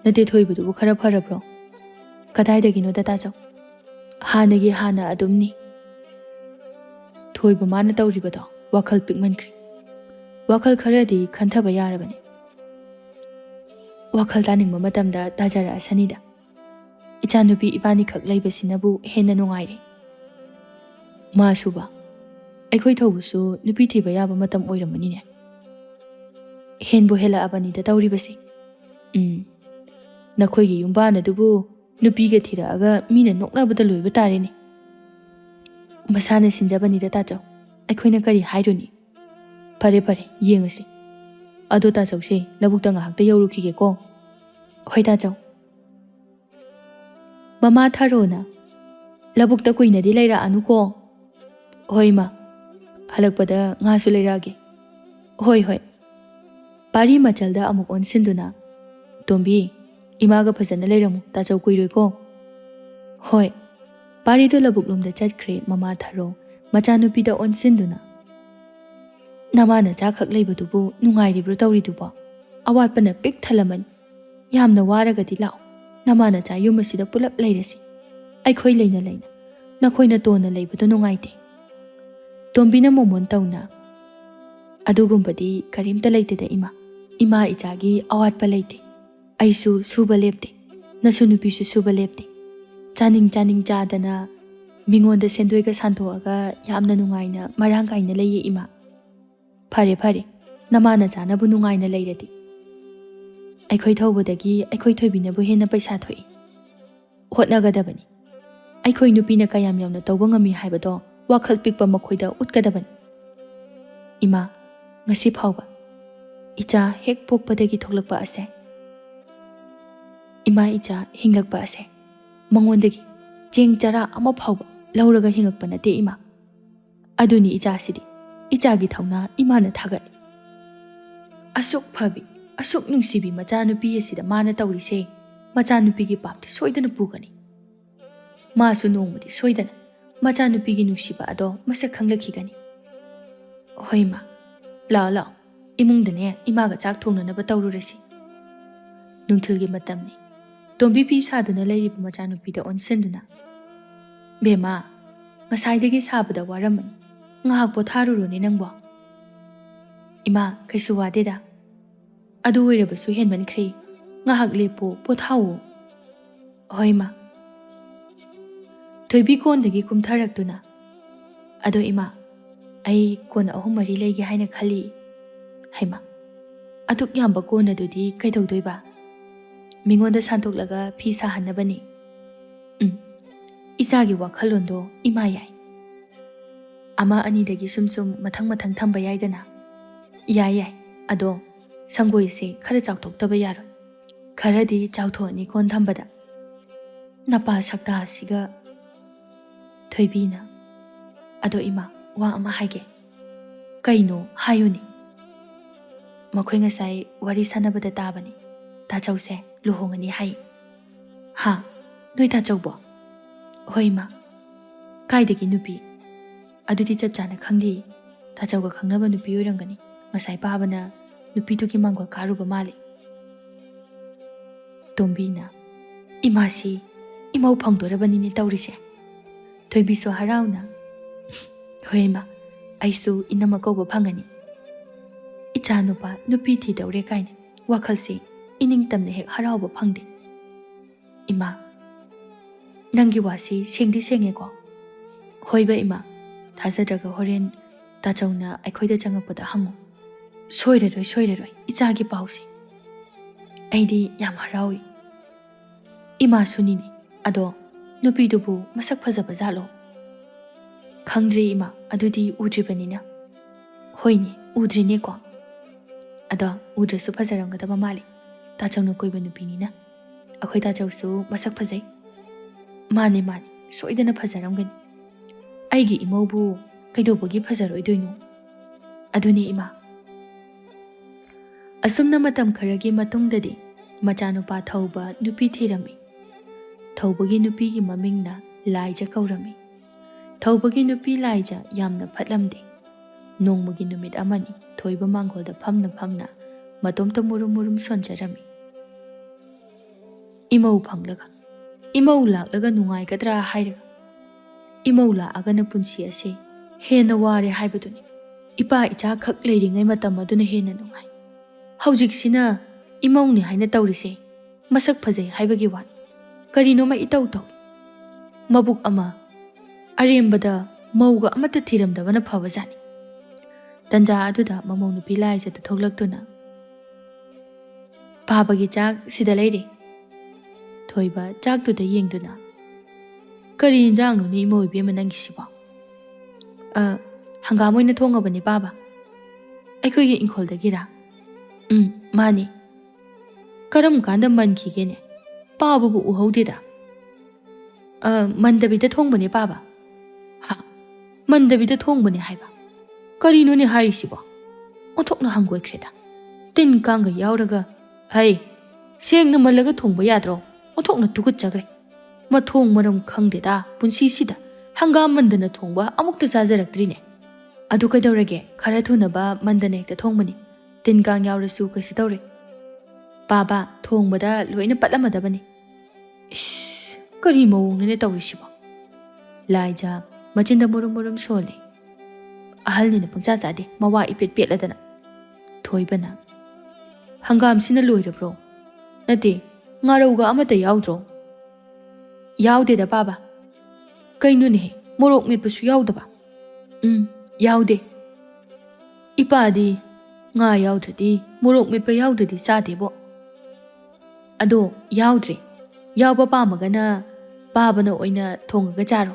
ꯅꯠꯇꯦ ꯊꯣꯏꯕꯗꯨꯕꯨ ꯈꯔ ꯐꯔꯕ꯭ꯔꯣ ꯀꯗꯥꯏꯗꯒꯤꯅꯣꯗ ꯇꯥꯆꯧ ꯍꯥꯟꯅꯒꯤ ꯍꯥꯟꯅ ꯑꯗꯨꯝꯅꯤ ꯊꯣꯏꯕ ꯃꯥꯅ ꯇꯧꯔꯤꯕꯗꯣ ꯋꯥꯈꯜ ꯄꯤꯛꯃꯟꯈ꯭ꯔꯦ ꯋꯥꯈꯜ ꯈꯔꯗꯤ ꯈꯟꯊꯕ ꯌꯥꯔꯕꯅꯤ ꯋꯥꯈꯜ ꯇꯥꯅꯤꯡꯕ ꯃꯇꯝꯗ ꯇꯥꯖꯔꯛꯑꯁꯅꯤꯗ ꯏꯆꯥꯅꯨꯄꯤ ꯏꯕꯥꯅꯤꯈꯛ ꯂꯩꯕꯁꯤꯅꯕꯨ ꯍꯦꯟꯅ ꯅꯨꯡꯉꯥꯏꯔꯦ ꯃꯥꯁꯨꯕ ꯑꯩꯈꯣꯏ ꯊꯧꯕꯁꯨ ꯅꯨꯄꯤ ꯊꯤꯕ ꯌꯥꯕ ꯃꯇꯝ ꯑꯣꯏꯔꯝꯃꯅꯤꯅꯦ ꯍꯦꯟꯕꯨ ꯍꯦꯜꯂꯛꯑꯕꯅꯤꯗ ꯇꯧꯔꯤꯕꯁꯤ ꯅꯈꯣꯏꯒꯤ ꯌꯨꯝꯕꯥꯟ ꯑꯗꯨꯕꯨ ꯅꯨꯄꯤꯒ ꯊꯤꯔꯛꯑꯒ ꯃꯤꯅ ꯅꯣꯛꯅꯕꯗ ꯂꯣꯏꯕ ꯇꯥꯔꯦꯅꯦ ꯃꯁꯥꯅ ꯁꯤꯟꯖꯕꯅꯤꯗ ꯇꯥꯆꯧ ꯑꯩꯈꯣꯏꯅ ꯀꯔꯤ ꯍꯥꯏꯔꯨꯅꯤ ꯐꯔꯦ ꯌꯦꯡꯉꯁꯤ ꯑꯗꯣ ꯇꯥꯆꯧꯁꯦ ꯂꯧꯕꯨꯛꯇ ꯉꯥꯏꯍꯥꯛꯇ ꯌꯧꯔꯨꯈꯤꯒꯦꯀꯣ ꯍꯣꯏ ꯇꯥꯆꯧ Mama Tharona labukta kuinadi leira'anuko. Hoi ma, halakpada nga su leira'age. Hoi hoi. Pari machalda amuk onsinduna. Tombi, imaga phajana leiramu tachau kuiroi ko. Hoi. Pari do labuk lomda chatkre Mama Tharo machanupida onsinduna. Namana chakhak leibadubu nungairibru tawriduba. Awatpana pik thalaman. Yamna waragadi lao. Namana cha yumasida pulap leirasi. Aikhoi leina leina. Nakhoina tona leibadu nungaite. Tombina momon tauna. Adugumbadi karimta leiteda ima. Ima ichagi awatpa leite. Aisu suba lepte. Nasu nupisu suba lepte. Chaning chadana mingonda sendoiga santoaga yamna nungaina marangkaina leiye ima. Phare phare. Namana chanabu nungaina leirati. Aikhoi thobodagi aikhoi thoibinabu hena paisa thoi. Hotnagadabani. Aikhoi nupina kayam yamna tawba ngami haibado wakhal pikpa makhoida utgadabani. Ima ngasi phawba icha hek pokpadagi thoklakpa ase. Ima icha hinglakpa ase. Mangondagi cheng chara ama phawba lauraga hingakpa nate ima. Aduni icha sidi ichagi thawna imana thagat. Asuk phabi asuk nungsibi machanupi asida mana tawrise machanupigi papti soidana pugani. Masu nongmadi soidana machanupigi nungsiba ado masak khanglakigani. Hoi ma, lao lao, imungdane imaga chak thongnanaba tawrurasi. Nungthilgi matamni Tombi pi saduna leiriba machanupida onsenduna. Bema, ngasaidagi sabada waramani. Ngahak potharurone nangbo. Ima kaisu wadeda. Adu oirabasu henmankre. Ngahak lepo pothawo. Hoi ma. Thoibi kondagi kumtharaktuna. Ado ima. Ai kona ahum mari leige haina khali. Haima. Atuk yamba kona dudi kaitawdoiba. Mingonda santoklaga phi sahanabani. Ichagi wakhalondo ima yai. Ama anidagi sumsum mathang thamba yaidana. Yai. Ado sangoi se khara chawthoktaba yaro. Kharadi chawthoni kon thambada. Napa sakta siga thoibina. Ado ima wa ama haige. Kaino hayuni. Makhoi ngasai wari sanabada tabani. Tachause luhongani hai. Ha, noi tachaubo. Hoi ma. Kaidagi nupi. Adudi chapchana khangdi. Tachauga khangnaba nupi oirangani. Ngasai pabana nupi tuki mangwa karuba mali. Tombina. Imasi. Imau phangdorabani ni tawrise. Thoibiso harauna. Hoi ma. Aisu inama kauba phangani. Icha nupa nupi thi dawre kaine. Wakhalsi ining tamne hek harauba phangde. Ima. Nangi wasi sengdi sengeko. Hoiba ima. Thazadraga horen tachawna aikhoida changakpada hango. Soireroi ichagi pause. Aidi yam harawi. Ima sunini. Ado nupi dubu masak phajaba jalo. Khangdri ima adudi udribanina. Hoini udrine ko. Ado udrasu phajaramgadaba mali. Tachawna koiba nupinina. Akhoi tachawsu masak phajai. Mane soidana phajaramgani. Aigi imaubu kaidobagi phajaroidoino. Aduni ima. Asumna matam kharagi matungdadi machanupa thauba nupi thirami. Thaubagi nupi gi mamingna laija kaurami. Thaubagi nupi laija yamna phatlamde. Nongmagi numit amani thoiba mangholda phamna matomta murum sonjarami. Imau phanglaga. Imau laklaga nungai kadra hairaga. Imau laaga na punsi ase hena ware haibaduni. Ipa icha khak leiringai matam aduna hena nungai. Haujiksina imau ni haina tawrise. Masak phajai haibagi wan. Karino ma itaw taw. Mabuk ama arembada mauga amata thiramdabana phabajani. Tanja aduda mamau nupi laija ta thoklaktuna. Pabagi chak sida leire. Thoiba chak tu da yengduna. Kari injang no ni imau ibe manangi siba. Hangamoi na thongabani baba. Aikhoi gi inkhol da gira. Mani. Karam kanda man khigene. Pabu bu uhaudeda. ꯃꯟꯗꯕꯤꯗ ꯊꯣꯡꯕꯅꯦ ꯄꯥꯕ ꯍꯥ ꯃꯟꯗꯕꯤꯗ ꯊꯣꯡꯕꯅꯦ ꯍꯥꯏꯕ ꯀꯔꯤꯅꯣꯅꯦ ꯍꯥꯏꯔꯤꯁꯤꯕꯣ ꯑꯣꯟꯊꯣꯛꯅ ꯍꯪꯒꯣꯏꯈ꯭ꯔꯦꯗ ꯇꯤꯟ ꯀꯥꯡꯒ ꯌꯥꯎꯔꯒ ꯍꯩ ꯁꯦꯡꯅ ꯃꯜꯂꯒ ꯊꯣꯡꯕ ꯌꯥꯗ꯭ꯔꯣ ꯑꯣꯟꯊꯣꯛꯅ ꯇꯨꯀꯠꯆꯈ꯭ꯔꯦ ꯃꯊꯣꯡ ꯃꯔꯝ ꯈꯪꯗꯦꯗ ꯄꯨꯟꯁꯤꯁꯤꯗ ꯍꯪꯒꯥꯝ ꯃꯟꯗꯅ ꯊꯣꯡꯕ ꯑꯃꯨꯛꯇ ꯆꯥꯖꯔꯛꯇ꯭ꯔꯤꯅꯦ ꯑꯗꯨ ꯀꯩꯗꯧꯔꯒꯦ ꯈꯔ ꯊꯨꯅꯕ ꯃꯟꯗꯅ ꯍꯦꯛꯇ ꯊꯣꯡꯕꯅꯤ ꯇꯤꯟ ꯀꯥꯡ ꯌꯥꯎꯔꯁꯨ ꯀꯩꯁꯨ ꯇꯧꯔꯦ ꯄꯥꯕ ꯊꯣꯡꯕꯗ ꯂꯣꯏꯅ ꯄꯠꯂꯝꯃꯗꯕꯅꯤ 이씨, ꯀꯔꯤ ꯃꯑꯣꯡꯅꯅꯦ ꯇꯧꯔꯤꯁꯤꯕꯣ ꯂꯥꯏꯖꯥ ꯃꯆꯤꯟꯗ ꯃꯨꯔꯨꯝ ꯃꯨꯔꯨꯝ ꯁꯣꯜꯂꯤ ꯑꯍꯜꯅꯤꯅ ꯄꯨꯡꯆꯥ ꯆꯥꯗꯦ ꯃꯋꯥ ꯏꯄꯦꯠ ꯄꯦꯠꯂꯗꯅ ꯊꯣꯏꯕꯅ ꯍꯪꯒꯥꯝꯁꯤꯅ ꯂꯣꯏꯔꯕ꯭ꯔꯣ ꯅꯠꯇꯦ ꯉꯥꯔꯧꯒ ꯑꯃꯠꯇ ꯌꯥꯎꯗ꯭ꯔꯣ ꯌꯥꯎꯗꯦꯗ ꯄꯥꯕ ꯀꯩꯅꯣꯅꯦꯍꯦ ꯃꯣꯔꯣꯛ ꯃꯦꯠꯄꯁꯨ ꯌꯥꯎꯗꯕ ꯌꯥꯎꯗꯦ ꯏꯄꯥꯗꯤ ꯉꯥ ꯌꯥꯎꯗ꯭ꯔꯗꯤ ꯃꯣꯔꯣꯛ ꯃꯦꯠꯄ ꯌꯥꯎꯗ꯭ꯔꯗꯤ ꯆꯥꯗꯦꯕꯣ ꯑꯗꯣ ꯌꯥꯎꯗ꯭ꯔꯦ ꯌꯥꯎꯕ ꯄꯥꯝꯃꯒꯅ ꯄꯥꯕꯅ ꯑꯣꯏꯅ ꯊꯣꯡꯉꯒ ꯆꯥꯔꯣ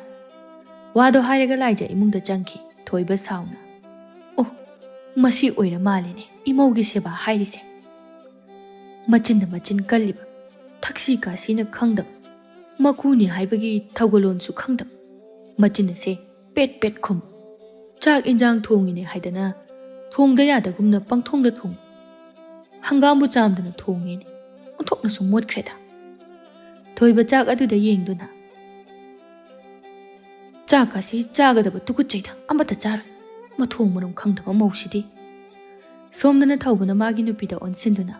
ꯋꯥꯗꯣ ꯍꯥꯏꯔꯒ ꯂꯥꯏꯖ ꯏꯃꯨꯡꯗ ꯆꯪꯈꯤ ꯊꯣꯏꯕ ꯁꯥꯎꯅ ꯑꯣ ꯃꯁꯤ ꯑꯣꯏꯔ ꯃꯥꯜꯂꯤꯅꯦ ꯏꯃꯧꯒꯤ ꯁꯦꯕꯥ ꯍꯥꯏꯔꯤꯁꯦ ꯃꯆꯤꯟꯅ ꯃꯆꯤꯟ ꯀꯜꯂꯤꯕ ꯊꯛꯁꯤ ꯈꯥꯁꯤꯅ ꯈꯪꯗꯕ ꯃꯀꯨꯅꯤ ꯍꯥꯏꯕꯒꯤ ꯊꯧꯒꯜꯂꯣꯟꯁꯨ ꯈꯪꯗꯕ ꯃꯆꯤꯟ ꯑꯁꯦ ꯄꯦꯠ ꯄꯦꯠ ꯈꯨꯝ ꯆꯥꯛ ꯏꯟꯖꯥꯡ ꯊꯣꯡꯉꯤꯅꯦ ꯍꯥꯏꯗꯅ ꯊꯣꯡꯗ ꯌꯥꯗꯒꯨꯝꯅ ꯄꯪꯊꯣꯡꯗ ꯊꯣꯡ ꯍꯪꯒꯥꯝꯕꯨ ꯆꯥꯝꯗꯅ ꯊꯣꯡꯉꯦꯅꯦ ꯑꯣꯟꯊꯣꯛꯅꯁꯨ ꯃꯣꯠꯈ꯭ꯔꯦꯗ ꯊꯣꯏꯕ ꯆꯥꯛ ꯑꯗꯨꯗ ꯌꯦꯡꯗꯨꯅ ꯆꯥꯛꯀꯁꯤ ꯆꯥꯒꯗꯕ ꯇꯨꯀꯠꯆꯩꯗ ꯑꯃꯠꯇ ꯆꯥꯔꯣꯏ ꯃꯊꯣꯡ ꯃꯔꯝ ꯈꯪꯗꯕ ꯃꯧꯁꯤꯗꯤ ꯁꯣꯝꯗꯅ ꯊꯧꯕꯅ ꯃꯥꯒꯤ ꯅꯨꯄꯤꯗ ꯑꯣꯟꯁꯤꯟꯗꯨꯅ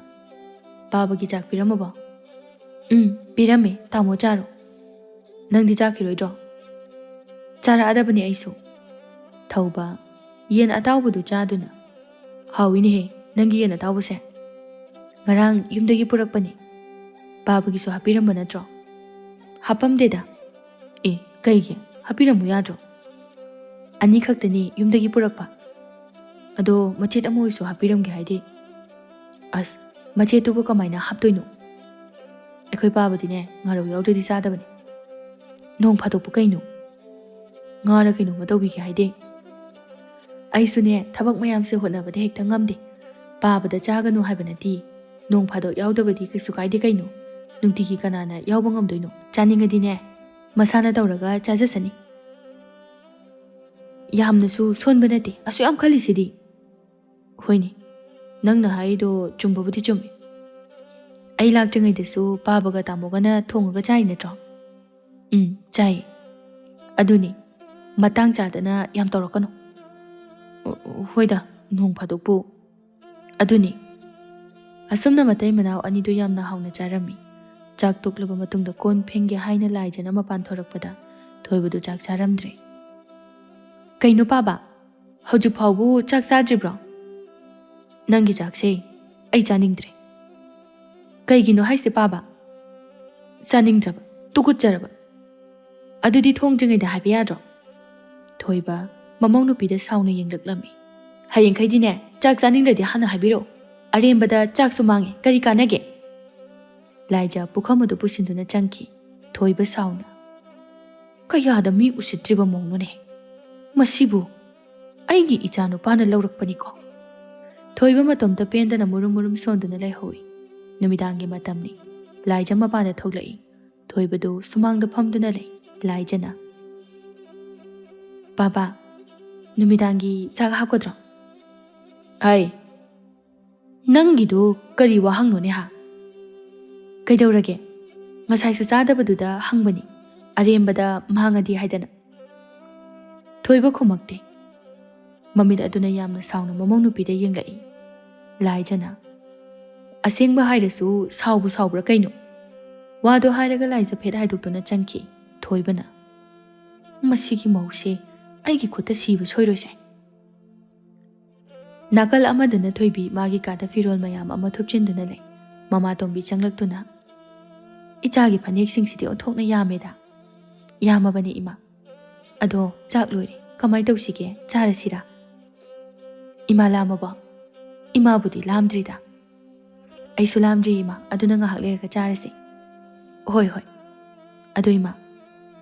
ꯄꯥꯕꯒꯤ ꯆꯥꯛ ꯄꯤꯔꯝꯃꯕꯣ ꯄꯤꯔꯝꯃꯦ ꯇꯥꯃꯣ ꯆꯥꯔꯣ ꯅꯪꯗꯤ ꯆꯥꯈꯤꯔꯣꯏꯗ꯭ꯔꯣ ꯆꯥꯔꯛꯑꯗꯕꯅꯤ ꯑꯩꯁꯨ ꯊꯧꯕ ꯌꯦꯟ ꯑꯇꯥꯎꯕꯗꯨ ꯆꯥꯗꯨꯅ ꯍꯥꯎꯏꯅꯦꯍꯦ ꯅꯪꯒꯤ ꯌꯦꯟ ꯑꯇꯥꯎꯕꯁꯦ ꯉꯔꯥꯡ ꯌꯨꯝꯗꯒꯤ ꯄꯨꯔꯛꯄꯅꯤ ꯄꯥꯕꯒꯤꯁꯨ ꯍꯥꯞꯄꯤꯔꯝꯕ ꯅꯠꯇ꯭ꯔꯣ ꯍꯥꯞꯄꯝꯗꯦꯗ ꯀꯩꯒꯤ ꯍꯥꯞꯄꯤꯔꯝꯃꯨ ꯌꯥꯗ꯭ꯔꯣ ꯑꯅꯤ ꯈꯛꯇꯅꯤ ꯌꯨꯝꯗꯒꯤ ꯄꯨꯔꯛꯄ ꯑꯗꯣ ꯃꯆꯦꯠ ꯑꯃ ꯑꯣꯏꯁꯨ ꯍꯥꯞꯄꯤꯔꯝꯒꯦ ꯍꯥꯏꯗꯤ ꯑꯁ ꯃꯆꯦꯠꯇꯨꯕꯨ ꯀꯃꯥꯏꯅ ꯍꯥꯞꯇꯣꯏꯅꯣ ꯑꯩꯈꯣꯏ ꯄꯥꯕꯗꯤꯅꯦ ꯉꯥꯔꯧ ꯌꯥꯎꯗ꯭ꯔꯗꯤ ꯆꯥꯗꯕꯅꯤ ꯅꯣꯡ ꯐꯥꯗꯣꯛꯄ ꯀꯩꯅꯣ ꯉꯥꯔ ꯀꯩꯅꯣꯝꯃ ꯇꯧꯕꯤꯒꯦ ꯍꯥꯏꯗꯤ ꯑꯩꯁꯨꯅꯦ ꯊꯕꯛ ꯃꯌꯥꯝꯁꯦ ꯍꯣꯠꯅꯕꯗ ꯍꯦꯛꯇ ꯉꯝꯗꯦ ꯄꯥꯕꯗ ꯆꯥꯒꯅꯨ ꯍꯥꯏꯕ ꯅꯠꯇꯦ ꯅꯣꯡ ꯐꯥꯗꯣꯛ ꯌꯥꯎꯗꯕꯗꯤ ꯀꯩꯁꯨ ꯀꯥꯏꯗꯦ ꯀꯩꯅꯣ ꯅꯨꯡꯇꯤꯒꯤ ꯀꯅꯥꯅ ꯌꯥꯎꯕ ꯉꯝꯗꯣꯏꯅꯣ ꯆꯥꯅꯤꯡꯉꯗꯤꯅꯦ ꯃꯁꯥꯅ ꯇꯧꯔꯒ ꯆꯥꯖꯁꯅꯤ ꯌꯥꯝꯅꯁꯨ ꯁꯣꯟꯕ ꯅꯠꯇꯦ ꯑꯁꯨ ꯌꯥꯝ ꯈꯜꯂꯤꯁꯤꯗꯤ ꯍꯣꯏꯅꯦ ꯅꯪꯅ ꯍꯥꯏꯔꯤꯗꯣ ꯆꯨꯝꯕꯕꯨꯗꯤ ꯆꯨꯝꯃꯤ ꯑꯩ ꯂꯥꯛꯇ꯭ꯔꯤꯉꯩꯗꯁꯨ ꯄꯥꯕꯒ ꯇꯥꯃꯣꯒꯅ ꯊꯣꯡꯉꯒ ꯆꯥꯔꯤ ꯅꯠꯇ꯭ꯔꯣ ꯆꯥꯏ ꯑꯗꯨꯅꯤ ꯃꯇꯥꯡ ꯆꯥꯗꯅ ꯌꯥꯝ ꯇꯧꯔꯛꯀꯅꯨ ꯍꯣꯏꯗ ꯅꯣꯡ ꯐꯥꯗꯣꯛꯄꯨ ꯑꯗꯨꯅꯤ ꯑꯁꯨꯝꯅ ꯃꯇꯩ ꯃꯅꯥꯎ ꯑꯅꯤꯗꯨ ꯌꯥꯝꯅ ꯍꯥꯎꯅ ꯆꯥꯔꯝꯃꯤ ꯆꯥꯛ ꯇꯣꯛꯂꯕ ꯃꯇꯨꯡꯗ ꯀꯣꯟ ꯐꯦꯡꯒꯦ ꯍꯥꯏꯅ ꯂꯥꯏꯖꯅ ꯃꯄꯥꯟ ꯊꯣꯔꯛꯄꯗ ꯊꯣꯏꯕꯗꯨ ꯆꯥꯛ ꯆꯥꯔꯝꯗ꯭ꯔꯦ ꯀꯩꯅꯣ ꯄꯥꯕ ꯍꯧꯖꯤꯛ ꯐꯥꯎꯕꯨ ꯆꯥꯛ ꯆꯥꯗ꯭ꯔꯤꯕ꯭ꯔꯣ ꯅꯪꯒꯤ ꯆꯥꯛꯁꯦ ꯑꯩ ꯆꯥꯅꯤꯡꯗ꯭ꯔꯦ ꯀꯩꯒꯤꯅꯣ ꯍꯥꯏꯁꯦ ꯄꯥꯕ ꯆꯥꯅꯤꯡꯗ꯭ꯔꯕ ꯇꯨꯀꯠꯆꯔꯕ ꯑꯗꯨꯗꯤ ꯊꯣꯡꯗ꯭ꯔꯤꯉꯩꯗ ꯍꯥꯏꯕ ꯌꯥꯗ꯭ꯔꯣ ꯊꯣꯏꯕ ꯃꯃꯧ ꯅꯨꯄꯤꯗ ꯁꯥꯎꯅ ꯌꯦꯡꯂꯛꯂꯝꯃꯤ ꯍꯌꯦꯡꯈꯩꯗꯤꯅꯦ ꯆꯥꯛ ꯆꯥꯅꯤꯡꯗ꯭ꯔꯗꯤ ꯍꯥꯟꯅ ꯍꯥꯏꯕꯤꯔꯛꯑꯣ ꯑꯔꯦꯝꯕꯗ ꯆꯥꯛꯁꯨ ꯃꯥꯡꯉꯦ ꯀꯔꯤ ꯀꯥꯟꯅꯒꯦ ꯂꯥꯏꯖ ꯄꯨꯈꯝ ꯑꯗꯨ ꯄꯨꯁꯤꯟꯗꯨꯅ ꯆꯪꯈꯤ ꯊꯣꯏꯕ ꯁꯥꯎꯅ ꯀꯌꯥꯗ ꯃꯤ ꯎꯁꯤꯠꯇ꯭ꯔꯤꯕ ꯃꯧꯅꯣꯅꯦ ꯃꯁꯤꯕꯨ ꯑꯩꯒꯤ ꯏꯆꯥꯅꯨꯄꯥꯅ ꯂꯧꯔꯛꯄꯅꯤꯀꯣ ꯊꯣꯏꯕ ꯃꯇꯣꯝꯇ ꯄꯦꯟꯗꯅ ꯃꯨꯔꯨꯝ ꯃꯨꯔꯨꯝ ꯁꯣꯟꯗꯨꯅ ꯂꯩꯍꯧꯏ ꯅꯨꯃꯤꯗꯥꯡꯒꯤ ꯃꯇꯝꯅꯤ ꯂꯥꯏꯖ ꯃꯄꯥꯟꯗ ꯊꯣꯛꯂꯛꯏ ꯊꯣꯏꯕꯗꯨ ꯁꯨꯃꯥꯡꯗ ꯐꯝꯗꯨꯅ ꯂꯩ ꯂꯥꯏꯖꯅ ꯄꯥꯕꯥ ꯅꯨꯃꯤꯗꯥꯡꯒꯤ ꯆꯥꯛ ꯍꯥꯞꯀꯗ꯭ꯔꯣ ꯅꯪꯒꯤꯗꯨ ꯀꯔꯤ ꯋꯥꯍꯪꯅꯣꯅꯦ ꯍꯥ ꯀꯩꯗꯧꯔꯒꯦ ꯉꯁꯥꯏꯁꯨ ꯆꯥꯗꯕꯗꯨꯗ ꯍꯪꯕꯅꯤ ꯑꯔꯦꯝꯕꯗ ꯃꯥꯡꯉꯗꯤ ꯍꯥꯏꯗꯅ ꯊꯣꯏꯕ ꯈꯨꯝꯃꯛꯇꯦ ꯃꯃꯤꯠ ꯑꯗꯨꯅ ꯌꯥꯝꯅ ꯁꯥꯎꯅ ꯃꯃꯧ ꯅꯨꯄꯤꯗ ꯌꯦꯡꯂꯛꯏ ꯂꯥꯏꯖꯅ ꯑꯁꯦꯡꯕ ꯍꯥꯏꯔꯁꯨ ꯁꯥꯎꯕꯨ ꯁꯥꯎꯕ꯭ꯔꯥ ꯀꯩꯅꯣ ꯋꯥꯗꯣ ꯍꯥꯏꯔꯒ ꯂꯥꯏꯖ ꯐꯦꯠ ꯍꯥꯏꯗꯣꯛꯇꯨꯅ ꯆꯪꯈꯤ ꯊꯣꯏꯕꯅ ꯃꯁꯤꯒꯤ ꯃꯧꯁꯦ ꯑꯩꯒꯤ ꯈꯨꯠꯇ ꯁꯤꯕ ꯁꯣꯏꯔꯣꯏꯁꯦ ꯅꯥꯀꯜ ꯑꯃꯗꯅ ꯊꯣꯏꯕꯤ ꯃꯥꯒꯤ ꯀꯥꯗ ꯐꯤꯔꯣꯜ ꯃꯌꯥꯝ ꯑꯃ ꯊꯨꯞꯆꯤꯟꯗꯨꯅ ꯂꯩ ꯃꯃꯥꯇꯣꯝꯕꯤ ꯆꯪꯂꯛꯇꯨꯅ ꯏꯆꯥꯒꯤ ꯐꯅꯦꯛꯁꯤꯡꯁꯤꯗꯤ ꯑꯣꯟꯊꯣꯛꯅ ꯌꯥꯝꯃꯦꯗ ꯌꯥꯝꯃꯕꯅꯤ ꯏꯃꯥ ꯑꯗꯣ ꯆꯥꯛ ꯂꯣꯏꯔꯦ ꯀꯃꯥꯏꯅ ꯇꯧꯁꯤꯒꯦ ꯆꯥꯔꯁꯤꯔꯥ ꯏꯃꯥ ꯂꯥꯝꯃꯕꯣ ꯏꯃꯥꯕꯨꯗꯤ ꯂꯥꯝꯗ꯭ꯔꯤꯗ ꯑꯩꯁꯨ ꯂꯥꯝꯗ꯭ꯔꯤ ꯏꯃꯥ ꯑꯗꯨꯅ ꯉꯥꯏꯍꯥꯛ ꯂꯩꯔꯒ ꯆꯥꯔꯁꯤ ꯍꯣꯏ ꯑꯗꯣ ꯏꯃꯥ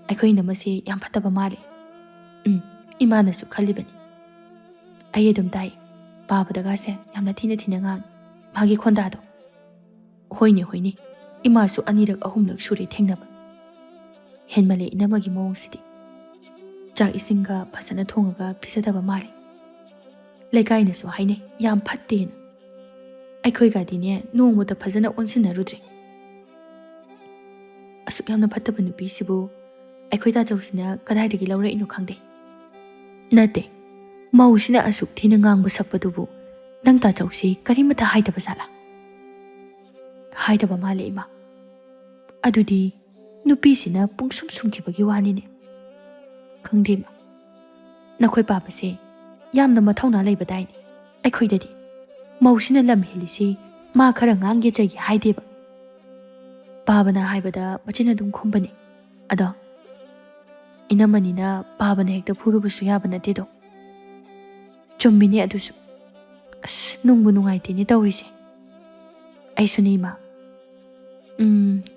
ꯑꯩꯈꯣꯏ ꯏꯅꯝꯃꯁꯤ ꯌꯥꯝ ꯐꯠꯇꯕ ꯃꯥꯜꯂꯤ ꯏꯃꯥꯅꯁꯨ ꯈꯜꯂꯤꯕꯅꯤ ꯑꯩ ꯑꯗꯨꯝ ꯇꯥꯏ ꯄꯥꯕꯗꯒꯥꯁꯦ ꯌꯥꯝꯅ ꯊꯤꯅ ꯉꯥꯡꯉꯤ ꯃꯥꯒꯤ ꯈꯣꯟꯗꯥꯗꯣ ꯍꯣꯏꯅꯦ ꯏꯃꯥꯁꯨ 2-3 ꯁꯨꯔꯦ ꯊꯦꯡꯅꯕ ꯍꯦꯟꯃꯜꯂꯦ ꯏꯅꯝꯃꯒꯤ ꯃꯑꯣꯡꯁꯤꯗꯤ ꯆꯥꯛ ꯏꯁꯤꯡꯒ ꯐꯖꯅ ꯊꯣꯡꯉꯒ ꯄꯤꯖꯗꯕ ꯃꯥꯜꯂꯤ ꯂꯩꯀꯥꯏꯅꯁꯨ ꯍꯥꯏꯅꯩ ꯌꯥꯝ ꯐꯠꯇꯦꯅ ꯑꯩꯈꯣꯏꯒꯗꯤꯅꯦ ꯅꯣꯡꯃꯇ ꯐꯖꯅ ꯑꯣꯟꯁꯤꯟꯅꯔꯨꯗ꯭ꯔꯦ ꯑꯁꯨꯛ ꯌꯥꯝꯅ ꯐꯠꯇꯕ ꯅꯨꯄꯤꯁꯤꯕꯨ ꯑꯩꯈꯣꯏ ꯇꯥꯆꯧꯁꯤꯅ ꯀꯗꯥꯏꯗꯒꯤ ꯂꯧꯔꯛꯏꯅꯣ ꯈꯪꯗꯦ ꯅꯠꯇꯦ ꯃꯧꯁꯤꯅ ꯑꯁꯨꯛ ꯊꯤꯅ ꯉꯥꯡꯕ ꯁꯛꯄꯗꯨꯕꯨ ꯅꯪ ꯇꯥꯆꯧꯁꯤ ꯀꯔꯤꯃꯇ ꯍꯥꯏꯗꯕ ꯖꯥꯠꯂꯥ ꯍꯥꯏꯗꯕ ꯃꯥꯜꯂꯦ ꯏꯃꯥ ꯑꯗꯨꯗꯤ ꯅꯨꯄꯤꯁꯤꯅ ꯄꯨꯡꯁꯨꯝ ꯁꯨꯝꯈꯤꯕꯒꯤ ꯋꯥꯅꯤꯅꯦ ꯈꯪꯗꯦ ꯏꯃꯥ ꯅꯈꯣꯏ ꯄꯥꯕꯁꯦ ꯌꯥꯝꯅ ꯃꯊꯧꯅꯥ ꯂꯩꯕꯗꯥꯏꯅꯦ ꯑꯩꯈꯣꯏꯗꯗꯤ ꯃꯧꯁꯤꯅ ꯂꯝ ꯍꯦꯜꯂꯤꯁꯤ ꯃꯥ ꯈꯔ ꯉꯥꯡꯒꯦ ꯆꯩꯒꯦ ꯍꯥꯏꯗꯦꯕ ꯄꯥꯕꯅ ꯍꯥꯏꯕꯗ ꯃꯆꯤꯟ ꯑꯗꯨꯝ ꯈꯨꯝꯕꯅꯤ ꯑꯗꯣ ꯏꯅꯝꯃꯅꯤꯅ ꯄꯥꯕꯅ ꯍꯦꯛꯇ ꯐꯨꯔꯨꯕꯁꯨ ꯌꯥꯕ ꯅꯠꯇꯦꯗꯣ ꯆꯨꯝꯃꯤꯅꯦ ꯑꯗꯨꯁꯨ ꯑꯁ ꯅꯨꯡꯕꯨ ꯅꯨꯡꯉꯥꯏꯇꯦꯅꯦ ꯇꯧꯔꯤꯁꯦ ꯑꯩꯁꯨꯅꯦ ꯏꯃꯥ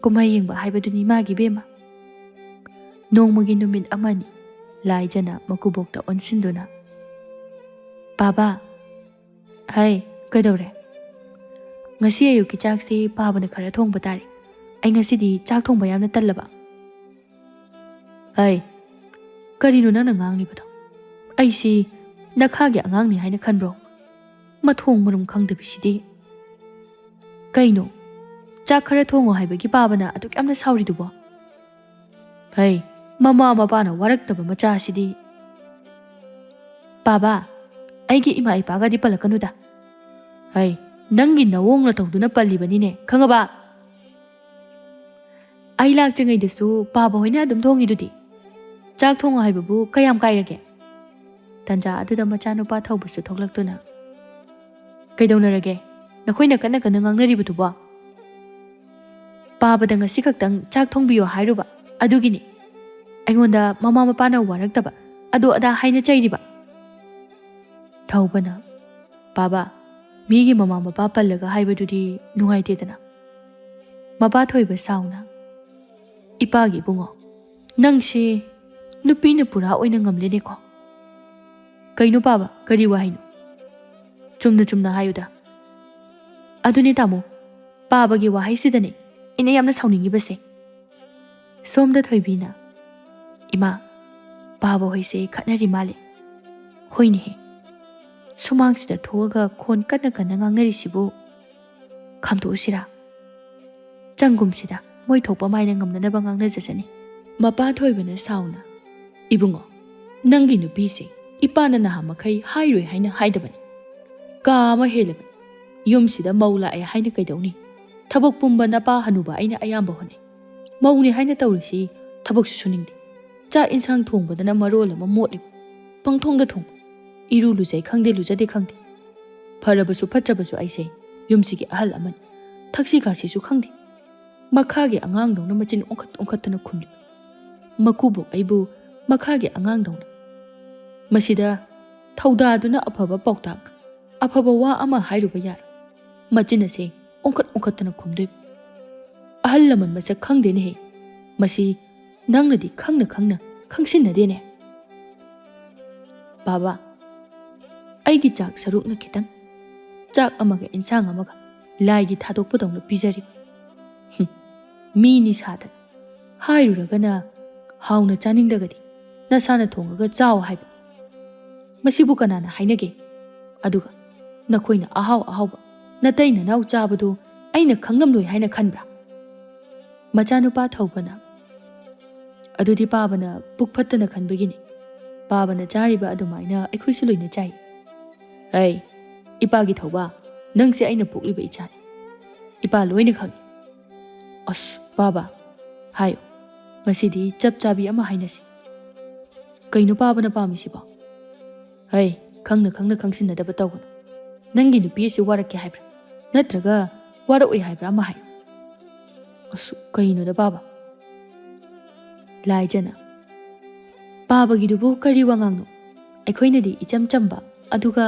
ꯀꯨꯝꯍꯩ ꯌꯦꯡꯕ ꯍꯥꯏꯕꯗꯨꯅꯤ ꯏꯃꯥꯒꯤ ꯏꯕꯦꯝꯃ ꯅꯣꯡꯃꯒꯤ ꯅꯨꯃꯤꯠ ꯑꯃꯅꯤ ꯂꯥꯏꯖꯅ ꯃꯀꯨꯕꯣꯛꯇ ꯑꯣꯟꯁꯤꯟꯗꯨꯅ ꯄꯥꯕ ꯍꯩ ꯀꯩꯗꯧꯔꯦ ꯉꯁꯤ ꯑꯌꯨꯛꯀꯤ ꯆꯥꯛꯁꯤ ꯄꯥꯕꯅ ꯈꯔ ꯊꯣꯡꯕ ꯇꯥꯔꯦ ꯑꯩ ꯉꯁꯤꯗꯤ ꯆꯥꯛ ꯊꯣꯡꯕ ꯌꯥꯝꯅ ꯇꯜꯂꯕ ꯍꯩ ꯀꯔꯤꯅꯣ ꯅꯪꯅ ꯉꯥꯡꯂꯤꯕꯗꯣ ꯑꯩꯁꯤ ꯅꯈꯥꯒꯤ ꯑꯉꯥꯡꯅꯤ ꯍꯥꯏꯅ ꯈꯟꯕ꯭ꯔꯣ ꯃꯊꯣꯡ ꯃꯔꯝ ꯈꯪꯗꯕꯤꯁꯤꯗꯤ ꯀꯩꯅꯣ ꯆꯥꯛ ꯈꯔ ꯊꯣꯡꯉꯣ ꯍꯥꯏꯕꯒꯤ ꯄꯥꯕꯅ ꯑꯗꯨꯛ ꯌꯥꯝꯅ ꯁꯥꯎꯔꯤꯗꯨꯕꯣ ꯍꯩ ꯃꯃꯥ ꯃꯄꯥꯅ ꯋꯥꯔꯛꯇꯕ ꯃꯆꯥꯁꯤꯗꯤ ꯄꯥꯕ ꯑꯩꯒꯤ ꯏꯃꯥ ꯏꯄꯥꯒꯗꯤ ꯄꯜꯂꯛꯀꯅꯨꯗ ꯍꯩ ꯅꯪꯒꯤ ꯅꯋꯣꯡ ꯅꯇꯧꯗꯨꯅ ꯄꯜꯂꯤꯕꯅꯤꯅꯦ ꯈꯪꯉꯕ ꯑꯩ ꯂꯥꯛꯇ꯭ꯔꯤꯉꯩꯗꯁꯨ ꯄꯥꯕ ꯍꯣꯏꯅ ꯑꯗꯨꯝ ꯊꯣꯡꯉꯤꯗꯨꯗꯤ ꯆꯥꯛ ꯊꯣꯡꯉꯣ ꯍꯥꯏꯕꯕꯨ ꯀꯌꯥꯝ ꯀꯥꯏꯔꯒꯦ ꯇꯟꯖꯥ ꯑꯗꯨꯗ ꯃꯆꯥꯅꯨꯄꯥ ꯊꯧꯕꯁꯨ ꯊꯣꯛꯂꯛꯇꯨꯅ ꯀꯩꯗꯧꯅꯔꯒꯦ ꯅꯈꯣꯏꯅ ꯀꯟꯅ ꯀꯟꯅ ꯉꯥꯡꯅꯔꯤꯕꯗꯨꯕꯣ ꯄꯥꯕꯗ ꯉꯁꯤ ꯈꯛꯇꯪ ꯆꯥꯛ ꯊꯣꯡꯕꯤꯌꯣ ꯍꯥꯏꯔꯨꯕ ꯑꯗꯨꯒꯤꯅꯤ ꯑꯩꯉꯣꯟꯗ ꯃꯃꯥ ꯃꯄꯥꯅ ꯋꯥꯔꯛꯇꯕ ꯑꯗꯣ ꯑꯗꯥ ꯍꯥꯏꯅ ꯆꯩꯔꯤꯕ ꯊꯧꯕꯅ ꯄꯥꯕ ꯃꯤꯒꯤ ꯃꯃꯥ ꯃꯄꯥ ꯄꯜꯂꯒ ꯍꯥꯏꯕꯗꯨꯗꯤ ꯅꯨꯡꯉꯥꯏꯇꯦꯗꯅ ꯃꯄꯥ ꯊꯣꯏꯕ ꯁꯥꯎꯅ ꯏꯄꯥꯒꯤ ꯏꯕꯨꯡꯉꯣ ꯅꯪꯁꯦ ꯅꯨꯄꯤꯅ ꯄꯨꯔꯥ ꯑꯣꯏꯅ ꯉꯝꯂꯦꯅꯦꯀꯣ ꯀꯩꯅꯣ ꯄꯥꯕ ꯀꯔꯤ ꯋꯥꯍꯩꯅꯣ ꯆꯨꯝꯅ ꯆꯨꯝꯅ ꯍꯥꯏꯌꯨꯗ ꯑꯗꯨꯅꯦ ꯇꯥꯃꯣ ꯄꯥꯕꯒꯤ ꯋꯥꯍꯩꯁꯤꯗꯅꯦ ꯑꯩꯅ ꯌꯥꯝꯅ ꯁꯥꯎꯅꯤꯡꯉꯤꯕꯁꯦ ꯁꯣꯝꯗ ꯊꯣꯏꯕꯤꯅ ꯏꯃꯥ ꯄꯥꯕ ꯍꯣꯏꯁꯦ ꯈꯠꯅꯔꯤ ꯃꯥꯜꯂꯦ ꯍꯣꯏꯅꯦꯍꯦ ꯁꯨꯃꯥꯡꯁꯤꯗ ꯊꯣꯛꯑꯒ ꯈꯣꯟ ꯀꯟꯅ ꯀꯟꯅ ꯉꯥꯡꯅꯔꯤꯁꯤꯕꯨ ꯈꯥꯝꯗꯣꯛꯎꯁꯤꯔꯥ ꯆꯪꯒꯨꯝꯁꯤꯗ ꯃꯣꯏ ꯊꯣꯛꯄ ꯃꯥꯏꯅ ꯉꯝꯅꯅꯕ ꯉꯥꯡꯅꯖꯁꯅꯤ ꯃꯄꯥ ꯊꯣꯏꯕꯅ ꯁꯥꯎꯅ ꯏꯕꯨꯡꯉꯣ ꯅꯪꯒꯤ ꯅꯨꯄꯤꯁꯦ ꯏꯄꯥꯅ ꯅꯍꯥꯃꯈꯩ ꯍꯥꯏꯔꯣꯏ ꯍꯥꯏꯅ ꯍꯥꯏꯗꯕꯅꯤ ꯀꯥ ꯑꯃ ꯍꯦꯜꯂꯕꯅꯤ ꯌꯨꯝꯁꯤꯗ ꯃꯧ ꯂꯥꯛꯑꯦ ꯍꯥꯏꯅ ꯀꯩꯗꯧꯅꯤ ꯊꯕꯛ ꯄꯨꯝꯕ ꯅꯄꯥ ꯍꯅꯨꯕ ꯑꯩꯅ ꯑꯌꯥꯝꯕ ꯍꯣꯠꯅꯩ ꯃꯧꯅꯤ ꯍꯥꯏꯅ ꯇꯧꯔꯤꯁꯤ ꯊꯕꯛꯁꯨ ꯁꯨꯅꯤꯡꯗꯦ ꯆꯥꯛ ꯏꯟꯁꯥꯡ ꯊꯣꯡꯕꯗꯅ ꯃꯔꯣꯜ ꯑꯃ ꯃꯣꯠꯂꯤꯕ ꯄꯪꯊꯣꯡꯗ ꯊꯣꯡꯕ ꯏꯔꯨ ꯂꯨꯖꯩ ꯈꯪꯗꯦ ꯂꯨꯖꯗꯦ ꯈꯪꯗꯦ ꯐꯔꯕꯁꯨ ꯐꯠꯇ꯭ꯔꯕꯁꯨ ꯑꯩꯁꯦ ꯌꯨꯝꯁꯤꯒꯤ ꯑꯍꯜ ꯑꯃꯅꯤ ꯊꯛꯁꯤ ꯈꯥꯁꯤꯁꯨ ꯈꯪꯗꯦ ꯃꯈꯥꯒꯤ ꯑꯉꯥꯡꯗꯧꯅ ꯃꯆꯤꯟ ꯑꯣꯟꯈꯠꯇꯨꯅ ꯈꯨꯝꯂꯤꯕ ꯃꯀꯨꯕꯣꯛ ꯑꯩꯕꯨ ꯃꯈꯥꯒꯤ ꯑꯉꯥꯡꯗꯧꯅ ꯃꯁꯤꯗ ꯊꯧꯗꯥꯗꯨꯅ ꯑꯐꯕ ꯄꯥꯎꯇꯥꯛ ꯑꯐꯕ ꯋꯥ ꯑꯃ ꯍꯥꯏꯔꯨꯕ ꯌꯥꯔꯣꯏ ꯃꯆꯤꯟ ꯑꯁꯦ ꯑꯣꯟꯈꯠꯇꯅ ꯈꯨꯝꯗꯣꯏꯕ ꯑꯍꯜ ꯂꯃꯟ ꯃꯁꯛ ꯈꯪꯗꯦꯅꯦꯍꯦ ꯃꯁꯤ ꯅꯪꯅꯗꯤ ꯈꯪꯅ ꯈꯪꯅ ꯈꯪꯁꯤꯟꯅꯗꯦꯅꯦ ꯕꯥꯕꯥ ꯑꯩꯒꯤ ꯆꯥꯛ ꯁꯔꯨꯛꯅ ꯈꯤꯇꯪ ꯆꯥꯛ ꯑꯃꯒ ꯏꯟꯁꯥꯡ ꯑꯃꯒ ꯂꯥꯏꯒꯤ ꯊꯥꯗꯣꯛꯄꯗꯧꯅ ꯄꯤꯖꯔꯤꯕ ꯃꯤꯅꯤ ꯁꯥꯗꯅ ꯍꯥꯏꯔꯨꯔꯒꯅ ꯍꯥꯎꯅ ꯆꯥꯅꯤꯡꯗꯒꯗꯤ ꯅꯁꯥꯅ ꯊꯣꯡꯉꯒ ꯆꯥꯎ ꯍꯥꯏꯕ ꯃꯁꯤꯕꯨ ꯀꯅꯥꯅ ꯍꯥꯏꯅꯒꯦ ꯑꯗꯨꯒ ꯅꯈꯣꯏꯅ ꯑꯍꯥꯎ ꯑꯍꯥꯎꯕ ꯅꯇꯩ ꯅꯅꯥꯎ ꯆꯥꯕꯗꯨ ꯑꯩꯅ ꯈꯪꯂꯝꯂꯣꯏ ꯍꯥꯏꯅ ꯈꯟꯕ꯭ꯔꯥ ꯃꯆꯥꯅꯨꯄꯥ ꯊꯧꯕꯅ ꯑꯗꯨꯗꯤ ꯄꯥꯕꯅ ꯄꯨꯛ ꯐꯠꯇꯅ ꯈꯟꯕꯒꯤꯅꯤ ꯄꯥꯕꯅ ꯆꯥꯔꯤꯕ ꯑꯗꯨꯃꯥꯏꯅ ꯑꯩꯈꯣꯏꯁꯨ ꯂꯣꯏꯅ ꯆꯥꯏ ꯑꯩ ꯏꯄꯥꯒꯤ ꯊꯧꯕ ꯅꯪꯁꯦ ꯑꯩꯅ ꯄꯣꯛꯂꯤꯕ ꯏꯆꯥꯅꯤ ꯏꯄꯥ ꯂꯣꯏꯅ ꯈꯪꯉꯤ ꯑꯁ ꯄꯥꯕ ꯍꯥꯏꯌꯣ ꯉꯁꯤꯗꯤ ꯆꯞ ꯆꯥꯕꯤ ꯑꯃ ꯍꯥꯏꯅꯁꯤ ꯀꯩꯅꯣ ꯄꯥꯕꯅ ꯄꯥꯝꯃꯤꯁꯤꯕꯣ ꯍꯩ ꯈꯪꯅ ꯈꯪꯅ ꯈꯪꯁꯤꯟꯅꯗꯕ ꯇꯧꯒꯅꯨ ꯅꯪꯒꯤ ꯅꯨꯄꯤ ꯑꯁꯤ ꯋꯥꯔꯛꯀꯦ ꯍꯥꯏꯕ꯭ꯔꯥ ꯅꯠꯇ꯭ꯔꯒ ꯋꯥꯔꯛꯑꯣꯏ ꯍꯥꯏꯕ꯭ꯔꯥ ꯑꯃ ꯍꯥꯏꯌꯨ ꯑꯁ ꯀꯩꯅꯣꯗ ꯄꯥꯕ ꯂꯥꯏꯖꯅ ꯄꯥꯕꯒꯤꯗꯨꯕꯨ ꯀꯔꯤ ꯋꯥꯉꯥꯡꯅꯣ ꯑꯩꯈꯣꯏꯅꯗꯤ ꯏꯆꯝ ꯆꯝꯕ ꯑꯗꯨꯒ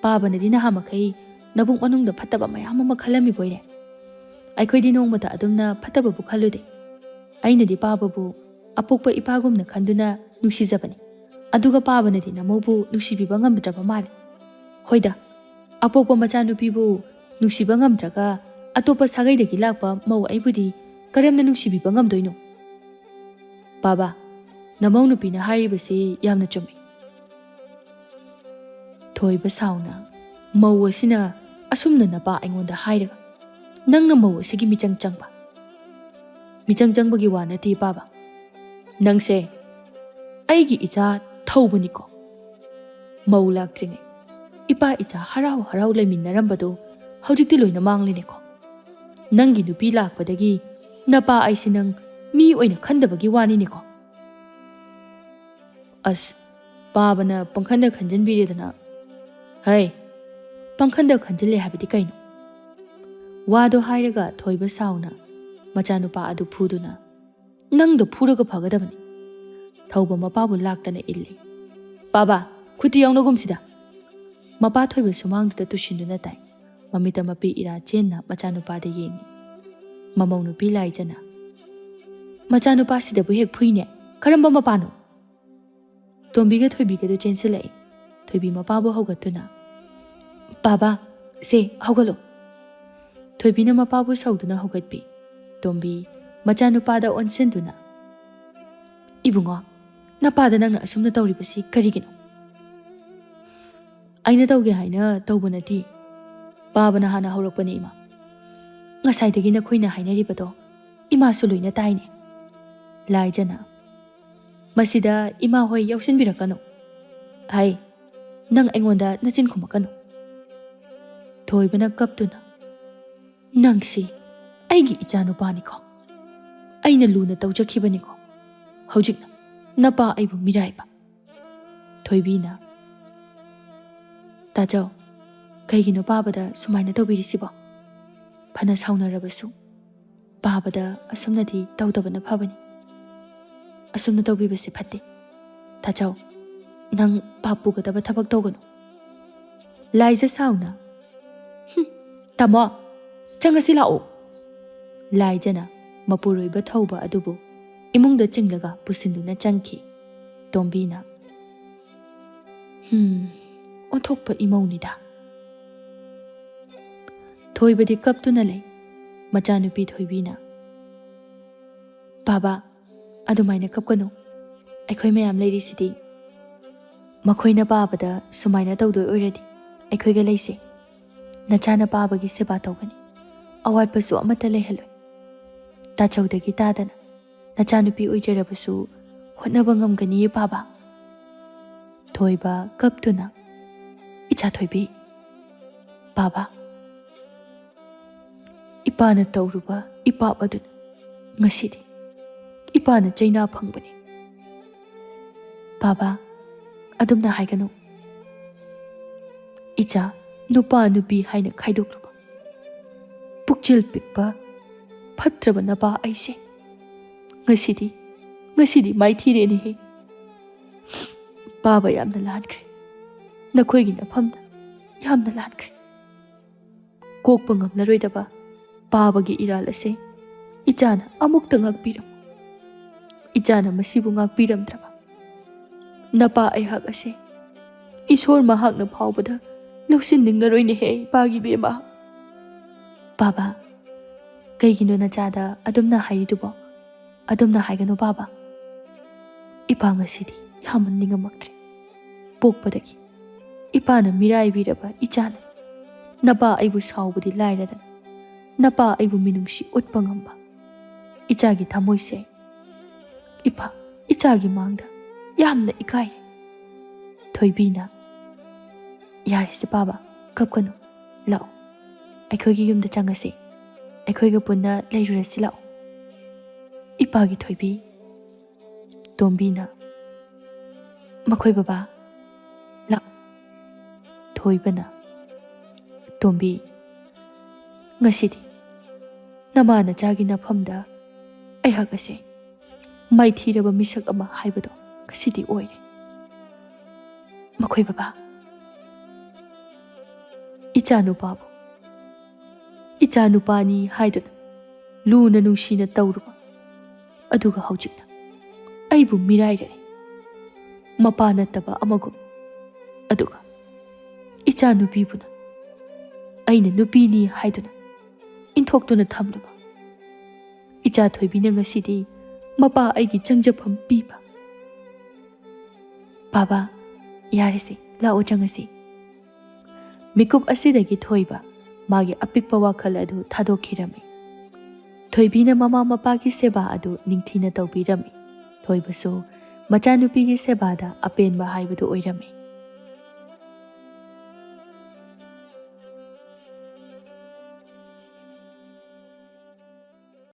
ꯄꯥꯕꯅꯗꯤ ꯅꯍꯥꯃꯈꯩ ꯅꯕꯨꯛ ꯃꯅꯨꯡꯗ ꯐꯠꯇꯕ ꯃꯌꯥꯝ ꯑꯃ ꯈꯜꯂꯝꯃꯤꯕꯣꯏꯔꯦ ꯑꯩꯈꯣꯏꯗꯤ ꯅꯣꯡꯃꯇ ꯑꯗꯨꯝꯅ ꯐꯠꯇꯕꯕꯨ ꯈꯜꯂꯨꯗꯦ ꯑꯩꯅꯗꯤ ꯄꯥꯕꯕꯨ ꯑꯄꯣꯛꯄ ꯏꯄꯥꯒꯨꯝꯅ ꯈꯟꯗꯨꯅ ꯅꯨꯡꯁꯤꯖꯕꯅꯤ ꯑꯗꯨꯒ ꯄꯥꯕꯅꯗꯤ ꯅꯃꯧꯕꯨ ꯅꯨꯡꯁꯤꯕꯤꯕ ꯉꯝꯗ꯭ꯔꯕ ꯃꯥꯜꯂꯦ ꯍꯣꯏꯗ ꯑꯄꯣꯛꯄ ꯃꯆꯥꯅꯨꯄꯤꯕꯨ ꯅꯨꯡꯁꯤꯕ ꯉꯝꯗ꯭ꯔꯒ ꯑꯇꯣꯞꯄ ꯁꯥꯒꯩꯗꯒꯤ ꯂꯥꯛꯄ ꯃꯧ ꯑꯩꯕꯨꯗꯤ ꯀꯔꯝꯅ ꯅꯨꯡꯁꯤꯕꯤꯕ ꯉꯝꯗꯣꯏꯅꯣ Baba, namau nupina hairibasi yamna chumi. Thoiba sauna, mau asina asumna napa aingonda hairaga. Nangna mau asigi michang changba. Michang changbagi wa nati Baba. Nangse, aigi icha thaubaniko. Mau laktringai. Ipa icha harau laiminarambado haujikti loina manglineko. Nangi nupi lakpadagi napa aisinang mi oina khandabagi waniniko. As, Babana pangkhanda khanjanbiridana. Hai, pangkhanda khanjale habidi kaino. Wado hairaga thoiba sauna machanupa adu phuduna. Nangdo phuraga phagadabani. Thauba mapabu laktana illi. Baba, khuti yaunagumsida. Mapa thoiba sumangduda tushinduna tai. Mamita mapi ira chenna machanupa da yengi. Mamau nupi laijana. Machanupa sidabu hek phuine. Karamba mapano. Tombiga thoibiga do chensilai. Thoibi mapabu haugatuna. Baba, se haugalo. Thoibina mapabu sauduna haugatbi. Tombi machanupa da onsenduna. Ibungo, napada nangna asumna tauribasi karigino. Aina tauge haina taubanati. Babana hana haurakpani ima. Ngasaidagi na khoina hainaribado ima suluina taine. Laijana. Masida ima hoi yausinbirakano. Hai, nang aingonda nachin khumakano. Thoibana kaptuna. Nangsi, aigi ichanupaniko. Aina luna taujakhibaniko. Haujikna, napa aibu miraiba. Thoibina. Tajau, kaigino babada sumaina taubirisibo. Phana saunarabasu. Babada asumnadi taudabana phabani. Asumna taubibasi phatti. Tajau, nang papugadaba thabak tawgano. Laija sauna. Tamo, changasi lao. Laijana, mapuroiba thauba adubu. Imungda chinglaga pusinduna changki. Tombina. Onthokpa imaunida. Thoibadi kaptuna lay. Machanupi thoibina. Baba, adumaina kapkano. Aikhoi mayam leirisidi. Makhoina babada sumaina tawdoi oiradi. Aikhoiga leise. Nachana babagi seba tawgani. Awatpasu amata leihaloi. Tachawdagi tadana. Nachanupi oijarabasu hotnaba ngamgani Baba. Thoiba kaptuna. Icha thoibi. Baba. Ipana tauruba ipap aduna. Ngasidi. Ipana chaina phangbani. Baba. Adumna haigano. Icha nupa nupi haina khaidokruba. Pukchil pikpa. Phatraba napa aise. Ngasidi maithireni he. Baba yamna lankre. Nakhoigi nafamna yamna lankre. Kokpa ngamlaroidaba babagi iral ase ichana amukta ngakpiram. Ichana masibu ngakpiramdraba. Napa aihak ase Ishor mahakna phawbada lausinningnaroi he pagi bema. Baba, kaigino nachada adumna hairidubo. Adumna haigano Baba. Ipa ngasidi yaman ningamaktre. Pokpadagi. Ipana mirai biraba ichana. Napa aibu saubudi lairadan. Napa aibu minungsi utpangamba. Ichagi thamoise. Ipa, ichagi mangda. Yamna ikai. Thoibina. Yarisi Baba, kapkano. Lao. Aikhoigi yumda changase. Aikhoiga punna leirurasi lao. Ipagi thoibi. Tombina. Makhoi Baba. Lao. Thoibana. Tombi. Ngasidi. Namana chagi nafamda. Aihak ase. Maithiraba misak ama haibado. Ngasidi oire. Makhoi Baba. Ichanu babu. Ichanu pani haiduna. Luna nungsina tauruba. Aduga haujikna. Aibu mirairare. Mapana taba amagum. Aduga. Ichanu bibuna. Aina nupini haiduna. Intoktuna thamluba. Icha thoibina ngasidi ꯃꯄꯥ ꯑꯩꯒꯤ ꯆꯪꯖꯐꯝ ꯄꯤꯕ꯫ ꯕꯥꯕꯥ, ꯌꯥꯔꯦꯁꯤ, ꯂꯥꯛꯑꯣ ꯆꯪꯉꯁꯤ꯫ ꯃꯤꯀꯨꯞ ꯑꯁꯤꯗꯒꯤ ꯊꯣꯏꯕ ꯃꯥꯒꯤ ꯑꯄꯤꯛꯄ ꯋꯥꯈꯜ ꯑꯗꯨ ꯊꯥꯗꯣꯛꯈꯤꯔꯝꯃꯤ꯫ ꯊꯣꯏꯕꯤꯅ ꯃꯃꯥ ꯃꯄꯥꯒꯤ ꯁꯦꯕꯥ ꯑꯗꯨ ꯅꯤꯡꯊꯤꯅ ꯇꯧꯕꯤꯔꯝꯃꯤ꯫ ꯊꯣꯏꯕꯁꯨ ꯃꯆꯥꯅꯨꯄꯤꯒꯤ ꯁꯦꯕꯥꯗ ꯑꯄꯦꯟꯕ ꯍꯥꯏꯕꯗꯨ ꯑꯣꯏꯔꯝꯃꯤ꯫